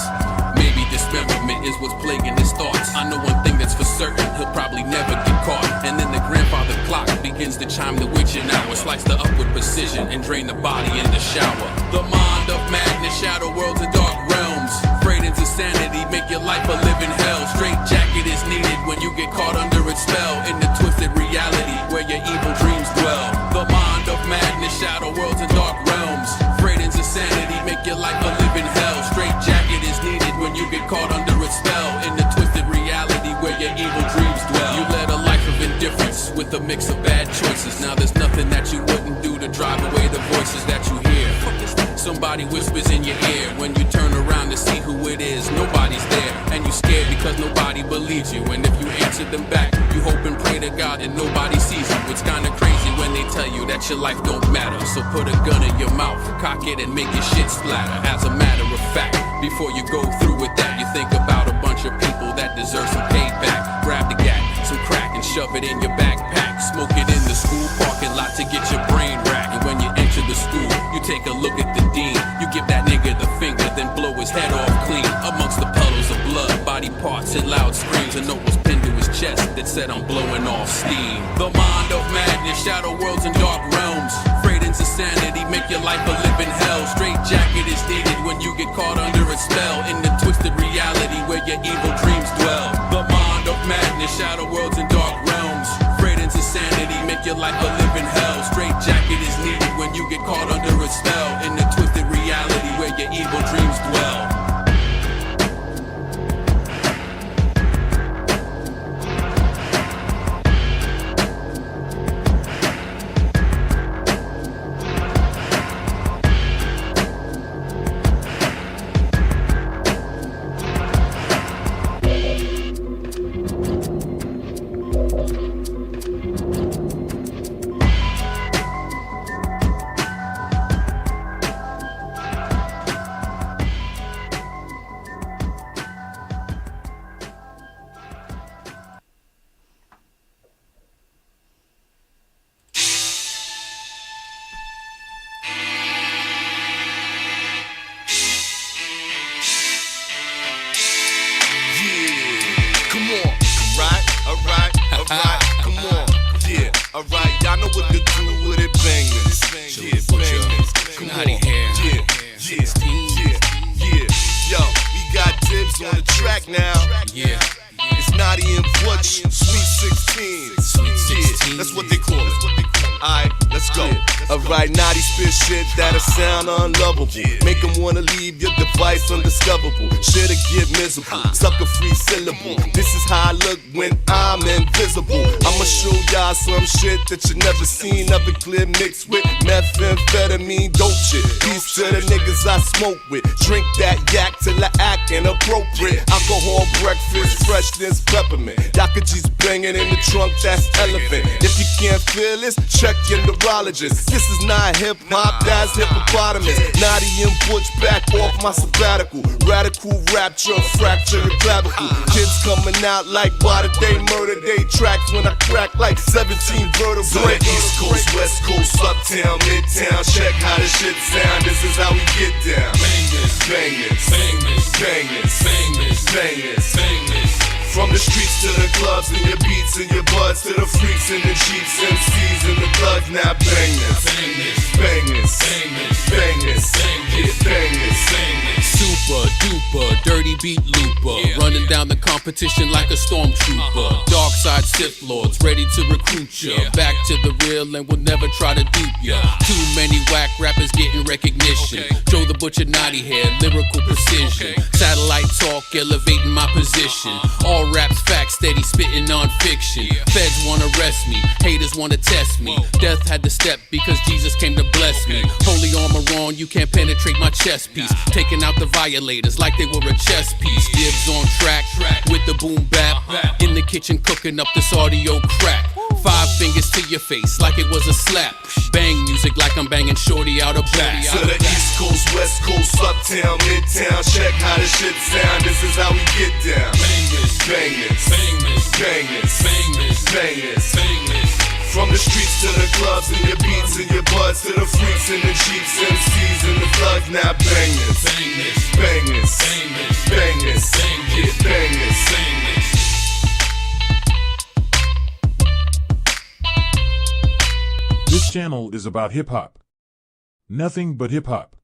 S4: Maybe dismemberment is what's plaguing his thoughts. I know one thing that's for certain, he'll probably never get caught. And then the grandfather clock begins to chime the witching hour, slice the upward precision and drain the body in the shower. The mind of madness, shadow worlds and dark realms. Freight into sanity, make your life a living hell. Straight jacket is needed when you get caught under its spell, in the twisted reality where your evil dreams dwell. The mind of madness, shadow worlds and dark realms. Freight into sanity, make your life a living hell. Straight jacket is needed when you get caught under its spell, in the twisted reality where your evil dreams dwell. You led a life of indifference with a mix of bad choices. Now there's nothing that you wouldn't do to drive away the voices that you hear. Somebody whispers in your ear when you turn around to see who it is. Nobody's there, and you scared because nobody believes you. And if you answer them back, you hope and pray to God that nobody sees you. It's kinda crazy when they tell you that your life don't matter. So put a gun in your mouth, cock it, and make your shit splatter. As a matter of fact, before you go through with that, you think about a bunch of people that deserve some payback. Grab the gat, some crack, and shove it in your backpack. Smoke it in the school parking lot to get your brain racked. And when you enter the school, you take a look at the dean. You give that nigga the finger, then blow his head off clean. Amongst the puddles of blood, body parts, and loud screams, a note was pinned to his chest that said, I'm blowing off steam. The mind of madness, shadow worlds and dark realms. Freight into sanity, make your life a living hell. Straight jacket is needed when you get caught under its spell, in the twisted reality where your evil dreams dwell. The mind of madness, shadow worlds and dark realms. Freight into sanity, make your life a living hell. Straight jacket is needed when you get caught under its spell, in the twisted reality where your evil dreams dwell.
S10: Alright, y'all know what to do with it, bang this. Yeah, bang this. Come on. Yeah. Yo, we got dibs on the track now. Yeah. It's Naughty and Butch, Sweet 16. Yeah, that's what they call it. Alright, let's go. Alright, Naughty spit shit that'll sound unlovable. Make them wanna leave your device undiscoverable. Shit'll get miserable, sucker free syllable. This is how I look when I'm invisible. I'ma show y'all some shit that you never seen. Never clear mixed with methamphetamine dope shit. Peace to the niggas I smoke with. Drink that yak till I act inappropriate. Alcohol breakfast, freshness, peppermint. Y'all could just bang it in the trunk, that's elephant. If you can't feel this, check your neurologist. This is not hip hop, that's hippopotamus. Naughty and Butch back off my sabbatical. Radical rapture, fracture the clavicle. Kids coming out like why did they murder they tracks when I crack like 17 vertebrae. East Coast, West Coast, Uptown, Midtown. Check how this shit sound. This is how we get down. Bang this, bang this, bang this, bang this, bang this, bang this, bang this. From the streets to the clubs and your beats and your buds to the freaks and the cheats, MCs and the thugs. Now bang this, bang this, bang this, bang this, bang this, bang this, bang this.
S4: Super duper, dirty beat looper, running down the competition like a stormtrooper. Dark side Sith lords, ready to recruit ya. Back to the real and will never try to dupe ya. Too many whack rappers getting recognition. Joe the Butcher, Naughty hair, lyrical precision. Satellite talk, elevating my position. All raps facts, steady spitting on fiction. Feds wanna arrest me, haters wanna test me. Death had to step because Jesus came to bless me. Holy armor on, you can't penetrate my chest piece. Taking out the violators like they were a chess piece. Dibs on track with the boom bap. In the kitchen cooking up this audio crack. 5 fingers to your face like it was a slap. Bang music like I'm banging shorty out of back.
S10: To the East Coast, West Coast, Uptown, Midtown. Check how this shit sound. This is how we get down. Bang this, bang this, bang this, bang this, bang this, bang this, bang this. From the streets to the clubs and your beats and your buds to the freaks and the cheats, MCs and the thugs. Now bang this, bang this, bang this, bang this, bang this, bang this, bang this.
S5: This channel is about hip-hop. Nothing but hip-hop.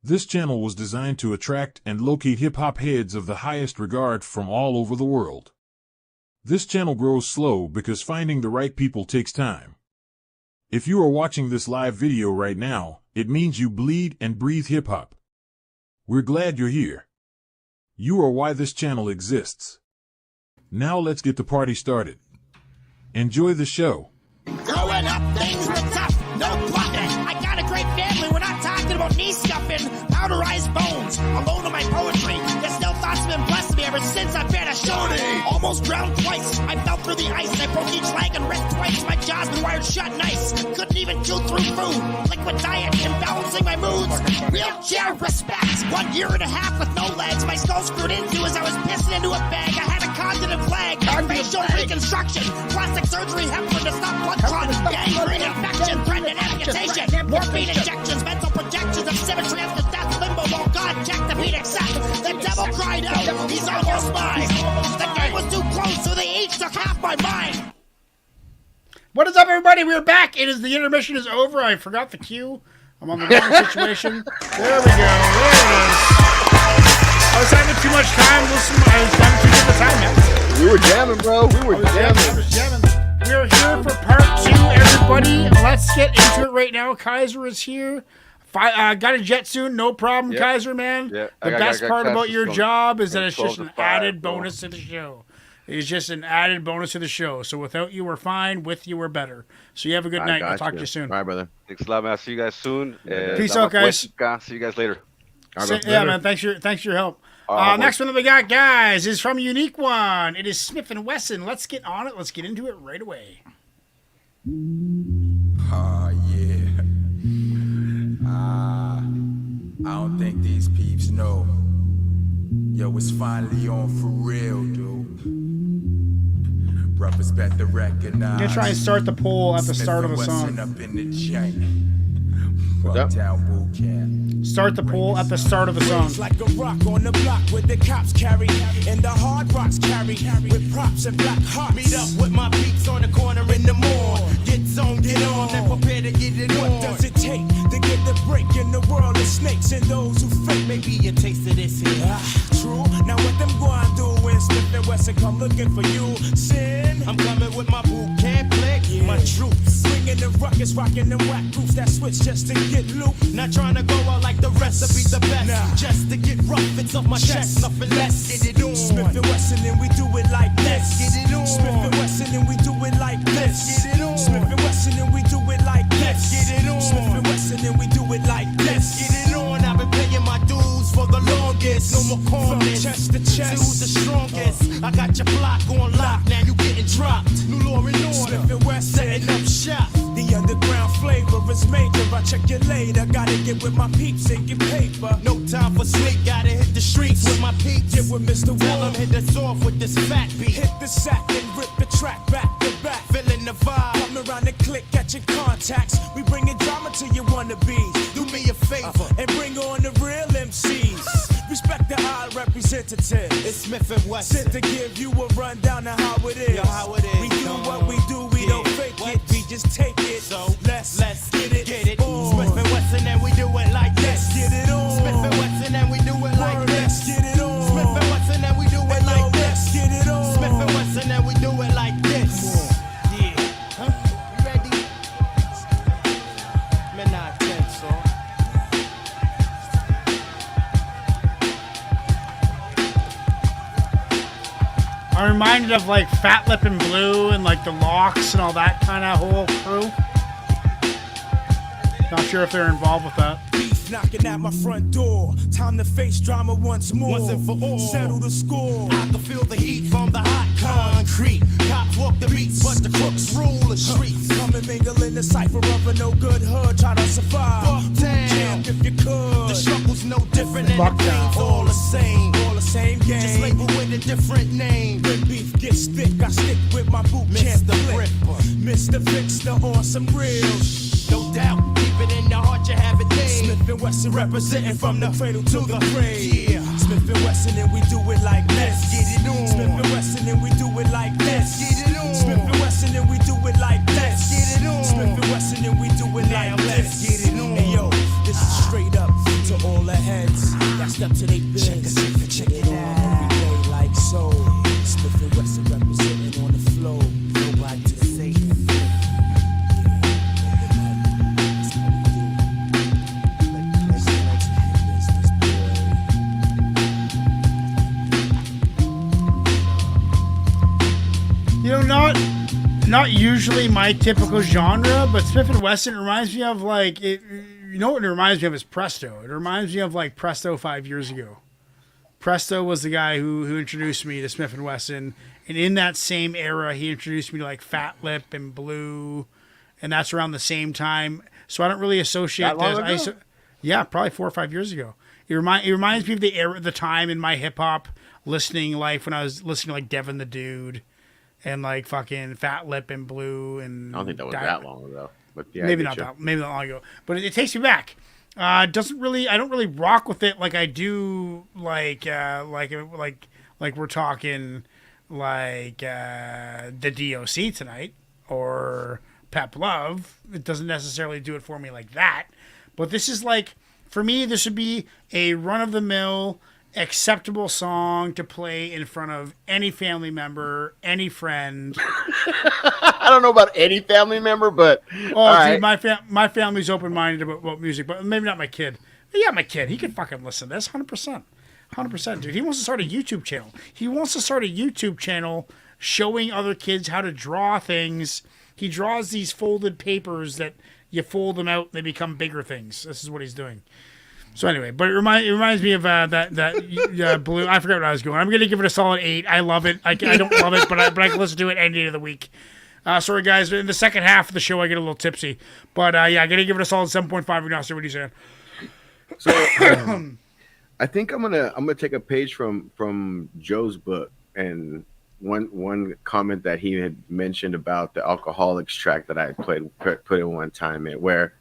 S5: This channel was designed to attract and locate hip-hop heads of the highest regard from all over the world. This channel grows slow because finding the right people takes time. If you are watching this live video right now, it means you bleed and breathe hip-hop. We're glad you're here. You are why this channel exists. Now let's get the party started. Enjoy the show.
S15: Growing up, things were tough, no bluffing. I got a great family, we're not talking about knee scuffing. Powderized bones, alone in my poetry. There's still thoughts have been blessed me ever since I've been a shorty. Almost drowned twice, I fell through the ice. I broke each leg and wrist twice, my jaw's been wired shut nice. Couldn't even chew through food, liquid diet, imbalancing my moods. Wheelchair respect, 1.5 years with no legs. My skull screwed into as I was pissing into a bag. I had a continent flag, facial reconstruction, plastic surgery, heparin to stop blood clots, gangrene infection, threatened amputation, morphine injections, mental projections of symmetry after death, limbo while God checked the beat accept. The devil cried out, he's almost mine. The game was too close, so they each took half my mind.
S2: What is up, everybody? We're back. It is the intermission is over. I forgot the cue. I'm on the wrong situation. There we go. There it is. I was having too much time. Listen, I was having too much time, man.
S1: We were jamming, bro. We were jamming.
S2: We are here for part 2, everybody. Let's get into it right now. Kaiser is here. Got a jet soon, no problem,
S11: Yep.
S2: Kaiser, man.
S11: Yep.
S2: The best part about your job is that it's
S11: 12
S2: just
S11: to
S2: an
S11: 5,
S2: added
S11: bro.
S2: bonus to the show. It's just an added bonus to the show. So without you, we're fine. With you, we're better. So you have a good night. I'll talk to you soon.
S1: All right, brother.
S11: Thanks a lot, man. See you guys soon.
S2: Peace out, guys.
S11: See you guys later.
S2: Yeah, man. Thanks for your help. Next one that we got, guys, is from Unique One. It is Smith & Wesson. Let's get on it. Let's get into it right away.
S16: Yeah. I don't think these peeps know. Yo, it's finally on for real, dude. Brothers better recognize.
S2: I'm going to try and start the poll at the start of the song.
S16: Up in the chain. Bucktown boot camp.
S2: Start the poll at the start of the song.
S9: Like a rock on the block with the cops carry and the hard rocks carry with props and black hearts.
S15: Meet up with my peeps on the corner in the morn. Get zone, get on, and prepare to get it on.
S9: What does it take to get the break in the world of snakes and those who fake?
S15: Maybe a taste of this here.
S9: True. Now what them going do when Smith & Wesson come looking for you? Sin.
S15: I'm coming with my boot camp click, my troops.
S9: Bringing the ruckus, rocking them whack groups that switch just to get loot.
S15: Not trying to go out like the rest, to be the best.
S9: Nah.
S15: Just to get rough, it's off my chest, nothing less. Get it on.
S9: Smith & Wesson and we do it like this.
S15: Get it on.
S9: Smith & Wesson and we do it like this.
S15: Get it on.
S9: Smith & Wesson and we do it like this.
S15: Get it on.
S9: Smith & Wesson and we do it like this.
S15: Get it on. I've been paying my dues for the longest. No more calmness.
S9: From chest to chest.
S15: Who's the strongest? I got your block on lock. Now you getting dropped. New law and order.
S9: Smith & Wesson
S15: Setting up shop.
S9: The underground flavor is major. I check you later. Gotta get with my peeps and get paper.
S15: No time for sleep. Gotta hit the streets with my peeps.
S9: Get with Mr.
S15: Tell him
S9: Wall.
S15: hit us off with this fat beat.
S9: Hit the sack and rip the track back to back.
S15: Feeling the vibe.
S9: Come around the click, catching contacts. We bringing drama to your wannabes.
S15: Do me a favor.
S9: And bring on the real MCs. Respect the odd representative.
S15: It's Smith & Wesson.
S9: Sent to give you a rundown of how it is.
S15: Yo, how it is.
S9: We do what we do, we don't fake it. We just take it.
S15: So
S9: let's
S15: get it. Get it.
S9: on.
S15: Smith & Wesson and we do it like
S9: Let's
S15: this.
S9: get it on.
S15: Smith & Wesson and we do it like
S9: Word,
S15: this.
S9: let's get it on.
S15: Smith & Wesson and we do it
S9: Hey, yo,
S15: like
S9: let's
S15: this.
S9: get it on.
S15: Smith & Wesson and we do it like this. Yeah. Huh? You ready? Man, I think so.
S2: I'm reminded of like Fat Lip and Blue and like the Locks and all that kind of whole crew. Not sure if they're involved with that.
S9: Beef knocking at my front door. Time to face drama once more.
S15: Once and for all.
S9: Settle the score.
S15: I can feel the heat from the hot concrete. Cops walk the beats, but the crooks rule the streets.
S9: Come and mingle in the cipher of a no good hood. Try to survive.
S15: Bucktown.
S9: Camp if you could.
S15: The struggle's no different and the
S2: Bucktown.
S15: pain's all the same.
S9: All the same game.
S15: Just label with a different name.
S9: When beef gets thick, I stick with my boot camp
S15: Mr.
S9: flick.
S15: Ripper.
S9: Mr. Fixer on some real
S15: No doubt, keep it in your heart, you have it named.
S9: Smith & Wesson representing from the cradle to the grave.
S15: Yeah.
S9: Smith & Wesson and we do it like this.
S15: Get it on.
S9: Smith & Wesson and we do it like this.
S15: Get it on.
S9: Smith & Wesson and we do it like this.
S15: Get it on.
S9: Smith & Wesson and we do it
S15: Now
S9: like
S15: let's
S9: this.
S15: get it on.
S9: Hey yo, this is straight up to all the heads. That step to they biz. Check it out every day like so. Smith & Wesson representing on the flow. Nobody to say it.
S2: You know, not usually my typical genre, but Smith & Wesson reminds me of like it. You know what it reminds me of is Presto. It reminds me of like Presto 5 years ago. Presto was the guy who introduced me to Smith & Wesson, and in that same era, he introduced me to like Fat Lip and Blue, and that's around the same time. So I don't really associate
S1: That long
S2: those.
S1: ago?
S2: Yeah, probably 4 or 5 years ago. It reminds me of the era, the time in my hip hop listening life when I was listening to like Devin the Dude, and like fucking Fat Lip and Blue, and
S1: I don't think that was that long ago, but yeah,
S2: maybe not that long ago, but it takes me back. I don't really rock with it like I do like we're talking like the DOC tonight or Pep Love. It doesn't necessarily do it for me like that, but this is like, for me, this would be a run of the mill acceptable song to play in front of any family member, any friend.
S1: I don't know about any family member, but
S2: dude, my family's open minded about music, but maybe not my kid. But yeah, my kid, he can fucking listen to this 100%, dude. He wants to start a YouTube channel. He wants to start a YouTube channel showing other kids how to draw things. He draws these folded papers that you fold them out and they become bigger things. This is what he's doing. So anyway, but it reminds me of that blue. I forgot where I was going. I'm gonna give it a solid 8. I love it. I don't love it, but I can listen to it any day of the week. Sorry guys, in the second half of the show I get a little tipsy, but yeah, I'm gonna give it a solid 7.5. Ignacio, what are you saying?
S1: So I think I'm gonna take a page from Joe's book, and one comment that he had mentioned about the Alcoholics track that I put in one time, where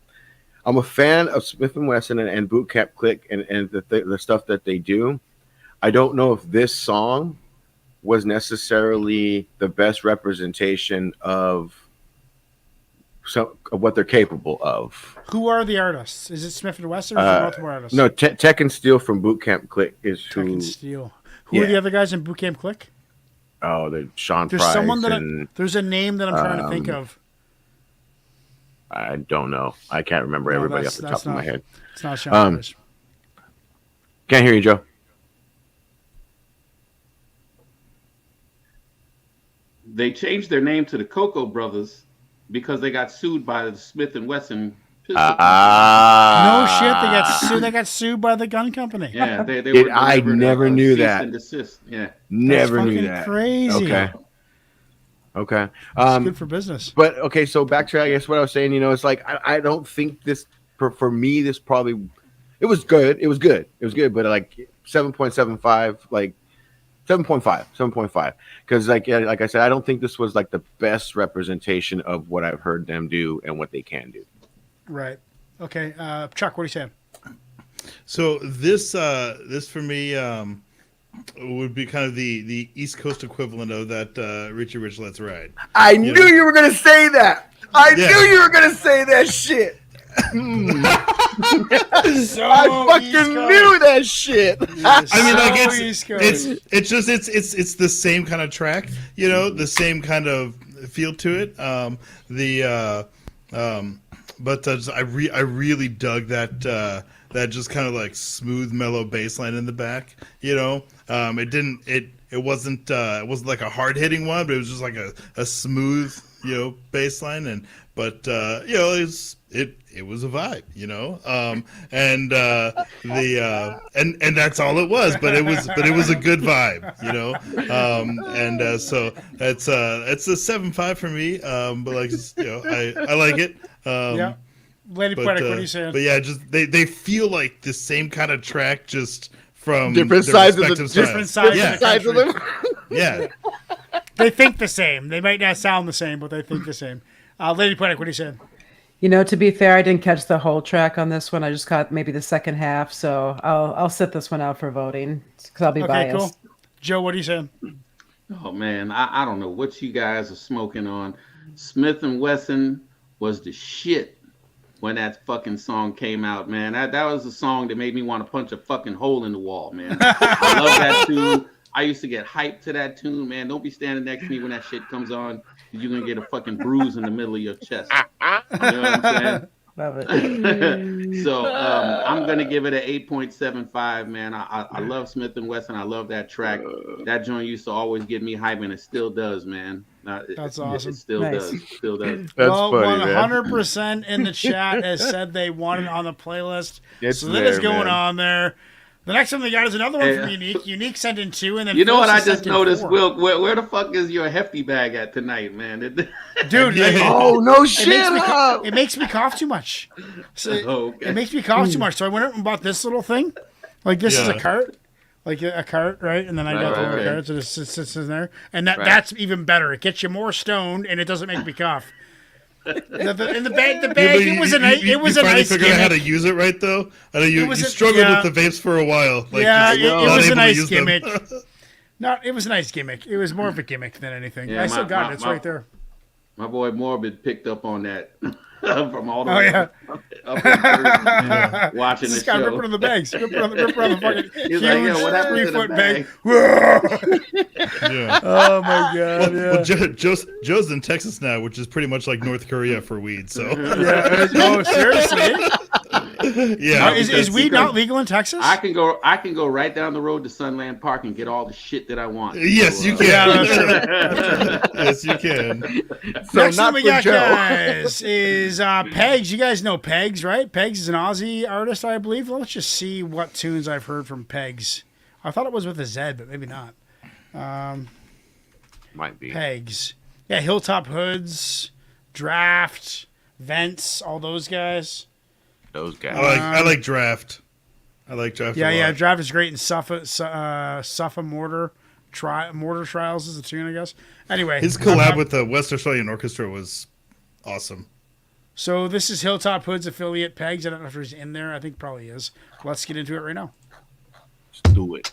S1: I'm a fan of Smith & Wesson and Boot Camp Click and the stuff that they do. I don't know if this song was necessarily the best representation of what they're capable of.
S2: Who are the artists? Is it Smith & Wesson or is it multiple artists?
S1: No, Tech and Steel from Boot Camp Click is who.
S2: Tech and Steel. Who are the other guys in Boot Camp Click?
S1: Oh, there's Sean
S2: There's
S1: Price.
S2: someone there's a name that I'm trying to think of.
S1: I don't know. I can't remember everybody off the top of my head.
S2: It's not Sean Price.
S1: Can't hear you, Joe.
S7: They changed their name to the Cocoa Brothers because they got sued by the Smith & Wesson.
S2: No shit, they got sued by the gun company.
S7: Yeah, they were.
S1: I never knew that.
S7: And desist. Yeah,
S1: never knew that.
S2: Crazy.
S1: Okay.
S2: It's good for business.
S1: But okay, so back to I guess what I was saying. It's like I don't think this for me. This probably it was good. It was good. But like 7.75, like 7.5, because like I said, I don't think this was like the best representation of what I've heard them do and what they can do.
S2: Right. Okay. Chuck, what are you saying?
S3: So this for me would be kind of the East Coast equivalent of that Richie Rich Let's Ride.
S1: I knew you were gonna say that. I knew you were gonna say that shit. I fucking knew that shit.
S3: I mean, like it's the same kind of track, the same kind of feel to it. But I really dug that just kind of like smooth, mellow bass line in the back. It wasn't like a hard hitting one, but it was just like a smooth, bass line. It was a vibe, and that's all it was. But it was a good vibe, so it's a 7.5 for me. But like I like it.
S2: Yeah. Lady Poetic, what are you saying?
S3: But yeah, just they feel like the same kind of track, just from
S1: different sides of them.
S3: Yeah.
S2: They think the same. They might not sound the same, but they think the same. Lady Poetic, what are you saying?
S6: To be fair, I didn't catch the whole track on this one. I just caught maybe the second half, so I'll sit this one out for voting because I'll be biased.
S2: Cool. Joe, what are you saying?
S7: Oh man, I don't know what you guys are smoking on. Smith & Wesson was the shit when that fucking song came out, man. That was a song that made me want to punch a fucking hole in the wall, man. I love that tune. I used to get hyped to that tune, man. Don't be standing next to me when that shit comes on. You're going to get a fucking bruise in the middle of your chest. You know what I'm saying?
S6: Love it.
S7: So I'm going to give it an 8.75, man. I love Smith & Wesson. I love that track. That joint used to always get me hype, and it still does, man.
S2: That's awesome.
S7: It still does. Still does.
S2: Well, 100% in the chat has said they want it on the playlist. So that is going on there. The next one they got is another one from Unique. Unique sent in 2, and then
S7: you know
S2: Phil
S7: what I just noticed,
S2: 4.
S7: Will? Where the fuck is your hefty bag at tonight, man?
S2: Dude,
S1: no shit!
S2: It makes me cough too much. So
S7: okay.
S2: It makes me cough too much. So I went out and bought this little thing. Like this is a cart, like a cart, right? And then I got the little cart, so it sits in there, and that's even better. It gets you more stoned, and it doesn't make me cough. In the bag, it was a nice
S3: figured out how to use it right though. I know you struggled with the vapes for a while. Like,
S2: it was a nice gimmick. It was a nice gimmick. It was more of a gimmick than anything. I still got it. It's right there.
S7: My boy Morbid picked up on that from all the way up watching the show.
S2: Ripping on the bags. Ripping on the fucking
S7: He's
S2: huge
S7: like, what happened to the
S2: 3-foot bag.
S3: Yeah.
S2: Oh my god!
S3: Well, Joe's in Texas now, which is pretty much like North Korea for weed. So
S2: Oh, seriously?
S3: Yeah.
S2: Is weed not legal in Texas?
S7: I can go right down the road to Sunland Park and get all the shit that I want.
S3: Yes, you can.
S2: Yeah, that's true.
S3: Yes, you can.
S1: So
S2: Next
S1: not
S2: thing we
S1: for
S2: got,
S1: Joe.
S2: guys, is Pegs. You guys know Pegs, right? Pegs is an Aussie artist, I believe. Let's just see what tunes I've heard from Pegs. I thought it was with a Z, but maybe not.
S1: Might be.
S2: Pegs. Yeah, Hilltop Hoods, Draft, Vents, all those guys.
S1: Those guys.
S3: I like Draft. I like Draft.
S2: Yeah,
S3: a lot.
S2: yeah, Draft is great. And Suffa Mortar. Mortar Trials is the tune, I guess. Anyway.
S3: His collab with the West Australian Orchestra was awesome.
S2: So this is Hilltop Hoods affiliate Pegs. I don't know if he's in there. I think probably is. Let's get into it right now.
S1: Let's do it.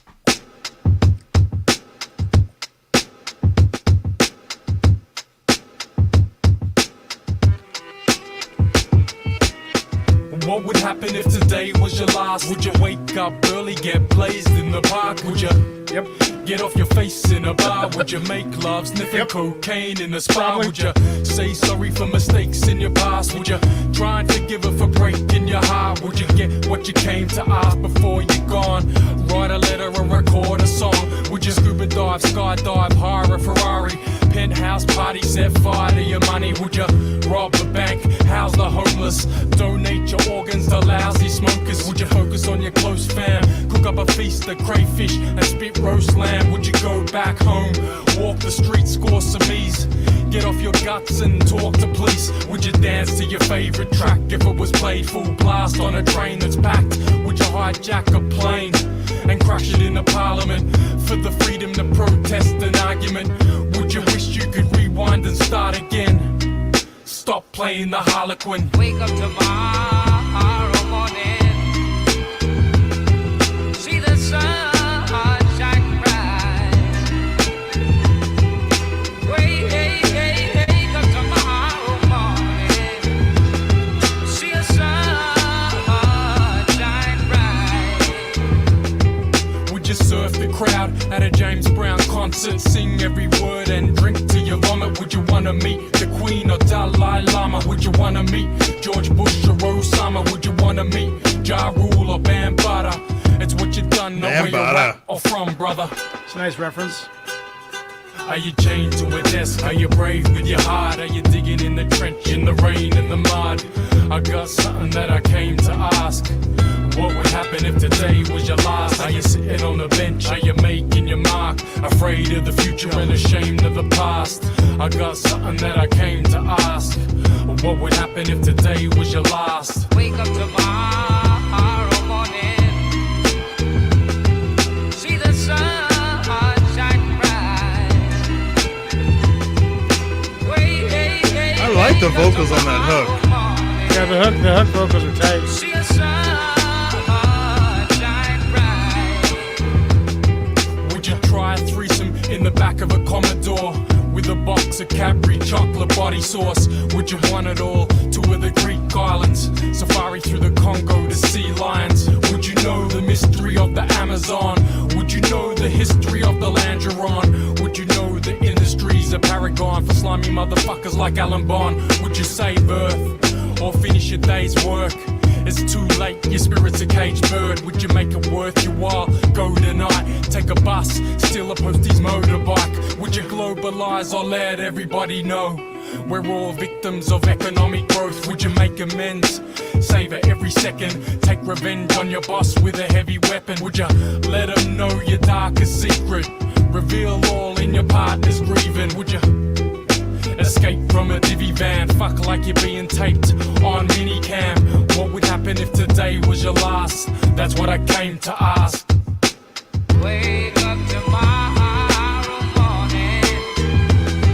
S9: What would happen if today was your last? Would you wake up early, get blazed in the park? Would you get off your face in a bar? Would you make love sniffing cocaine in a spa? Would you say sorry for mistakes in your past? Would you try and forgive her for breaking your heart? Would you get what you came to ask before you're gone? Write a letter or record a song? Would you scuba dive, skydive, hire a Ferrari? Penthouse party, set fire to your money? Would you rob the bank, house the homeless, donate your organs to lousy smokers? Would you focus on your close fam, cook up a feast of crayfish and spit roast lamb? Would you go back home, walk the streets, score some ease, get off your guts and talk to police? Would you dance to your favorite track if it was played full blast on a train that's packed? Would you hijack a plane and crash it into parliament for the freedom to protest an argument? Would you wish you could rewind and start again? Stop playing the Harlequin. Wake up tomorrow morning, see the sun shine bright. Wake up tomorrow morning, see the sun shine bright. Would you surf the crowd at a James Brown concert, sing every word and drink till you vomit? Would you wanna meet the Queen or Dalai Lama? Would you wanna meet George Bush or Osama? Would you wanna meet Ja Rule or Bambaataa? It's what you done, not where you're at or from, brother.
S2: It's a nice reference.
S9: Are you chained to a desk? Are you brave with your heart? Are you digging in the trench, in the rain, in the mud? I got something that I came to ask. What would happen if today was your last? Are you sitting on the bench? Are you making your mark? Afraid of the future and ashamed of the past? I got something that I came to ask. What would happen if today was your last? Wake up tomorrow morning, see the sun shine bright.
S3: I like the vocals on that hook.
S2: Yeah, the hook vocals are tight.
S9: See the sun shine bright. Would you try a threesome in the back of a Commodore with a box of Cadbury chocolate body sauce? Would you want it all? Tour the Greek islands, safari through the Congo to see lions? Would you know the mystery of the Amazon? Would you know the history of the land you're on? Would you know the industry's a paragon for slimy motherfuckers like Alan Bond? Would you save Earth or finish your day's work? It's too late, your spirit's a caged bird. Would you make it worth your while? Go tonight, take a bus, steal a postie's motorbike. Would you globalize or let everybody know we're all victims of economic growth? Would you make amends, savor every second, take revenge on your boss with a heavy weapon? Would you let him know your darkest secret, reveal all in your partner's grieving? Would you escape from a divvy van, fuck like you're being taped on minicam? What would happen if today was your last? That's what I came to ask. Wake up tomorrow morning,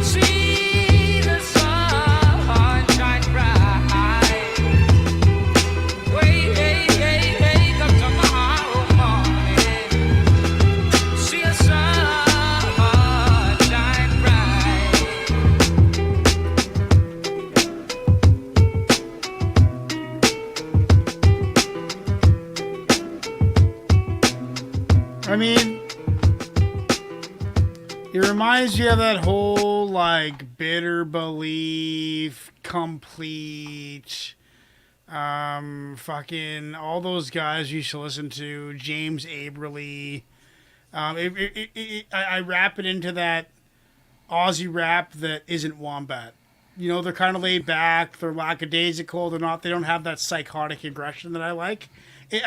S9: see the sun shine bright. Wake up tomorrow morning, see the sun shine bright.
S2: I mean, it reminds you of that whole, like, bitter belief, complete, fucking all those guys you used to listen to, James Aberley. I wrap it into that Aussie rap that isn't Wombat. You know, they're kind of laid back, they're lackadaisical, they don't have that psychotic aggression that I like.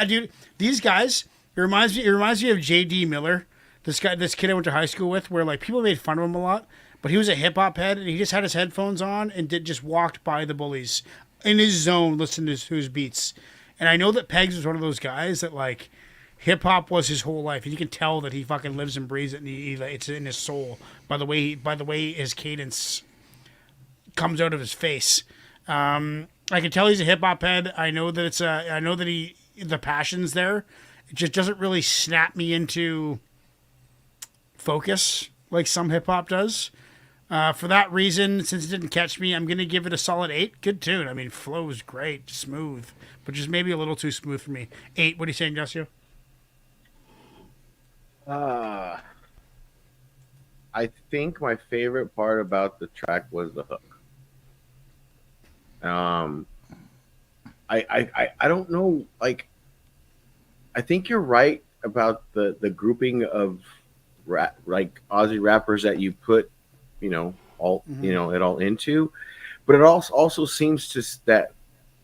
S2: Dude, these guys, it reminds me of J.D. Miller, this kid I went to high school with, where like people made fun of him a lot, but he was a hip hop head and he just had his headphones on and just walked by the bullies in his zone, listening to his beats. And I know that Pegs was one of those guys that like hip hop was his whole life, and you can tell that he fucking lives and breathes it, and it's in his soul by the way his cadence comes out of his face. I can tell he's a hip hop head. I know that the passion's there. It just doesn't really snap me into focus like some hip hop does. For that reason, since it didn't catch me, I'm gonna give it a solid 8. Good tune. I mean, flow is great, smooth, but just maybe a little too smooth for me. 8. What are you saying, Jessio?
S1: I think my favorite part about the track was the hook. I don't know, like, I think you're right about the grouping of rap, like Aussie rappers that you put, it all into, but it also seems to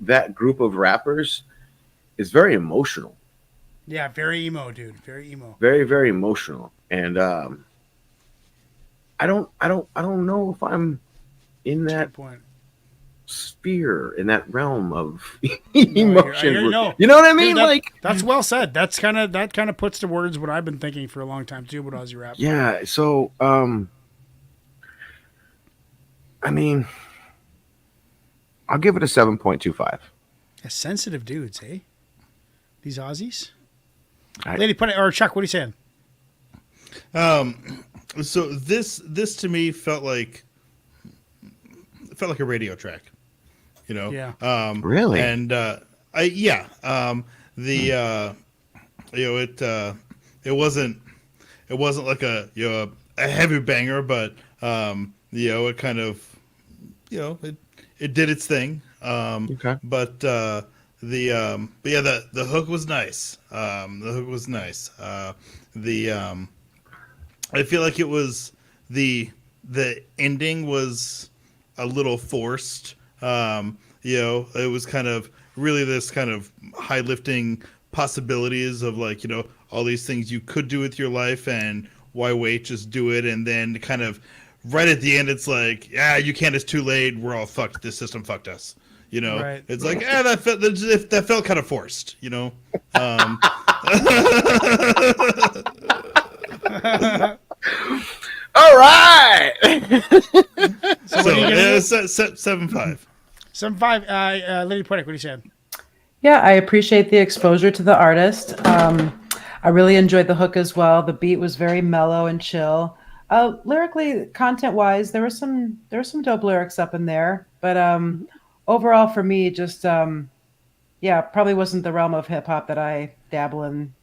S1: that group of rappers is very emotional.
S2: Yeah, very emo, dude. Very emo.
S1: Very, very emotional. And I don't know if I'm in that sphere, in that realm of emotion. You know what I mean?
S2: Dude, that's well said. That kind of puts to words what I've been thinking for a long time too about Aussie rap.
S1: Yeah. So I mean, I'll give it a 7.25.
S2: Sensitive dudes, eh? These Aussies. Lady, or Chuck, what are you saying?
S3: So this to me felt like a radio track,
S2: Yeah.
S1: Really?
S3: And it wasn't like a heavy banger, but it kind of it did its thing.
S1: Okay.
S3: But the hook was nice. The hook was nice. I feel like it was the ending was a little forced. It was kind of really this kind of high lifting possibilities of like, all these things you could do with your life and why wait, just do it. And then kind of right at the end, it's like, you can't, it's too late. We're all fucked. This system fucked us.
S2: Right.
S3: It's like, that felt kind of forced,
S1: All right.
S2: So
S3: 7.5.
S2: 7.5. Lady Poetic, what are you saying?
S6: Yeah, I appreciate the exposure to the artist. I really enjoyed the hook as well. The beat was very mellow and chill. Lyrically, content-wise, there were some dope lyrics up in there, but overall for me, just probably wasn't the realm of hip hop that I dabble in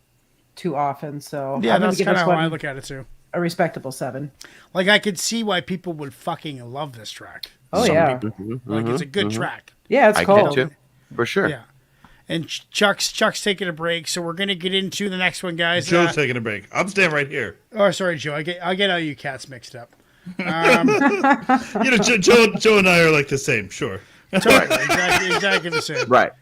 S6: too often. So
S2: yeah,
S6: I'm gonna
S2: that's
S6: give
S2: kind
S6: this
S2: of how
S6: one
S2: I look at it too.
S6: A respectable 7.
S2: Like I could see why people would fucking love this track.
S6: Oh yeah,
S2: Like it's a good track.
S6: Yeah, it's cool.
S1: I get you, for sure.
S2: Yeah. And Chuck's taking a break, so we're gonna get into the next one, guys.
S3: Joe's taking a break. I'm staying right here.
S2: Oh, sorry, Joe. I get all you cats mixed up.
S3: Joe and I are like the same. Sure.
S2: Exactly the same.
S1: Right.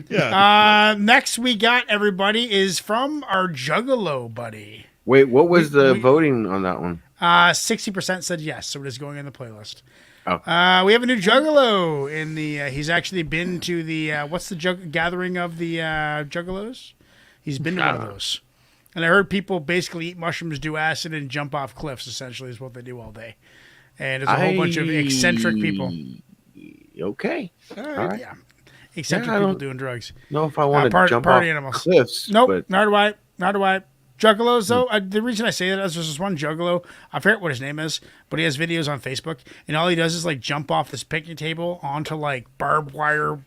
S3: Yeah.
S2: Next we got everybody is from our Juggalo buddy.
S1: Wait, what was the voting on that one?
S2: 60% said yes, so it is going in the playlist.
S1: Oh.
S2: We have a new Juggalo in the. He's actually been to the what's the gathering of the Juggalos? He's been to one of those, and I heard people basically eat mushrooms, do acid, and jump off cliffs. Essentially, is what they do all day. And there's a whole bunch of eccentric people.
S1: Okay.
S2: All right. Yeah. Eccentric people doing drugs.
S1: No, if I want to jump off cliffs.
S2: Nope.
S1: But...
S2: Nor do I. Juggalos, though, the reason I say that is there's this one Juggalo, I forget what his name is, but he has videos on Facebook, and all he does is, like, jump off this picnic table onto, like, barbed wire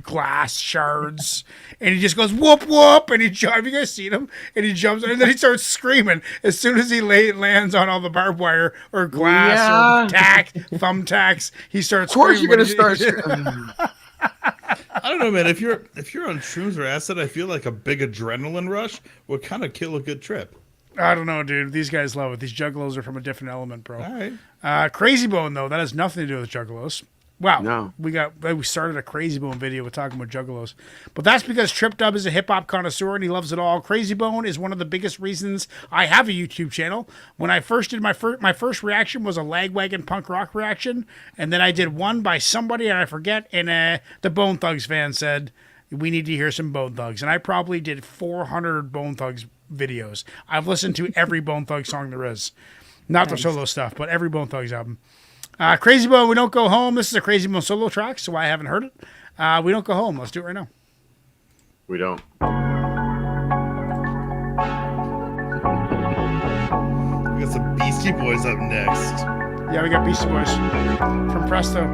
S2: glass shards, and he just goes, whoop, whoop, and have you guys seen him? And he jumps, and then he starts screaming as soon as he lands on all the barbed wire or glass or thumbtacks, he starts screaming.
S1: Of course you're going to start screaming.
S3: I don't know, man. If you're on shrooms or acid, I feel like a big adrenaline rush would kind of kill a good trip.
S2: I don't know, dude. These guys love it. These juggalos are from a different element, bro.
S3: All right.
S2: Crazy Bone, though, that has nothing to do with juggalos. Wow.
S1: No.
S2: We started a Crazy Bone video with talking about juggalos. But that's because Trip Dub is a hip-hop connoisseur and he loves it all. Crazy Bone is one of the biggest reasons I have a YouTube channel. When I first did my first reaction was a Lagwagon punk rock reaction, and then I did one by somebody, and I forget, and the Bone Thugs fan said, we need to hear some Bone Thugs. And I probably did 400 Bone Thugs videos. I've listened to every Bone Thugs song there is. Not the solo stuff, but every Bone Thugs album. Crazy Bone, We Don't Go Home. This is a Crazy Bone solo track, so I haven't heard it. We Don't Go Home. Let's do it right now.
S1: We don't.
S3: We got some Beastie Boys up next.
S2: Yeah, we got Beastie Boys from Presto.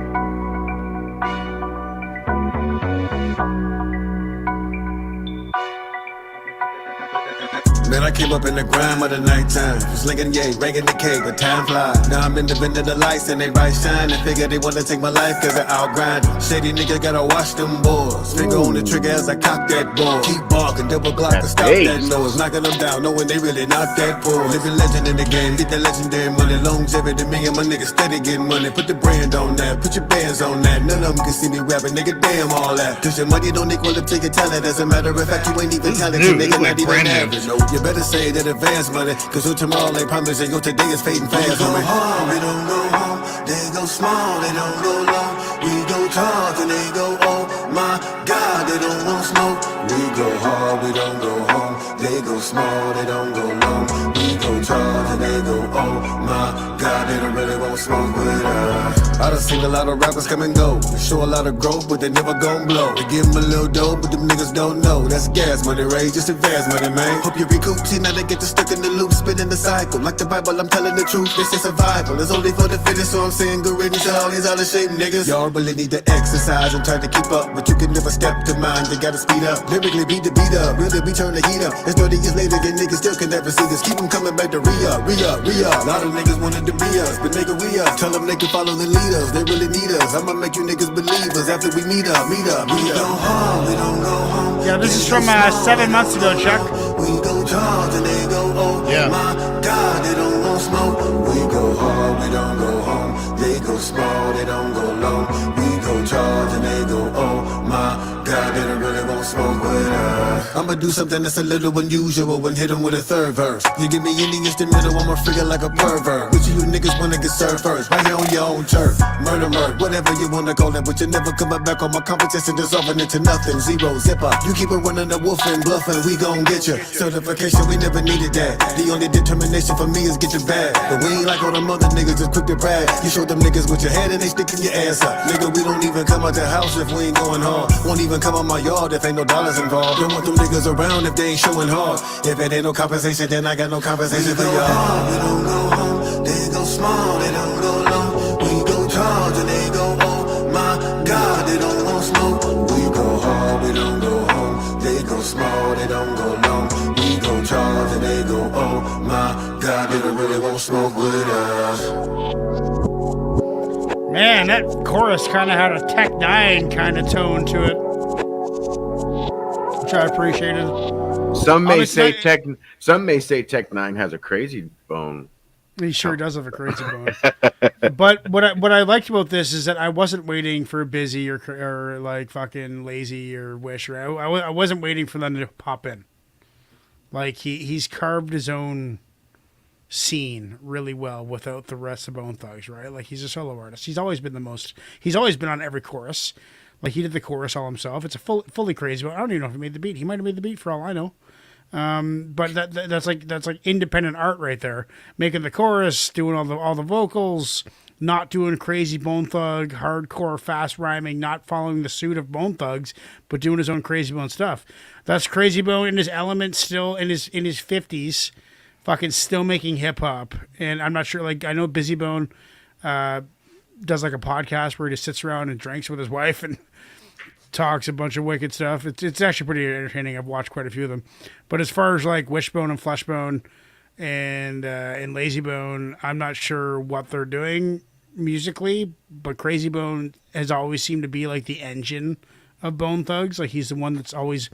S17: Man, I came up in the grime of the nighttime. Slinging yay, ranking the cake, but time flies. Now I'm independent of the lights and they bright shine. And figure they wanna take my life cause I outgrind it. Shady nigga gotta watch them boys. Finger on the trigger as I cock that ball. Keep barking, double block to stop that noise. Knocking them down, knowing they really not that poor. Living legend in the game, get that legendary money. Longevity, me and my niggas steady getting money. Put the brand on that, put your bands on that. None of them can see me rapping, nigga, damn all that. Cause your money don't equal up to your talent. As a matter of fact, you ain't even talented, nigga, not even average. No, you better say that advance money, cause your tomorrow ain't promising, your today is fading fast. We go hard, we don't go home. They go small, they don't go long. We go tall, and they go, oh my God, they don't want smoke. We go hard, we don't go home. They go small, they don't go long. We go tall, and they go, oh my God, they don't really want smoke with us. I done seen a lot of rappers come and go. They show a lot of growth, but they never gon' blow. They give them a little dough, but them niggas don't know. That's gas money, Ray, just advance money, man. Hope you recoup, see now they get to stuck in the loop, spinning the cycle. Like the Bible, I'm telling the truth, this is survival. It's only for the fittest, so I'm saying good riddance to all these out of shape niggas. Y'all really need to exercise and try to keep up, but you can never step to mine, you gotta speed up. Lyrically beat the beat up, really be turn the heat up. It's 30 years later, and niggas still can never see this. Keep them coming back to re-up, re-up, re-up. A lot of niggas wanted to be us, but nigga we up. Tell them they can follow the leaders, they really need us. I'ma make you niggas believers after we meet up, meet up, meet up. We go home, we don't go home.
S2: Yeah, this is from 7 months ago, Chuck.
S17: We go tall, and they go, oh my God, they don't want smoke. We go hard, we don't go home. They go small, they don't go long. We go tall, and they go, oh my God, they don't really want smoke with us. I'ma do something that's a little unusual and hit them with a third verse. You give me any instrumental, I'ma figure like a pervert. Which of you niggas wanna get served first? Right here on your own turf. Murder, whatever you wanna call it, but you're never coming back on my competition, dissolving into nothing. Zero, zipper. You keep it running the wolf and bluffing, we gon' get you. Certification, we never needed that. The only determination for me is get your bag. But we ain't like all them other niggas just quick to brag. You show them niggas with your head and they sticking your ass up. Nigga, we don't even come out the house if we ain't going hard. Won't even come out my yard if ain't no dollars involved. Don't want them niggas around if they ain't showing hard. If it ain't no compensation, then I got no compensation for y'all. We don't go home, they go small, they don't go long. We go tall, and they go, oh my God, they don't want smoke. We go hard, we don't go home. They go small, they don't go long. We go tall, and they go, oh my God, they don't really want smoke with us.
S2: Man, that chorus kind of had a Tech 9 kind of tone to it, which I appreciated.
S1: Some may say Tech 9 has a Crazy Bone.
S2: He sure does have a Crazy Bone. But what I liked about this is that I wasn't waiting for Busy or like fucking Lazy or Wish. Or I wasn't waiting for them to pop in. Like he's carved his own scene really well without the rest of Bone Thugs, right? Like he's a solo artist. He's always been on every chorus. Like he did the chorus all himself. It's a fully Crazy Bone. I don't even know if he made the beat. He might have made the beat for all I know. But that's like independent art right there. Making the chorus, doing all the vocals, not doing crazy Bone Thug, hardcore, fast rhyming, not following the suit of Bone Thugs, but doing his own Crazy Bone stuff. That's Crazy Bone in his element, still in his 50s. Fucking still making hip hop, and I'm not sure. Like I know Busy Bone does like a podcast where he just sits around and drinks with his wife and talks a bunch of wicked stuff. It's actually pretty entertaining. I've watched quite a few of them. But as far as like Wishbone and Fleshbone and Lazy Bone, I'm not sure what they're doing musically. But Crazy Bone has always seemed to be like the engine of Bone Thugs. Like, he's the one that's always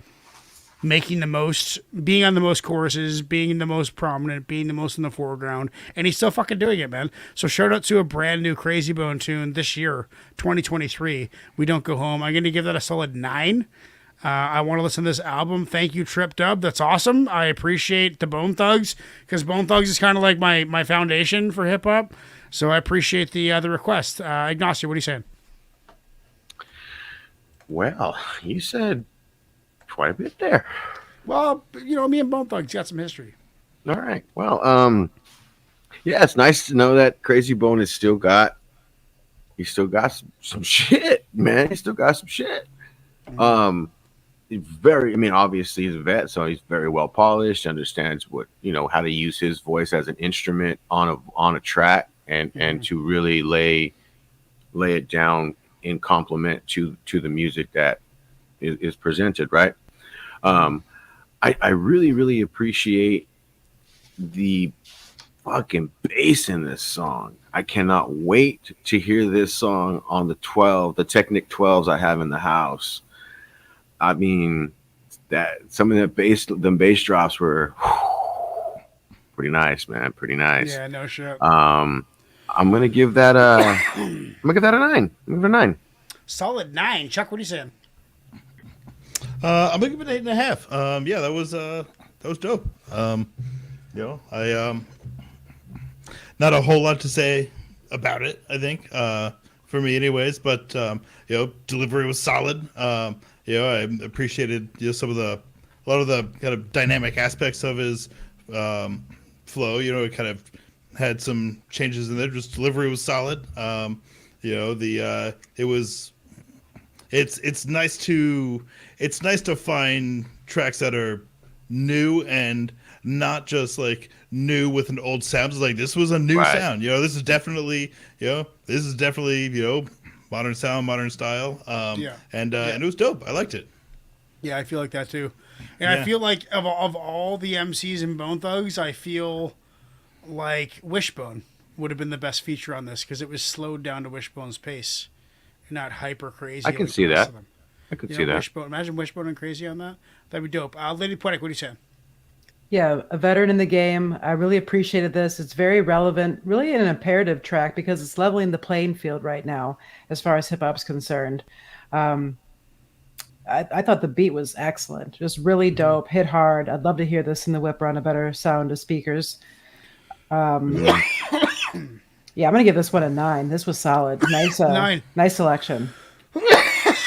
S2: making the most, being on the most choruses, being the most prominent, being the most in the foreground, and he's still fucking doing it, man. So shout out to a brand new Crazy Bone tune this year, 2023. We Don't Go Home. I'm going to give that a solid 9. I want to listen to this album. Thank you, Trip Dub. That's awesome. I appreciate the Bone Thugs, because Bone Thugs is kind of like my foundation for hip hop. So I appreciate the request. Ignacio, what are you saying?
S1: Well, you said quite a bit there.
S2: Well, you know, me and Bone Thugs got some history.
S1: All right. Well, yeah, it's nice to know that Crazy Bone has still got some shit, man. He's still got some shit. He's very, I mean, obviously he's a vet, so he's very well polished, understands what, you know, how to use his voice as an instrument on a track and to really lay it down in complement to the music that is presented, right? I really, really appreciate the fucking bass in this song. I cannot wait to hear this song on the Technic 12s I have in the house. I mean, that some of them bass drops were pretty nice, man. Pretty nice.
S2: Yeah, no shit.
S1: I'm gonna give that a 9. I'm gonna give it a 9.
S2: Solid 9. Chuck, what are you saying?
S3: I'm gonna give it 8.5. Yeah, that was dope. You know, I not a whole lot to say about it, I think, for me anyways, but you know, delivery was solid. You know, I appreciated, you know, a lot of the kind of dynamic aspects of his flow. You know, it kind of had some changes in there. Just delivery was solid. You know, it's nice to find tracks that are new and not just like new with an old sound. It's like, this was a new sound. You know, this is definitely, you know, modern sound, modern style. And it was dope. I liked it.
S2: Yeah, I feel like that too. And I feel like of all the MCs in Bone Thugs, I feel like Wishbone would have been the best feature on this, because it was slowed down to Wishbone's pace and not hyper crazy.
S1: I can see that. I could see that.
S2: Wishbone, imagine Wishbone and Crazy on that. That'd be dope. Lady Poetic, what are you saying?
S6: Yeah, a veteran in the game. I really appreciated this. It's very relevant, really an imperative track, because it's leveling the playing field right now as far as hip hop's concerned. I thought the beat was excellent, just really dope, hit hard. I'd love to hear this in the whip on a better sound of speakers. Yeah, I'm gonna give this one a 9. This was solid. Nice,
S2: 9.
S6: Nice selection.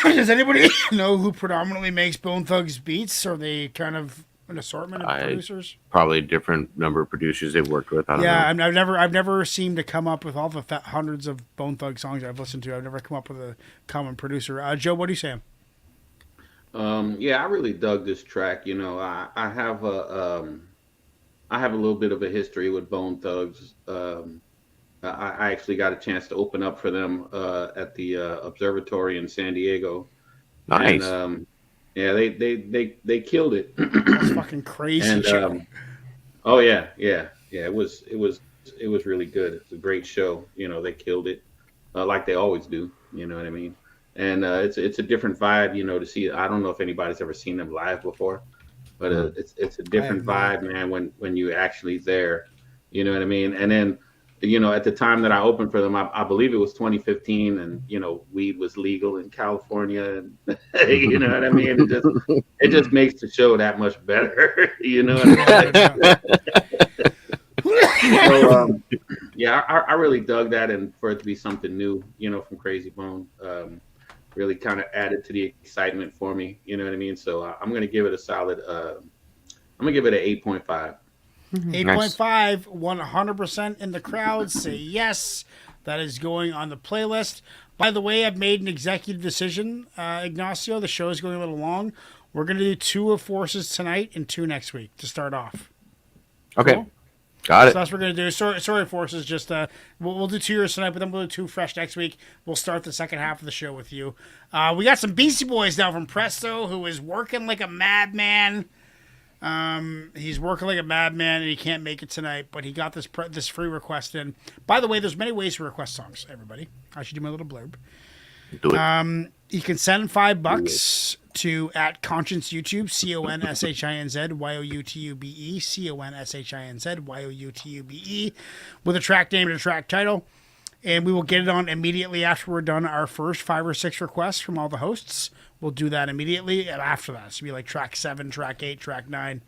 S2: Does anybody know who predominantly makes Bone Thugs beats? Are they kind of an assortment of producers?
S1: Probably a different number of producers they've worked with. I don't know.
S2: I've never seemed to come up with all the hundreds of Bone Thug songs I've listened to. I've never come up with a common producer. Joe, what are you saying?
S7: Yeah, I really dug this track. You know, I have a little bit of a history with Bone Thugs. I actually got a chance to open up for them at the Observatory in San Diego.
S1: Nice.
S7: And, yeah, they killed it.
S2: That's fucking crazy.
S7: And, oh yeah. It was really good. It's a great show. You know, they killed it, like they always do. You know what I mean? And it's a different vibe. You know, to see. I don't know if anybody's ever seen them live before, but it's a different vibe, man. When you actually there, you know what I mean? And then, you know, at the time that I opened for them, I believe it was 2015, and you know, weed was legal in California, and you know what I mean. It just makes the show that much better, you know what I mean? So, yeah, I really dug that, and for it to be something new, you know, from Crazy Bone, really kind of added to the excitement for me, you know what I mean. So I'm gonna give it a solid. I'm gonna give it an 8.5.
S2: 8.5, 100% in the crowd say yes. That is going on the playlist. By the way, I've made an executive decision, Ignacio. The show is going a little long. We're going to do 2 of Forces tonight and 2 next week to start off.
S1: Okay.
S2: Cool?
S1: Got it.
S2: So that's what we're going to do. Sorry, Forces. Just we'll do 2 yours tonight, but then we'll do 2 fresh next week. We'll start the second half of the show with you. We got some Beastie Boys now from Presto, who is working like a madman. He's working like a madman, and he can't make it tonight, but he got this free request in. By the way, there's many ways to request songs, everybody. I should do my little blurb.
S1: Do it.
S2: You can send $5 to at Conscience YouTube, CONSHINZYOUTUBE, CONSHINZYOUTUBE, with a track name and a track title. And we will get it on immediately after we're done our first 5 or 6 requests from all the hosts. We'll do that immediately, and after that, so it'll be like track 7, track 8, track 9.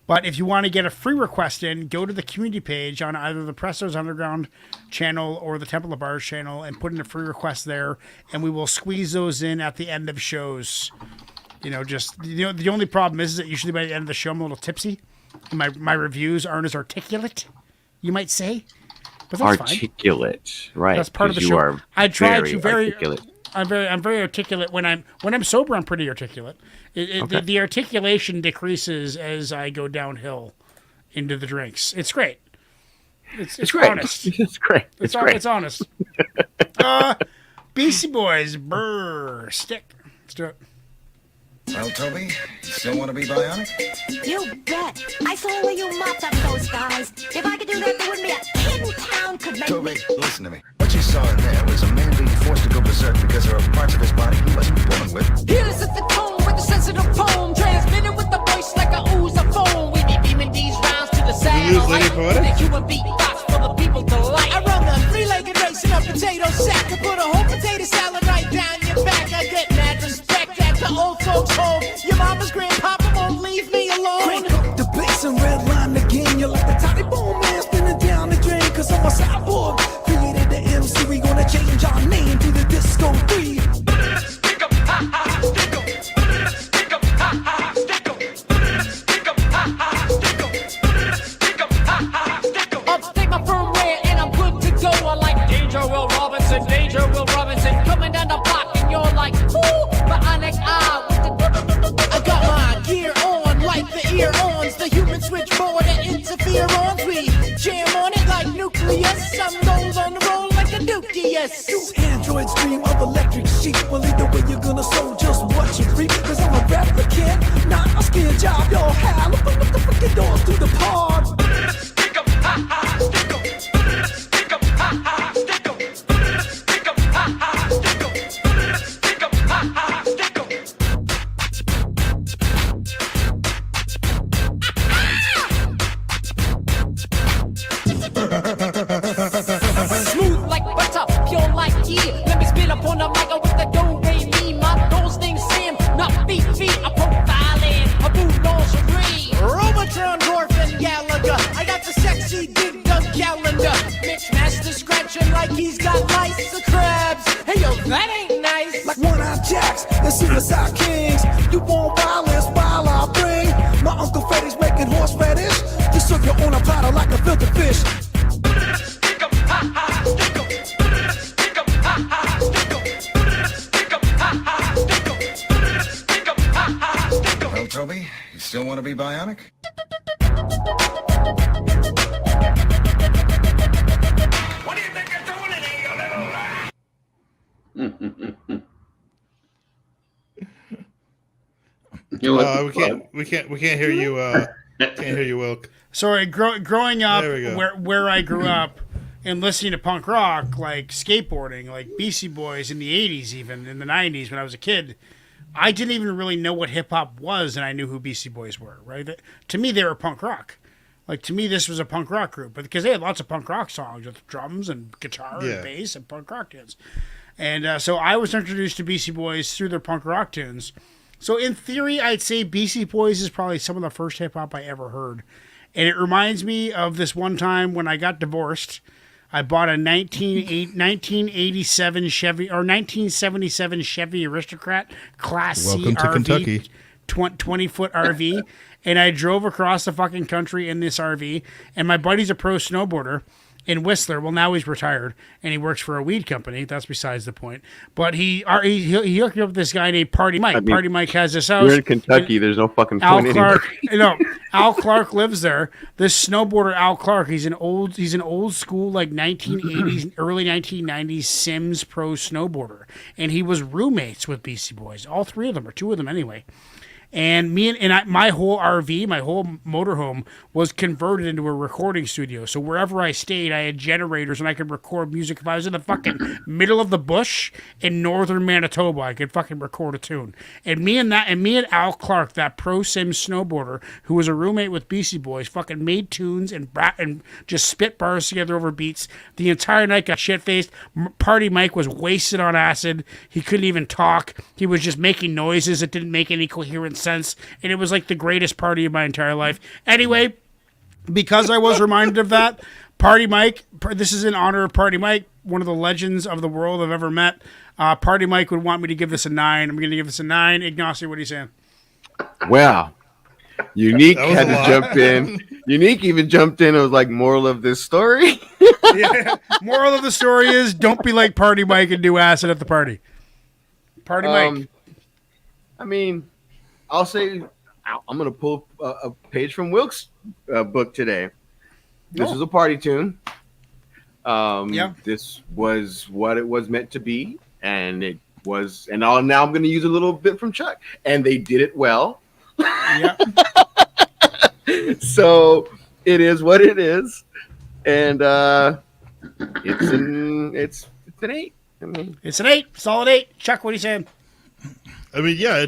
S2: But if you want to get a free request in, go to the community page on either the Prestos Underground channel or the Temple of Bars channel and put in a free request there, and we will squeeze those in at the end of shows. The only problem is that usually by the end of the show I'm a little tipsy. My reviews aren't as articulate, you might say. But that's
S1: articulate,
S2: fine.
S1: right?
S2: That's part of the show.
S1: You are
S2: I try
S1: very
S2: to very
S1: articulate.
S2: I'm very articulate when I'm sober. I'm pretty articulate.
S1: Okay.
S2: The articulation decreases as I go downhill into the drinks. It's great. It's
S1: great.
S2: Honest.
S1: It's great. It's great.
S2: It's honest. Beastie Boys, Brr, Stick. Let's do it.
S18: Well, Toby, you still want to be bionic?
S8: You bet. I saw where you mopped up those guys. If I could do that, there wouldn't be a kid in town could make
S18: Toby,
S8: me.
S18: listen to me. What you saw in there was a man being forced to go berserk because there are parts of his body he wasn't born with.
S19: Here's the tone with the sensitive poem, transmitted with the voice like a ooze of foam. We be beaming these rounds to the satellite with a human beatbox for the people to like.
S15: I run the three-legged race in a potato sack. I put a whole potato salad right down your back. I get mad respect at the old folks' home. Your mama's grandpapa won't leave me alone.
S9: Crank up the bass and redline again. You're like the tiny bone man spinning down the drain. Cause I'm a cyborg, created the MC. We gonna change our name to the Disco 3.
S19: Stick 'em, ha ha, stick 'em. Stick 'em, ha ha, stick 'em. Stick 'em, ha ha, stick 'em. Stick 'em, ha ha, stick 'em. Upstate my firmware and I'm good to go. I like Danger Will Robinson, coming down the block and you're like, ooh, bionic eye with the.
S15: I got my gear on like the ear-ons. The human switchboard and interferons. We jam on it like nucleus. Some goes on the roll like a nucleus.
S9: Do androids dream of electric sheep? Well, either way you're gonna sow just what you reap. Cause I'm a replicant, not a skin job. Yo, Hal, open up the freaking doors to the pod.
S19: Stick 'em, ha ha, stick 'em. Stick 'em, ha ha, stick 'em. Stick 'em, ha ha, stick 'em. Stick 'em, ha ha, stick 'em. Smooth like butter, pure like ghee. Let me spit up on the mic with the do re mi. My those things Sam, not beat feet. A profiling, a boot lingerie.
S15: Robotron, Dwarf, and Gallagher. I got the sexy dig dug calendar. Mixmaster scratching like he's got lice of crabs. Hey yo, that ain't nice.
S9: Like one-eyed jacks and suicide kings. You want violence while I bring my Uncle Fetish making horse fetish. To serve you on a platter like a filter fish.
S19: Stick 'em, ha ha, stick 'em. Stick 'em, ha ha, stick 'em. Stick 'em, ha ha, stick 'em. Stick 'em, ha ha, stick 'em.
S18: Well, Toby, you still want to be bionic?
S19: What do you think you're doing in here, you little rat?
S3: We can't hear you. Can't hear you, Wilk.
S2: Sorry, growing up
S3: There we go.
S2: where I grew up and listening to punk rock, like skateboarding, like Beastie Boys in the 80s, even in the 90s when I was a kid, I didn't even really know what hip hop was, and I knew who Beastie Boys were, right? To me, they were punk rock. Like, to me, this was a punk rock group, but because they had lots of punk rock songs with drums and guitar and bass and punk rock tunes. And so I was introduced to Beastie Boys through their punk rock tunes. So in theory, I'd say Beastie Boys is probably some of the first hip hop I ever heard. And it reminds me of this one time when I got divorced. I bought a 1987 Chevy or 1977 Chevy Aristocrat Class C
S3: Welcome to
S2: RV,
S3: Kentucky.
S2: 20-foot RV, and I drove across the fucking country in this RV. And my buddy's a pro snowboarder in Whistler. Well, now he's retired and he works for a weed company. That's besides the point. But he hooked me up with this guy named Party Mike.
S1: I mean,
S2: Party Mike has this house.
S1: You're in Kentucky. There's no fucking
S2: Al
S1: point
S2: Clark,
S1: anymore.
S2: Al Clark lives there. This snowboarder, Al Clark, he's an old school, like 1980s, early 1990s Sims pro snowboarder, and he was roommates with Beastie Boys. All three of them, or two of them anyway. And my whole RV, my whole motorhome was converted into a recording studio. So wherever I stayed, I had generators and I could record music. If I was in the fucking middle of the bush in northern Manitoba, I could fucking record a tune. And me and Al Clark, that pro sim snowboarder who was a roommate with Beastie Boys, fucking made tunes and just spit bars together over beats. The entire night got shit faced. Party Mike was wasted on acid. He couldn't even talk. He was just making noises that didn't make any coherent sense. And it was like the greatest party of my entire life. Anyway, because I was reminded of that, Party Mike, this is in honor of Party Mike, one of the legends of the world I've ever met. Party Mike would want me to give this a 9. I'm going to give this a 9. Ignacio, what are you saying?
S1: Well, Unique had to jump in. Unique even jumped in. It was like, moral of this story.
S2: Yeah. Moral of the story is don't be like Party Mike and do acid at the party. Party Mike.
S1: I mean, I'll say I'm going to pull a page from Wilk's book today. This is a party tune. This was what it was meant to be, and it was. And now I'm going to use a little bit from Chuck, and they did it well.
S2: Yeah.
S1: So it is what it is, and it's an 8. I mean,
S2: it's an 8, solid 8. Chuck, what are you saying?
S3: I mean, yeah.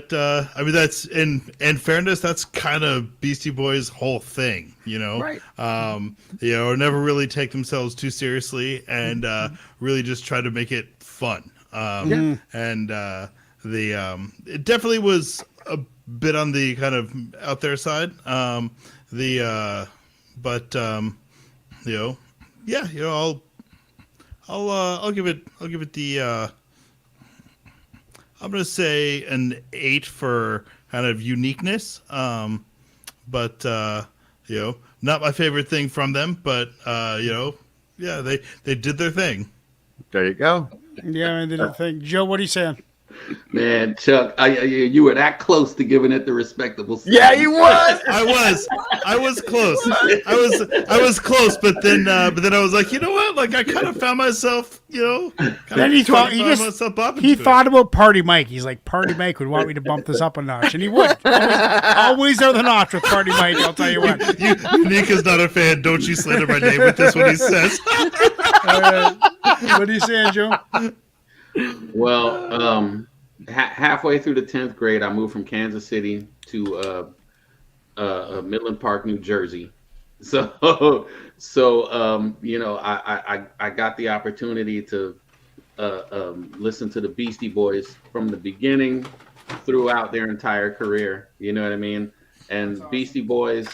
S3: I mean, that's in fairness, that's kind of Beastie Boys' whole thing, you know.
S1: Right.
S3: Never really take themselves too seriously, and really just try to make it fun. And it definitely was a bit on the kind of out there side. I'll give it the. I'm gonna say an 8 for kind of uniqueness, not my favorite thing from them, but they did their thing.
S1: There you go.
S2: Yeah, I did a thing. Joe, what are you saying?
S7: Man, Chuck, you were that close to giving it the respectable.
S1: Yeah, you was.
S3: I was close. I was close, but then I was like, you know what? Like, I kind of found myself,
S2: Then he thought about Party Mike. He's like, Party Mike would want me to bump this up a notch, and he would. Always are the notch with Party Mike. I'll tell you what.
S3: Unique is not a fan. Don't you slander my name with this what he says.
S2: What are you saying, Joe?
S7: Well, halfway through the 10th grade, I moved from Kansas City to Midland Park, New Jersey. So I got the opportunity to listen to the Beastie Boys from the beginning throughout their entire career. You know what I mean? And Beastie Boys,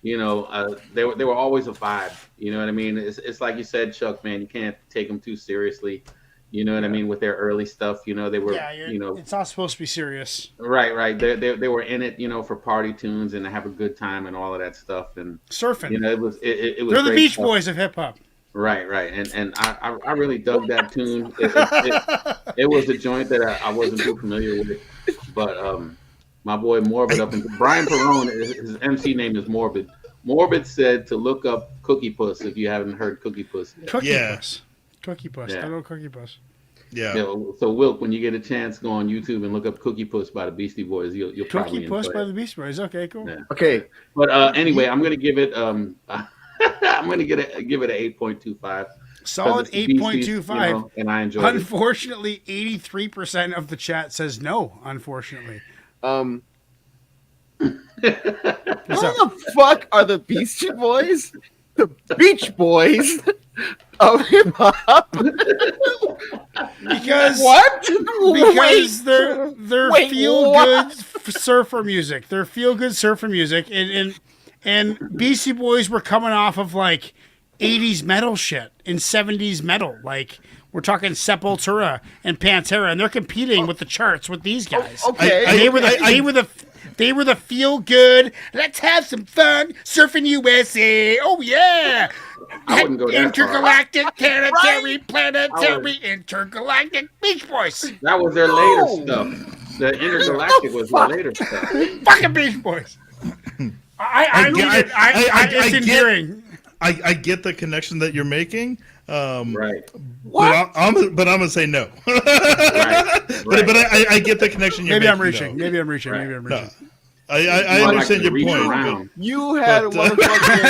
S7: they were always a vibe. You know what I mean? It's like you said, Chuck, man, you can't take them too seriously. You know what I mean? With their early stuff, they were,
S2: it's not supposed to be serious.
S7: Right. They were in it, for party tunes and to have a good time and all of that stuff and
S2: surfing.
S7: It was.
S2: They're the Beach Boys of hip hop.
S7: Right. And I really dug that tune. It was a joint that I wasn't too familiar with, but my boy Morbid Brian Perrone, his MC name is Morbid. Morbid said to look up Cookie Puss if you haven't heard Cookie Puss yet.
S2: Cookie Puss.
S7: Yeah.
S2: I know Cookie Puss.
S3: Yeah.
S7: So Wilk, when you get a chance, go on YouTube and look up Cookie Puss by the Beastie Boys. You'll probably
S2: Cookie Puss
S7: enjoy
S2: by
S7: it.
S2: the Beastie Boys. Okay, cool.
S7: Yeah.
S1: Okay.
S7: But anyway, I'm gonna give it I'm gonna give it an 8.25.
S2: Solid 8.25.
S7: And I enjoyed it.
S2: Unfortunately, 83% of the chat says no. Unfortunately.
S1: What the fuck are the Beastie Boys? The Beach Boys of hip hop.
S2: Because
S1: what?
S2: Because they're feel good surfer music. They're feel good surfer music, and Beastie Boys were coming off of like 80s metal shit and 70s metal. Like we're talking Sepultura and Pantera, and they're competing with the charts with these guys.
S1: Okay,
S2: And they were the feel good. Let's have some fun surfing USA. Oh yeah.
S7: I wouldn't go that
S2: Intergalactic, planetary, intergalactic Beach Boys.
S7: That was their later stuff. The Intergalactic was their later stuff.
S2: Fucking Beach Boys. It's endearing.
S3: I get the connection that you're making.
S7: Right.
S3: But I'm gonna say no.
S7: Right.
S3: But I get the connection you're
S2: Maybe
S3: making.
S2: I'm reaching. Maybe I'm reaching.
S3: No. I understand your point.
S1: You had
S3: but,
S1: one of fucking,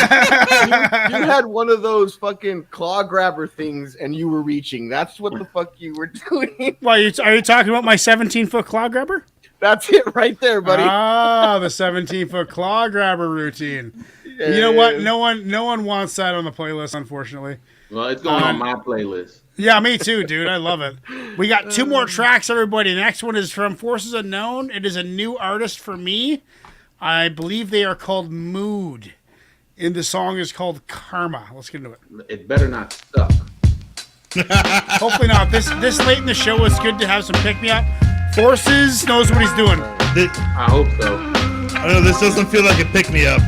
S1: you had one of those fucking claw grabber things, and you were reaching. That's what the fuck you were doing.
S2: Well, are you talking about my 17-foot claw grabber?
S1: That's it right there, buddy.
S2: Ah, the 17-foot claw grabber routine. You know what? No one wants that on the playlist, unfortunately.
S7: Well, it's going on my playlist.
S2: Yeah, me too, dude. I love it. We got 2 more tracks, everybody. The next one is from Forces Unknown. It is a new artist for me. I believe they are called Mood. And the song is called Karma. Let's get into it.
S7: It better not suck.
S2: Hopefully not. This late in the show, it's good to have some pick-me-up. Forces knows what he's doing.
S7: I hope so.
S3: I know this doesn't feel like a pick-me-up.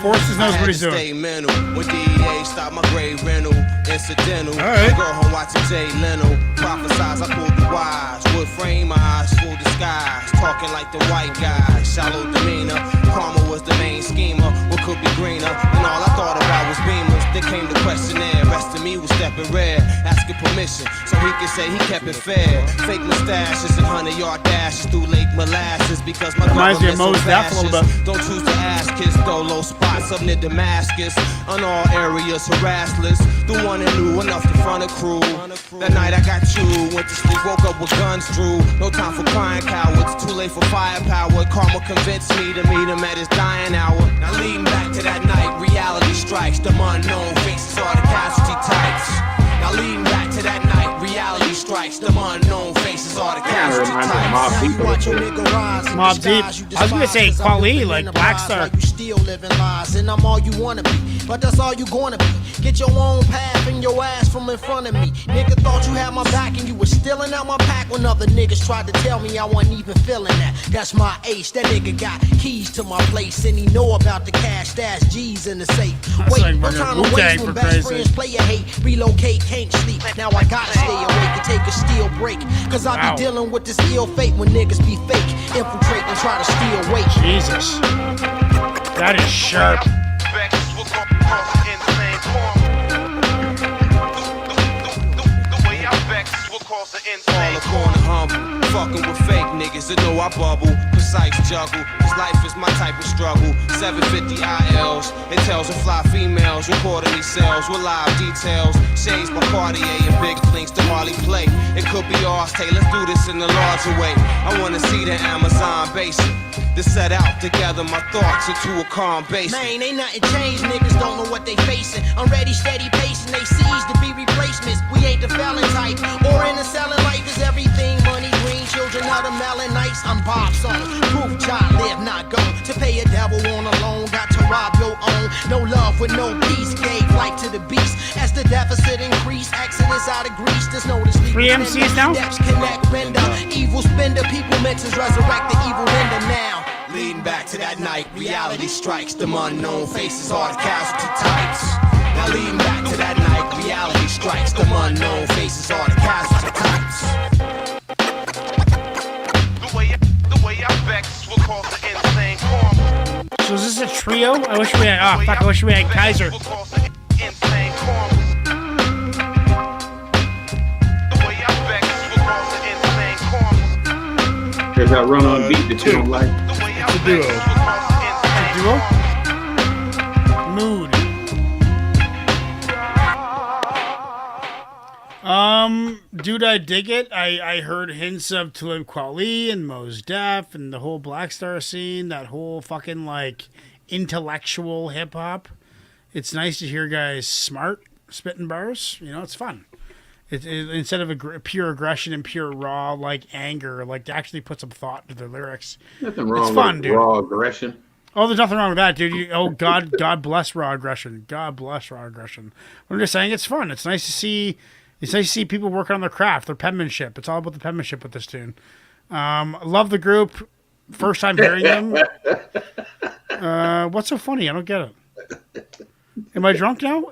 S2: Forces knows what he's doing.
S12: Stay mental. When DEA stop my grave rental, incidental.
S3: All right.
S12: Girl home watching Jay Leno. Prophesize, I pulled the wise. Wood frame, my eyes full disguise. Talking like the white guy. Shallow demeanor. Karma was the main schemer. What could be greener? And all I thought about was beamers. Then came the questionnaire. Rest of me was stepping rare. Asking permission so he could say he kept it fair. Fake mustaches and 100-yard dashes through Lake Molasses. Because my
S2: reminds me of
S12: government's so
S2: Mos Def a little
S12: fascist.
S2: bit.
S12: Don't choose to ask kids, though. Low spots up near Damascus. On all areas, harassless. The one that knew enough to front a crew. That night I got you. Went to sleep, woke up with guns drew. No time for crying cowards. Too late for firepower. Karma convinced me to meet him at his dying hour. Now leading back to that night, reality strikes. The unknown faces are the casualty types. Now leading back to that night, reality strikes. The unknown faces are the casualty types.
S2: Mob Deep. I was gonna say Quali, like Black Star.
S15: You still living lies, and I'm all you wanna be, but that's all you gonna be. Get your own path and your ass from in front of me. Nigga thought you had my back and you was stealing out my pack when other niggas tried to tell me I wasn't even feeling that. That's my ace. That nigga got keys to my place and he know about the cash. Stash G's in the safe. Wait, I'm trying to waste when best friends play a hate. Relocate, can't sleep. Now I gotta stay awake and take a steel break. Cause I be dealing with this ill fate when niggas be fake. Infiltrate and try to steal weight.
S2: Jesus. That is sharp.
S12: All the corner humble, fucking with fake niggas that know I bubble. Precise juggle, cause life is my type of struggle. 750 ILs, it tells of fly females, recording these cells with live details. Shades by Cartier and big links to Harley play. It could be ours, Tay, let's do this in a larger way. I wanna see the Amazon basin. To set out together my thoughts into a calm base.
S15: Man, ain't nothing changed, niggas don't know what they facing. I'm ready, steady pacing, they seize to be replacements. We ain't the felon type, or in the selling life is everything. Money, green, children of the melon nights. I'm Bob Son, proof child, live, not go. To pay a devil on a loan, got to rob your own. No love with no peace, gave life to the beast. As the deficit increase, exodus out of Greece, there's no sleep.
S2: 3 MCs now?
S15: Steps connect, render, evil spender, people meant to resurrect the evil render now.
S12: Leading back to that night, reality strikes. The unknown faces are the casualty types. Now leading back to that night, reality strikes. The unknown faces are the casualty types.
S20: The way I vex will cause the insane karma.
S2: So is this a trio? I wish we had. Oh fuck! I wish we had Kaiser.
S20: Insane karma. The way I vex will cause the insane karma.
S7: There's that run on beat that you don't like.
S3: It's a duo.
S2: Mood. Dude, I dig it. I heard hints of Talib Kweli and Mos Def and the whole Black Star scene, that whole fucking like intellectual hip hop. It's nice to hear guys smart spitting bars. You know, it's fun. Instead of pure aggression and pure raw like anger, like to actually put some thought into their lyrics.
S7: Nothing wrong
S2: it's fun,
S7: with
S2: dude.
S7: raw aggression.
S2: Oh, there's nothing wrong with that, dude. God bless raw aggression. God bless raw aggression. I'm just saying it's fun. It's nice to see. It's nice to see people working on their craft, their penmanship. It's all about the penmanship with this tune. Love the group. First time hearing them. What's so funny? I don't get it. Am I drunk now?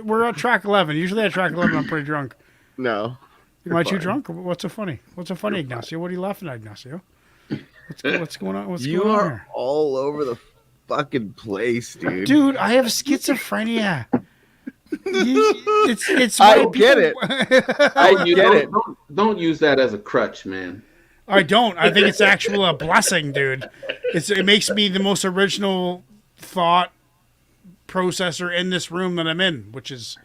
S2: We're at track 11. Usually at track 11, I'm pretty drunk.
S1: No.
S2: Am I too drunk? What's so funny? What's so funny, Ignacio? What are you laughing at, Ignacio? What's going on?
S1: You
S2: going on
S1: are
S2: here?
S1: all over the fucking place, dude.
S2: Dude, I have schizophrenia. It's
S1: I get it.
S7: I get it. Don't use that as a crutch, man.
S2: I don't. I think it's actually a blessing, dude. It makes me the most original thought processor in this room that I'm in, which is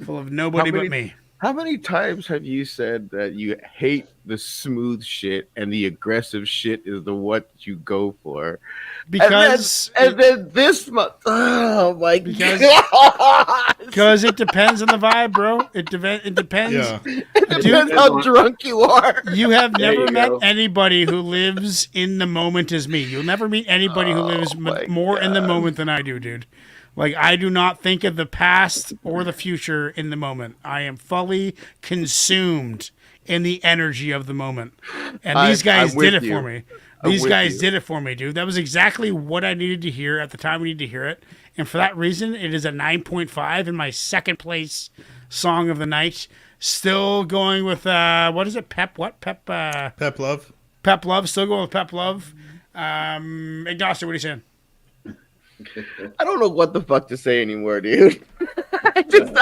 S2: full of nobody but me.
S1: How many times have you said that you hate the smooth shit and the aggressive shit is the what you go for?
S2: Because
S1: and then this month, oh my
S2: because,
S1: god!
S2: Because it depends on the vibe, bro. It depends.
S3: Yeah.
S1: It depends how drunk you are.
S2: You have
S7: There
S2: never
S7: you
S2: met
S7: go.
S2: anybody who lives in the moment as me. You'll never meet anybody who lives more in the moment than I do, dude. Like, I do not think of the past or the future in the moment. I am fully consumed in the energy of the moment. And these guys did it for me. These guys did it for me, dude. That was exactly what I needed to hear at the time we needed to hear it. And for that reason, it is a 9.5 in my second place song of the night. Still going with, what is it? Pep Love? Pep Love. Still going with Pep Love. Ignacio, what are you saying?
S1: I don't know what the fuck to say anymore, dude. I just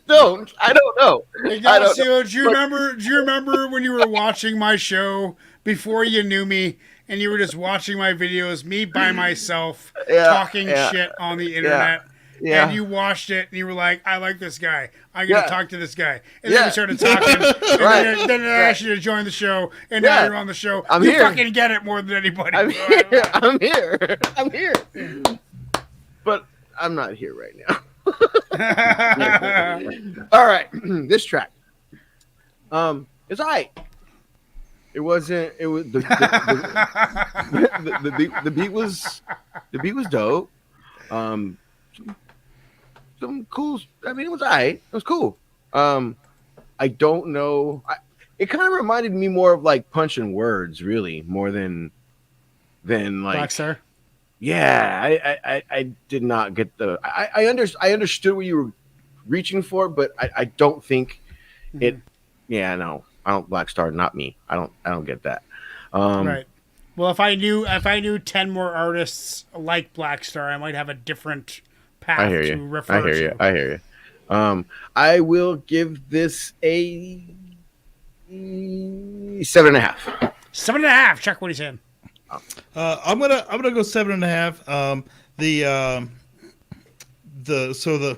S1: don't. I don't know.
S2: Ignacio, do you remember when you were watching my show before you knew me and you were just watching my videos, me by myself, talking shit on the internet?
S1: Yeah.
S2: And you watched it and you were like, I like this guy. I'm going to talk to this guy. And then we started talking. And then I asked you to join the show. And now you're on the show. You fucking get it more than anybody.
S1: I'm here. But I'm not here right now. All right. This track. It's all right. It wasn't. It was the beat was dope. Some cool. I mean, it was all right. It was cool. I don't know. It kind of reminded me more of like Punch and Words, really, more than like
S2: Black Star.
S1: Yeah, I did not get the. I understood what you were reaching for, but I don't think it. Yeah, no, I don't. Black Star, not me. I don't get that.
S2: Right. Well, if I knew 10 more artists like Black Star, I might have a different path to refer to.
S1: I hear you. I will give this a 7.5.
S2: 7.5. Chuck, what are you saying?
S3: I'm gonna go 7.5.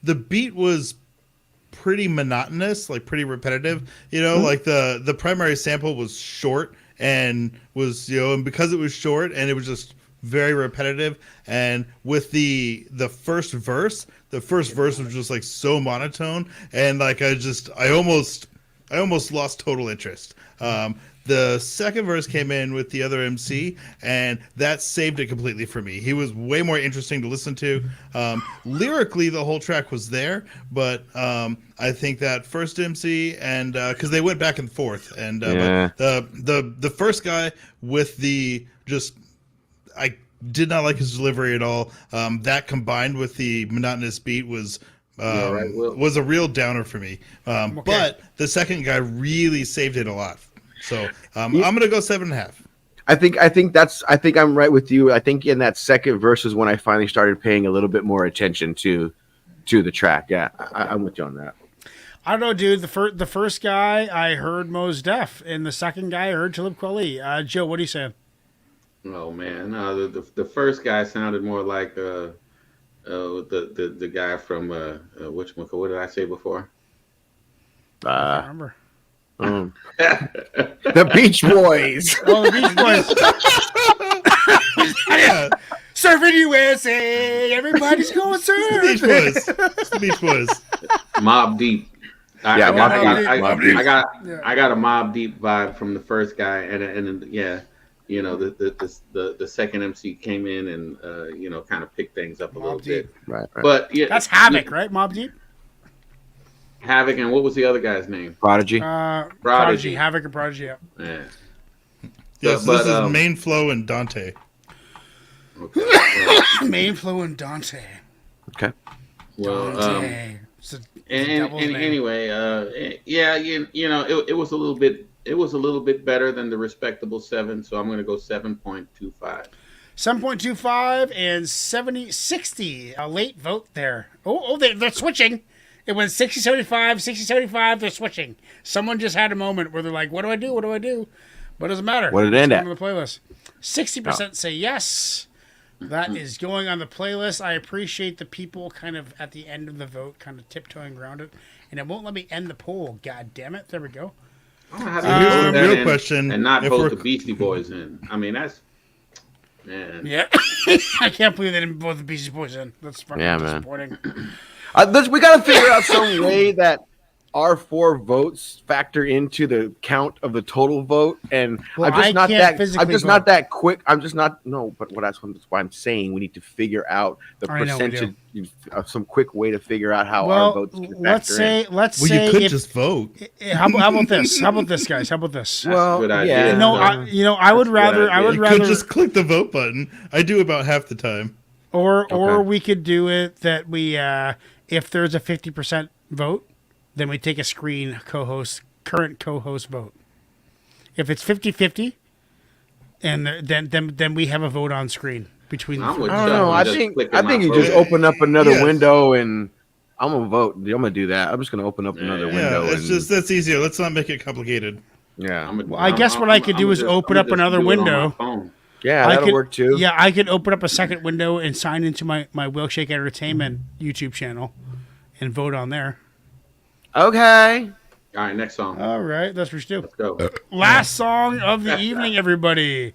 S3: The beat was pretty monotonous, like pretty repetitive. You know, like the primary sample was short and was, you know, and because it was short and it was just very repetitive. And with the first verse was just like so monotone, and like I almost lost total interest. The second verse came in with the other MC, and that saved it completely for me. He was way more interesting to listen to. Lyrically, the whole track was there, but I think that first MC, and because they went back and forth, and but the first guy with the I did not like his delivery at all. That combined with the monotonous beat was a real downer for me. But the second guy really saved it a lot. So I'm gonna go 7.5.
S1: I think I'm right with you. I think in that second verse is when I finally started paying a little bit more attention to the track. Yeah, I'm with you on that.
S2: I don't know, dude. The first guy I heard Mos Def, and the second guy I heard Talib Kweli. Joe, what are you saying?
S7: Oh man, the first guy sounded more like the guy from what did I say before?
S2: I don't remember.
S1: The Beach Boys.
S2: Oh, the Beach Boys.
S3: Yeah.
S2: Surfing USA, everybody's going surfing.
S3: The Beach Boys.
S7: Mobb Deep. I got a Mobb Deep vibe from the first guy, and yeah, you know, the second MC came in and you know, kind of picked things up a little bit.
S1: Right.
S7: But yeah,
S2: that's Havoc, right? Mobb Deep.
S7: Havoc, and what was the other guy's name?
S1: Prodigy.
S2: Prodigy. Havoc and Prodigy.
S7: Yeah.
S3: Yes, this is Main Flow and Dante.
S7: Okay.
S2: Main Flow and Dante.
S1: Okay.
S7: Well,
S2: Dante.
S7: Anyway, yeah, you know, it was a little bit better than the respectable 7, so I'm going to go 7.25.
S2: 7.25 and 60. A late vote there. Oh, they're switching. It went 60-75, 60-75. They're switching. Someone just had a moment where they're like, "What do I do? What do I do?" But it doesn't matter.
S1: What did it end
S2: It's
S1: at?
S2: going on the playlist. 60% say yes. That is going on the playlist. I appreciate the people kind of at the end of the vote, kind of tiptoeing around it, and it won't let me end the poll. God damn it! There we go.
S3: Here's the real question:
S7: and not
S3: if
S7: vote
S3: we're-
S7: the Beastie Boys in. I mean, that's man.
S2: Yeah, I can't believe they didn't vote the Beastie Boys in. That's fucking
S1: Yeah, man.
S2: disappointing.
S1: We got to figure out some way that our 4 votes factor into the count of the total vote. And
S2: Well,
S1: I'm just
S2: I
S1: not
S2: can't
S1: that. I'm
S2: physically
S1: just
S2: vote.
S1: not that quick. I'm just not. No, but that's why I'm saying we need to figure out the
S2: I know we do.
S1: percentage. Some quick way to figure out how our
S2: Well,
S1: votes can
S2: let's
S1: factor
S2: say,
S1: in.
S2: let's
S3: Well,
S2: say,
S3: you could
S2: if-
S3: just vote.
S2: How about this? How about this, guys? How about this?
S7: That's a good idea.
S1: yeah.
S2: No, I would
S7: That's a good
S2: rather. I
S7: idea.
S2: would
S3: You
S2: rather.
S3: could just click the vote button. I do about half the time.
S2: Or
S1: Okay.
S2: we could do it that we if there's a 50% vote, then we take a screen current co-host vote. If it's 50-50, and then we have a vote on screen between the
S7: I'm
S2: three.
S7: with
S1: I don't
S7: Chuck.
S1: know.
S7: You
S1: I
S7: just
S1: think
S7: click
S1: I
S7: in
S1: think
S7: my
S1: you just
S7: vote.
S1: open up another
S3: Yes.
S1: window and I'm gonna vote. I'm gonna do that. I'm just gonna open up another
S3: Yeah,
S1: window.
S3: it's
S1: and,
S3: just that's easier. Let's not make it complicated.
S1: yeah,
S2: Well, I guess what I could do is open up another window.
S1: yeah,
S2: I
S1: that'll
S2: could-
S1: work too.
S2: Yeah, I could open up a second window and sign into my Wilkshake Entertainment YouTube channel and vote on there.
S1: Okay.
S7: All right, next song.
S2: All right, that's what we should do.
S7: Let's go.
S2: Last song of the evening, everybody.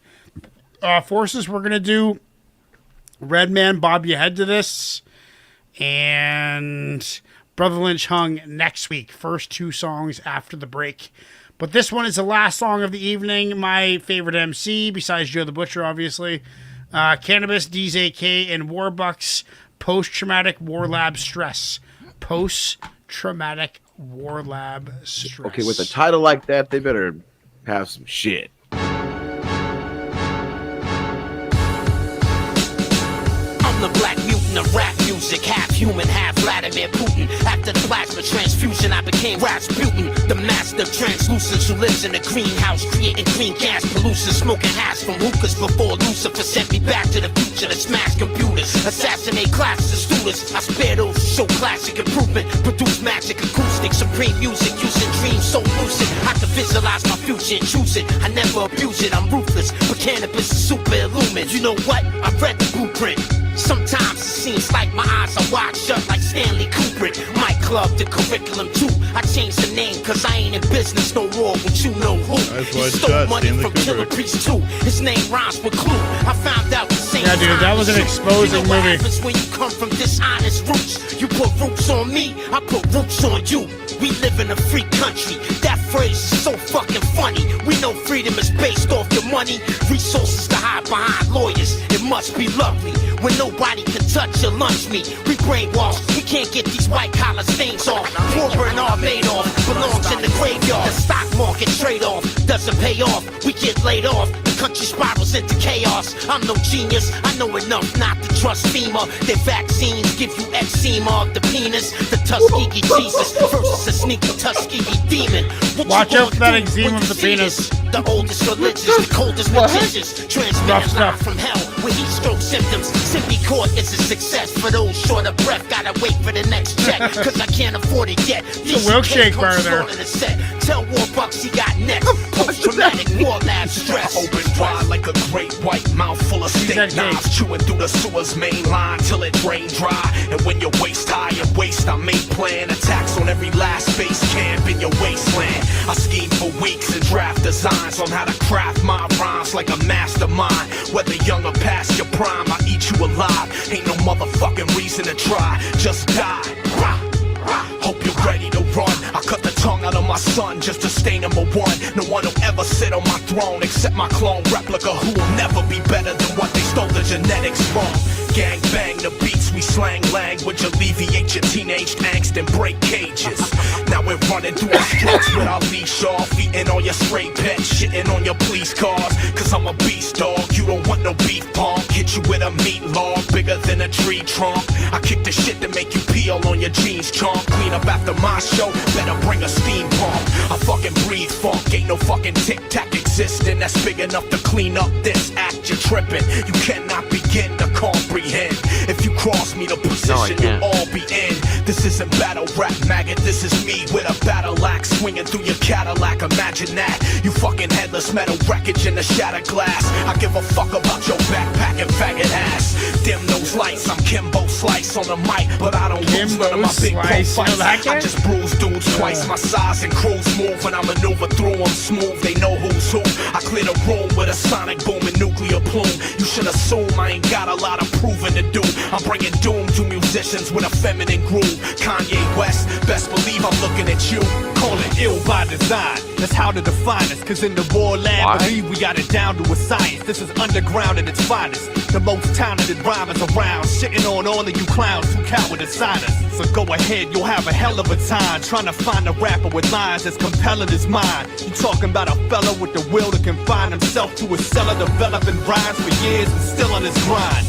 S2: Forces, we're going to do Redman, Bob You Head to This, and Brother Lynch Hung next week. First 2 songs after the break. But this one is the last song of the evening. My favorite MC, besides Joe the Butcher, obviously. Cannabis, DZK, and Warbucks, Post-Traumatic War Lab Stress. Post-Traumatic War Lab Stress.
S1: Okay, with a title like that, they better have some shit.
S12: I'm the black mutant of rap music, half human, half Vladimir Putin. After the plasma transfusion, I became Rasputin, the master of translucence who lives in a greenhouse, creating green gas pollution, smoking hash from hookahs before Lucifer sent me back to the future to smash computers, assassinate classes of students. I spare those who show classic improvement, produce magic acoustics, supreme music, using dreams so lucid. I can visualize my future and choose it. I never abuse it, I'm ruthless, but cannabis is super illumined. You know what? I read the blueprint. Sometimes it seems like my eyes are wide shut like Stanley Kubrick. My club, the curriculum too. I changed the name cause I ain't in business no more with you know who.
S3: That's
S12: He
S3: why
S12: stole
S3: shot
S12: money
S3: Stanley
S12: from Killer
S3: Kubrick.
S12: Priest too. His name rhymes with Clue. I found out the same
S2: Yeah, dude,
S12: time
S2: that was an
S12: as you.
S2: exposing
S12: You know what
S2: movie.
S12: happens when you come from dishonest roots? You put roots on me, I put roots on you. We live in a free country. That phrase is so fucking funny. We know freedom is based off your money. Resources to hide behind lawyers. It must be lovely when nobody can touch your lunch meat. We brainwashed. We can't get these white collar stains off. Poor Bernard Madoff belongs in the graveyard. The stock market trade-off doesn't pay off. We get laid off. The country spirals into chaos. I'm no genius. I know enough not to trust FEMA. Their vaccines give you eczema of the penis. The Tuskegee Jesus versus a sneaky Tuskegee demon. What
S2: Watch
S12: you
S2: out for that
S12: gonna do
S2: eczema
S12: when
S2: of the
S12: you see
S2: penis.
S12: this? The oldest religious, the coldest religious. Transmitted live from hell with heat stroke symptoms. Simply court is a success for those short of breath. Gotta wait for the next check, cause I can't afford it yet.
S2: It's a milkshake bar there.
S12: The set. Tell Warbucks he got next. Post-traumatic war lab stress.
S9: Open wide like a great white mouth full of steak knives. Chewing through the sewer's main line till it drain dry. And when your waist high and waist, I make plan attacks on every last base camp in your wasteland. I scheme for weeks and draft designs on how to craft my rhymes like a mastermind. Whether young or past your prime, I eat you alive. Ain't no motherfucking reason to try, just die. Rah, rah. Hope you're ready to run. I cut the tongue out of my son just to stay number one. No one will ever sit on my throne except my clone replica, who will never be better than what they stole the genetics from. Gang bang the beats, we slang language, alleviate your teenage angst and break cages. Now
S21: it running through the streets with our leash off, eating on your stray pets, shitting on your police cars. Cause I'm a beast dog, you don't want no beef punk. Hit you with a meat log bigger than a tree trunk. I kick the shit to make you peel on your jeans chunk. Clean up after my show, better bring a steam pump. I fucking breathe funk, ain't no fucking tic-tac existing that's big enough to clean up this act. You're tripping, you cannot begin to comprehend. If you cross me, the position you'll all be in. This isn't battle rap, maggot, this is me with a battle axe swinging through your Cadillac. Imagine that, you fucking headless metal wreckage in the shattered glass. I give a fuck about your backpack and faggot ass. Dim those lights, I'm Kimbo Slice on the mic, but I don't lose none of my big pro fights. I just bruise dudes twice my size and crews move when I maneuver through them smooth. They know who's who. I clear the room with a sonic boom and nuclear plume. You should assume I ain't got a lot of proving to do. I'm bringing doom to musicians with a feminine groove. Kanye West, best believe I'm looking at you. Call it ill by design. That's how to define us. Cause in the war lab, believe we got it down to a science. This is underground at its finest. The most talented rhymers around, shitting on all of you clowns who coward to sign us. So go ahead, you'll have a hell of a time trying to find a rapper with lines as compelling as mine. You talking about a fella with the will to confine himself to a cellar, developing rhymes for years and still on his grind.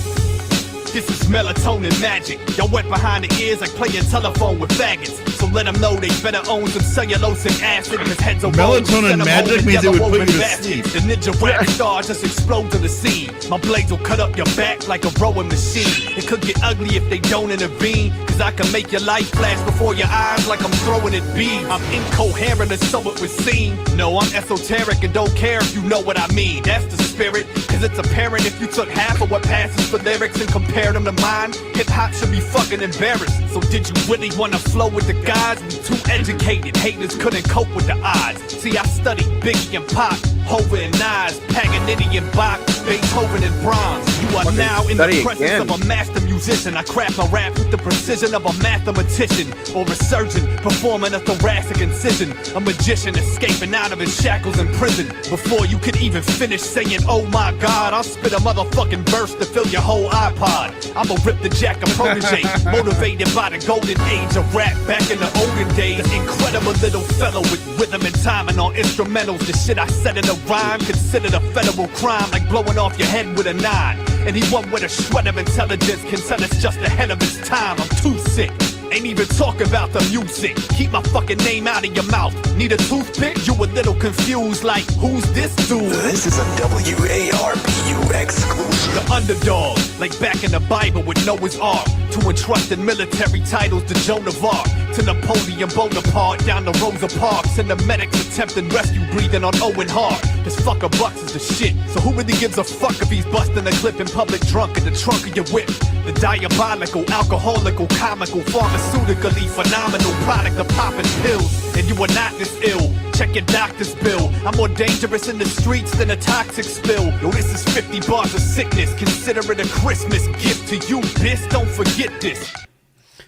S21: This is melatonin magic. Y'all wet behind the ears like playing telephone with faggots. So let them know they better own some cellulosic acid. His heads are
S3: Melatonin magic means it would put you to sleep.
S21: The ninja rap star just explodes in the scene. My blades will cut up your back like a rowing machine. It could get ugly if they don't intervene. Cause I can make your life flash before your eyes like I'm throwing it beams. I'm incoherent and so it would seem. No, I'm esoteric and don't care if you know what I mean. That's the spirit. Cause it's apparent if you took half of what passes for lyrics and compare them to mine, hip-hop should be fucking embarrassed. So did you really wanna flow with the guys? We too educated, haters couldn't cope with the odds. See, I studied Biggie and Pac, Hova and Nas, Paganini and Bach, Beethoven and Brahms. You are now in the presence of a master musician. I craft my rap with the precision of a mathematician, or a surgeon performing a thoracic incision. A magician escaping out of his shackles in prison. Before you could even finish saying, oh my God, I'll spit a motherfucking verse to fill your whole iPod. I'ma rip the jack of protege, motivated by the golden age of rap back in the olden days. Incredible little fellow with rhythm and timing on instrumentals. The shit I said in a rhyme considered a federal crime, like blowing off your head with a 9. Anyone with a shred of intelligence can tell it's just ahead of its time. I'm too sick. Ain't even talk about the music. Keep my fucking name out of your mouth. Need a toothpick? You a little confused like, who's this dude?
S9: This is a WARPU exclusive.
S21: The underdog, like back in the Bible with Noah's Ark. To entrusted military titles to Joan of Arc. To Napoleon Bonaparte, down to Rosa Parks. And the medics attempting rescue breathing on Owen Hart. This fucker Bucks is the shit. So who really gives a fuck if he's busting a clip in public drunk in the trunk of your whip? The diabolical, alcoholical, comical, pharmaceutically phenomenal product of popping pills. And you are not this ill. Check your doctor's bill. I'm more dangerous in the streets than a toxic spill. Yo, this is 50 bars of sickness. Consider it a Christmas gift to you, bitch. Don't forget this.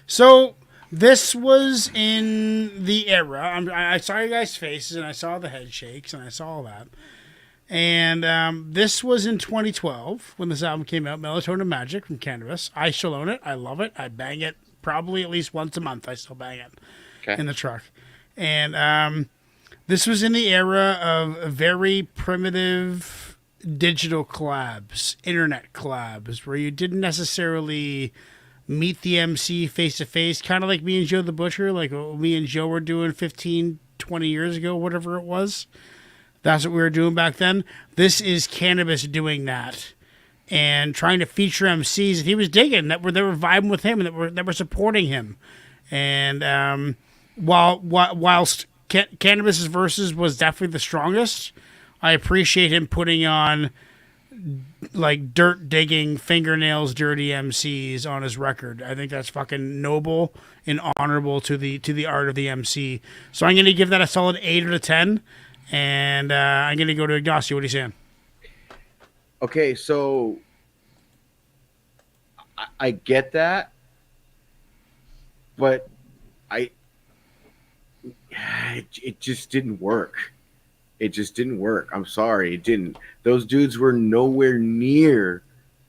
S2: So this was in the era. I saw you guys' faces, and I saw the head shakes, and I saw all that. And this was in 2012 when this album came out, Melatonin Magic from Cannabis. I still own it. I love it. I bang it probably at least once a month. I still bang it in the truck. And this was in the era of very primitive digital collabs, internet collabs, where you didn't necessarily meet the MC face-to-face, kind of like me and Joe the Butcher, like what me and Joe were doing 15, 20 years ago, whatever it was. That's what we were doing back then. This is Cannabis doing that and trying to feature MCs that he was digging, that they were vibing with him and that were supporting him. And whilst Cannabis's verses was definitely the strongest, I appreciate him putting on like dirt digging, fingernails dirty MCs on his record. I think that's fucking noble and honorable to the art of the MC. So I'm going to give that a solid 8 out of 10. And I'm going to go to Ignacio. What are you saying?
S1: Okay, so I get that, but it just didn't work. It just didn't work. I'm sorry, it didn't. Those dudes were nowhere near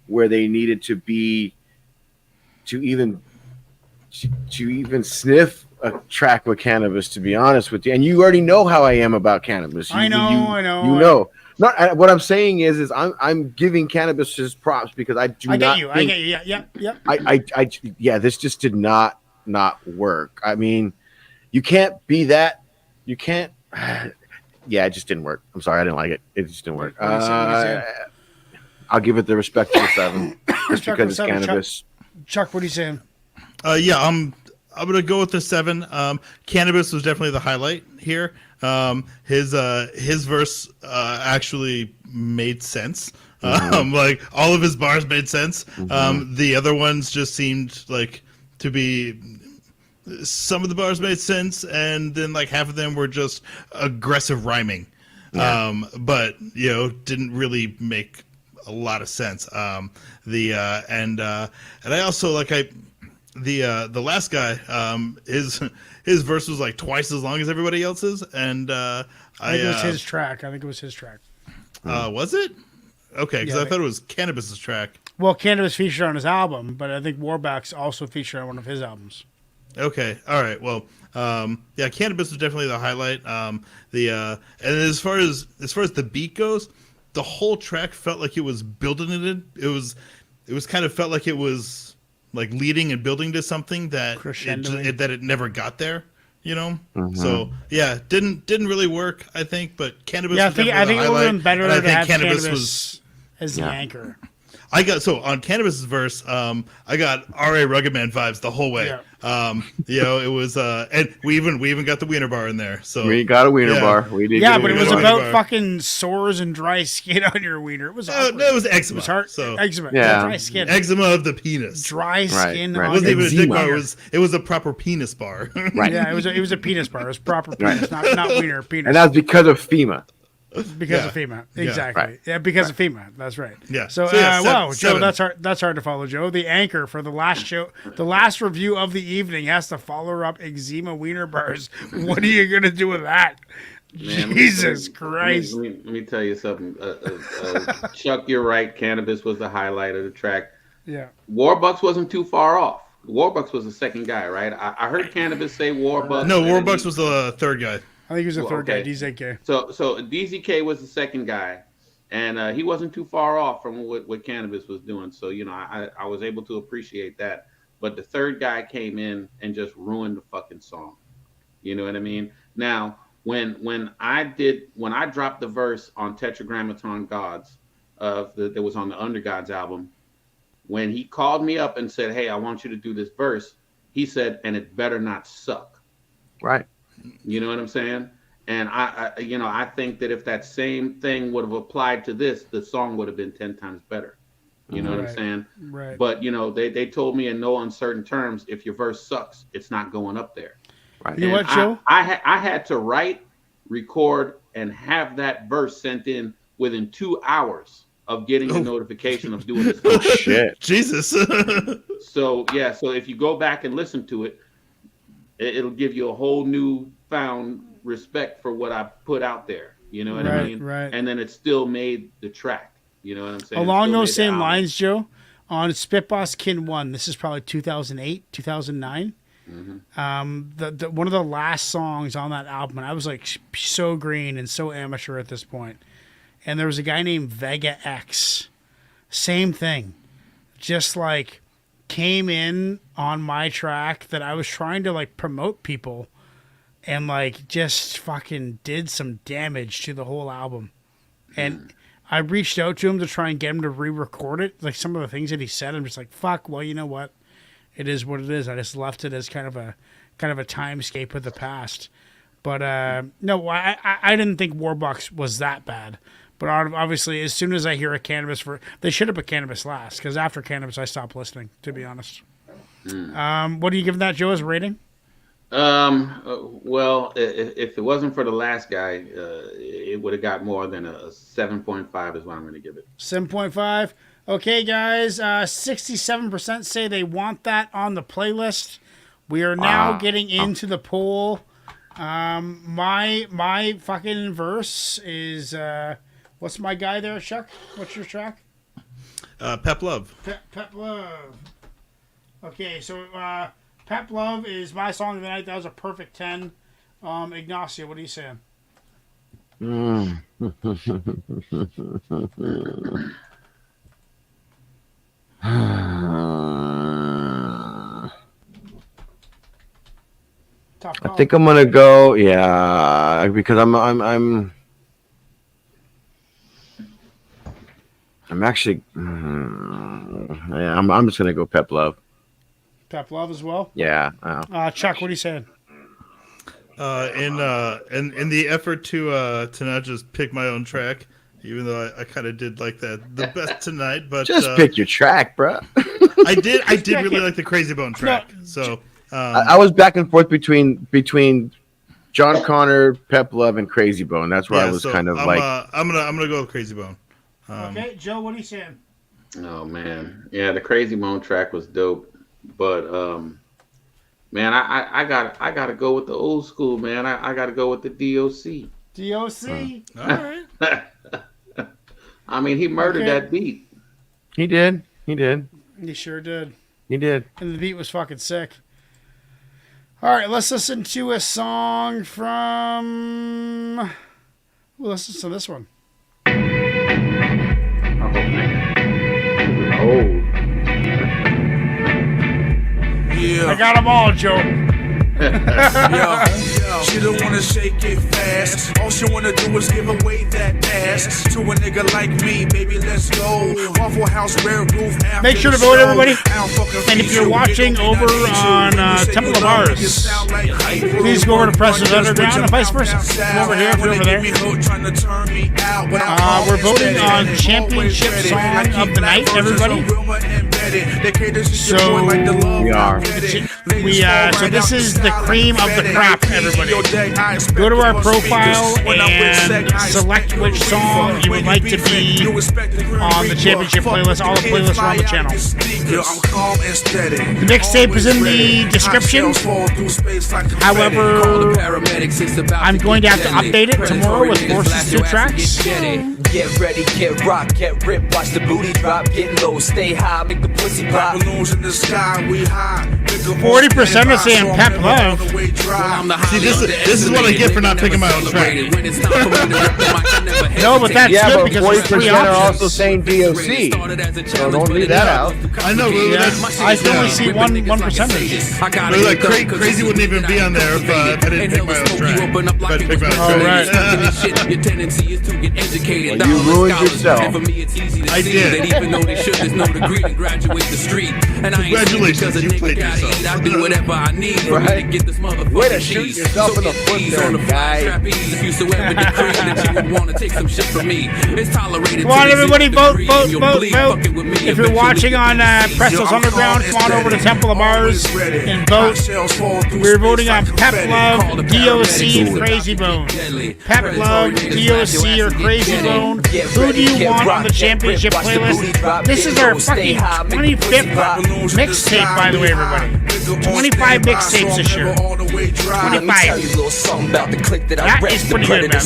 S1: where they needed to be to even sniff a track with cannabis, to be honest with you. And you already know how I am about cannabis.
S2: I know.
S1: You know. Not what I'm saying is I'm giving cannabis his props because I do
S2: I
S1: not.
S2: get you. Yeah.
S1: Yeah. This just did not work. I mean, you can't be that. You can't. Yeah, it just didn't work. I'm sorry, I didn't like it. It just didn't work. I'll give it the respect of a 7, just because it's cannabis.
S2: Chuck, what are you saying?
S3: Yeah, I'm gonna go with the 7. Cannabis was definitely the highlight here. His verse actually made sense. Like all of his bars made sense. The other ones just seemed like to be. Some of the bars made sense, and then like half of them were just aggressive rhyming. But didn't really make a lot of sense. And I also the last guy, his verse was like twice as long as everybody else's, and
S2: I think it was his track.
S3: Was it? Okay, because I thought it was Cannabis's track.
S2: Well, Cannabis featured on his album, but I think Warbucks also featured on one of his albums.
S3: Okay, all right. Well, Cannabis was definitely the highlight. And as far as the beat goes, the whole track felt like it was building it in. It was kind of felt like it was like leading and building to something that it never got there. So didn't really work. I think, but Cannabis.
S2: Yeah,
S3: was definitely
S2: I think
S3: the
S2: it would have
S3: highlight,
S2: been better
S3: and I
S2: to
S3: think
S2: have
S3: Cannabis
S2: Cannabis as the anchor.
S3: On Cannabis's verse, I got R.A. Rugged Man vibes the whole way. It was, and we even got the wiener bar in there. So
S1: we got a wiener bar. We did.
S2: Yeah, but it was about fucking sores and dry skin on your wiener. It was.
S3: No, it was eczema.
S2: It was hard.
S3: So
S2: eczema.
S1: Yeah.
S2: Dry skin.
S3: Eczema of the penis.
S2: Dry skin.
S1: Right.
S3: It wasn't even a dick bar. It was a proper penis bar.
S1: Right.
S2: Yeah, it was a penis bar. It was proper penis, not wiener penis.
S1: And that's because of FEMA.
S2: Because of FEMA, exactly. Yeah, because of FEMA. That's right.
S3: Yeah.
S2: So, wow, Joe, that's hard to follow, Joe. The anchor for the last show, the last review of the evening has to follow up eczema wiener bars. What are you gonna do with that? Man, Jesus Christ!
S7: Let me tell you something, Chuck. You're right. Cannabis was the highlight of the track.
S2: Yeah.
S7: Warbucks wasn't too far off. Warbucks was the second guy, right? I heard Cannabis say Warbucks.
S3: No, Warbucks was the third guy.
S2: I think he was the third guy, DZK.
S7: So DZK was the second guy, and he wasn't too far off from what Cannabis was doing. So I was able to appreciate that. But the third guy came in and just ruined the fucking song. You know what I mean? Now when I dropped the verse on Tetragrammaton Gods that was on the Under Gods album, when he called me up and said, "Hey, I want you to do this verse," he said, "And it better not suck."
S1: Right.
S7: You know what I'm saying? And I think that if that same thing would have applied to this, the song would have been 10 times better. You know what I'm saying?
S2: Right.
S7: But they told me in no uncertain terms, if your verse sucks, it's not going up there.
S1: Right.
S2: You know what, Joe?
S7: I had to write, record, and have that verse sent in within 2 hours of getting a notification of doing this.
S1: Oh shit!
S3: Jesus.
S7: So if you go back and listen to it, it'll give you a whole new found respect for what I put out there. You know what I mean?
S2: Right.
S7: And then it still made the track. You know what I'm saying?
S2: Along those same lines, Joe, on Spitboss Kin 1, this is probably 2008, 2009. The one of the last songs on that album, and I was like so green and so amateur at this point. And there was a guy named Vega X. Same thing. Just like came in on my track that I was trying to like promote people and like just fucking did some damage to the whole album. And I reached out to him to try and get him to re-record it. Like some of the things that he said, I'm just like, fuck, well, you know what? It is what it is. I just left it as kind of a timescape of the past. But no, I didn't think Warbucks was that bad. But obviously, as soon as I hear a Cannabis they should have put Cannabis last, because after Cannabis, I stopped listening, to be honest. What do you give that, Joe, as a rating?
S7: Well, if it wasn't for the last guy, it would have got more than a 7.5 is what I'm going to give it.
S2: 7.5. Okay, guys, 67% say they want that on the playlist. We are now getting into the poll. My fucking verse is... what's my guy there, Chuck? What's your track?
S3: Pep Love.
S2: Pep Love. Okay, so Pep Love is my song of the night. That was a perfect 10. Ignacio, what are you saying?
S1: I think I'm gonna go, yeah, because I'm actually, yeah, I'm just gonna go Pep Love.
S2: Pep Love as well.
S1: Yeah.
S2: Chuck, what are you saying?
S3: In the effort to not just pick my own track, even though I kind of did like that the best tonight, but
S1: just pick your track, bro.
S3: I did really like the Crazy Bone track. So
S1: I was back and forth between John Connor, Pep Love, and Crazy Bone. That's where I was kind of like.
S3: I'm gonna go with Crazy Bone.
S2: Okay, Joe, what are you saying?
S7: Oh man, yeah, the Crazy Bone track was dope, but man, I gotta go with the old school, man. I gotta go with the DOC.
S2: DOC.
S3: All right.
S7: I mean, he murdered that beat.
S1: He did.
S2: He sure did.
S1: He did.
S2: And the beat was fucking sick. All right, let's listen to a song from. Well, let's listen to this one.
S21: Yeah.
S2: I got them all, Joe.
S21: Yo, she don't wanna shake it fast. All she wanna do is give away that ass to a nigga like me. Baby, let's go. Waffle House, Red Roof.
S2: Make sure to vote, everybody. And if you're watching over on Temple of Mars, please go over to Preston's Underground and vice versa. Come over here if you're over there. We're voting on championship song of the night, everybody. So
S1: we are.
S2: So this is the cream of the crop, everybody. Go to our profile and select which song you would like to be on the championship playlist. All the playlists are on the channel. The mixtape is in the description. However, I'm going to have to update it tomorrow with Forces 2 tracks.
S13: Get ready, get rock, get ripped, watch the booty drop, get low, stay high, make the pussy pop.
S21: Balloons in the sky, we high.
S2: 40% are saying Pep Love.
S3: See, this is what I get for not picking my own track.
S2: No, but that's
S1: yeah,
S2: good
S1: but
S2: because
S1: 40%
S2: there's 3
S1: are
S2: options.
S1: also saying DOC. So don't leave that out.
S3: I know,
S2: I can only see one percentage.
S3: But like Crazy wouldn't even be on there if I didn't pick my own track. If I didn't pick my own
S2: All
S3: track.
S2: right.
S21: Your tendency is to get educated.
S1: Well, you ruined yourself.
S21: And for me, it's easy to
S3: I
S21: see
S3: did.
S21: that even though they should, there's no degree to graduate the street. And I ain't seen because a
S3: you
S21: nigga
S3: played
S21: gotta
S3: yourself.
S21: eat. I do whatever I need for me to get this motherfucking
S1: Way to shoot
S21: cheese.
S1: yourself
S21: So
S1: in the
S21: get
S1: foot
S21: these
S1: there,
S21: on the
S1: guy.
S21: trapeze if you so ever decree that you would want to take some shit from me. It's tolerated.
S2: Come on,
S21: to
S2: everybody,
S21: this
S2: vote,
S21: degree,
S2: vote,
S21: and you'll
S2: vote,
S21: bleed
S2: vote.
S21: fucking with me.
S2: If you're
S21: Eventually
S2: watching
S21: get
S2: on
S21: the disease.
S2: Prestos Underground, come on over to Temple of Mars and vote. We're voting on Pep Love, DOC, and Crazy Bone. Pep Love, DOC, or Crazy Bone. Who do you want on the championship playlist? This is our fucking 25th mixtape, by the way, everybody. 25 mixtapes this year. 25. That is pretty good, man.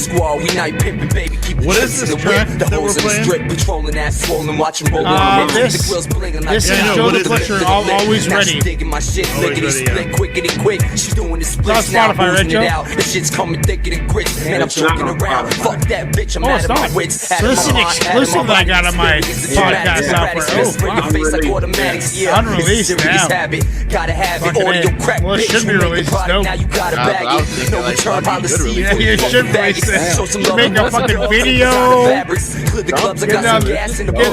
S3: What is this track that we're playing?
S2: This is Joe the Butcher, Always Ready. It's on Spotify, right, Joe?
S13: And I'm joking around. Fuck that bitch, I'm out of my wits.
S2: So this is an exclusive that I got on my podcast software. Oh, wow. Unreleased now.
S13: Gotta have it.
S2: Fucking
S13: Audio
S2: A.
S13: crack.
S2: Well, it should be released, though.
S13: Now you gotta bag it. No return policy.
S2: Yeah, you should release it. Make a fucking video. Get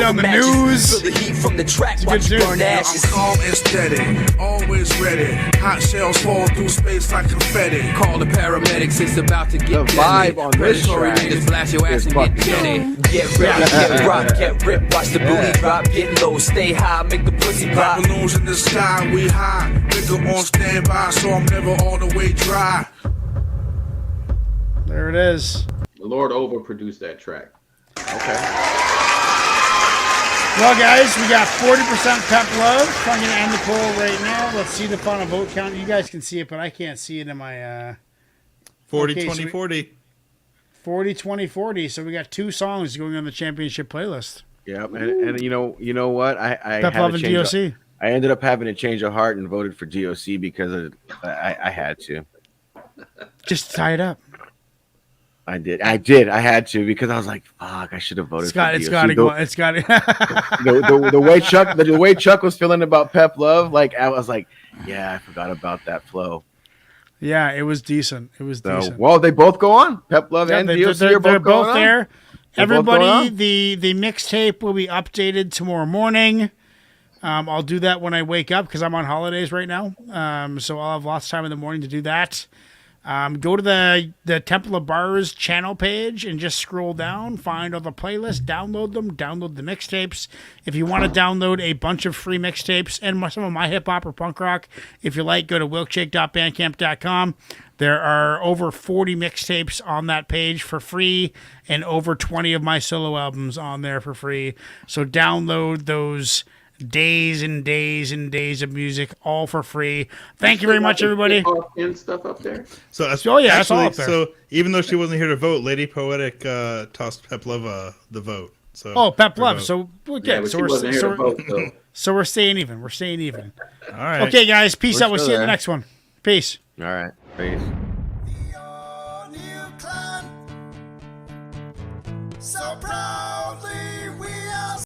S2: on the news.
S13: Feel the heat from the track.
S2: Good
S13: Watch
S2: news.
S13: burn ashes.
S21: I'm calm and steady, always ready. Hot shells fall through space like confetti. Call the paramedics, it's about to get
S1: The vibe on this
S21: Predatory
S1: track
S21: niggas blast your ass
S1: is
S21: and
S1: fucking
S21: get jetty.
S13: Get ready, get rock, get ripped. Watch the booty drop. Get low, stay high. Make the pussy pop.
S21: Balloons in the sky, we high. Nigga on standby, so I'm never all the way dry.
S2: There it is.
S7: Lord overproduced that track.
S2: Well, guys, we got 40% Pep Love. I'm going to end the poll right now. Let's see the final vote count. You guys can see it, but I can't see it in my...
S3: 40,
S2: okay,
S3: 20,
S2: so
S3: 40.
S2: 40, 20, 40. So we got 2 songs going on the championship playlist.
S1: Yep, and you know what? I
S2: Pep
S1: had
S2: Love
S1: to
S2: and
S1: change
S2: DOC.
S1: I ended up having to change of heart and voted for DOC because I had to.
S2: Just tie it up.
S1: I did. I had to because I was like, "Fuck! I should have voted."
S2: It's got to go. It's got to.
S1: the way Chuck was feeling about Pep Love, like I was like, "Yeah, I forgot about that flow."
S2: Yeah, it was decent. It was decent.
S1: Well, they both go on. Pep Love and DOC are
S2: they're
S1: both
S2: there. Everybody,
S1: on.
S2: the mixtape will be updated tomorrow morning. I'll do that when I wake up because I'm on holidays right now. So I'll have lots of time in the morning to do that. Go to the Temple of Bars channel page and just scroll down, find all the playlists, download them, download the mixtapes. If you want to download a bunch of free mixtapes and some of my hip hop or punk rock, if you like, go to wilkshake.bandcamp.com. There are over 40 mixtapes on that page for free and over 20 of my solo albums on there for free. So download those days and days and days of music, all for free. Thank you very much, everybody.
S7: And stuff up there.
S3: So that's
S2: that's all up there.
S3: So even though she wasn't here to vote, Lady Poetic tossed Pep Love the vote. So
S2: Pep Love. So okay,
S7: but she wasn't here to vote, though.
S2: So we're staying even. We're staying even.
S3: All right.
S2: Okay, guys. Peace out. We'll see you in the
S1: there.
S2: next one. Peace.
S1: All right. Peace.
S10: So proud.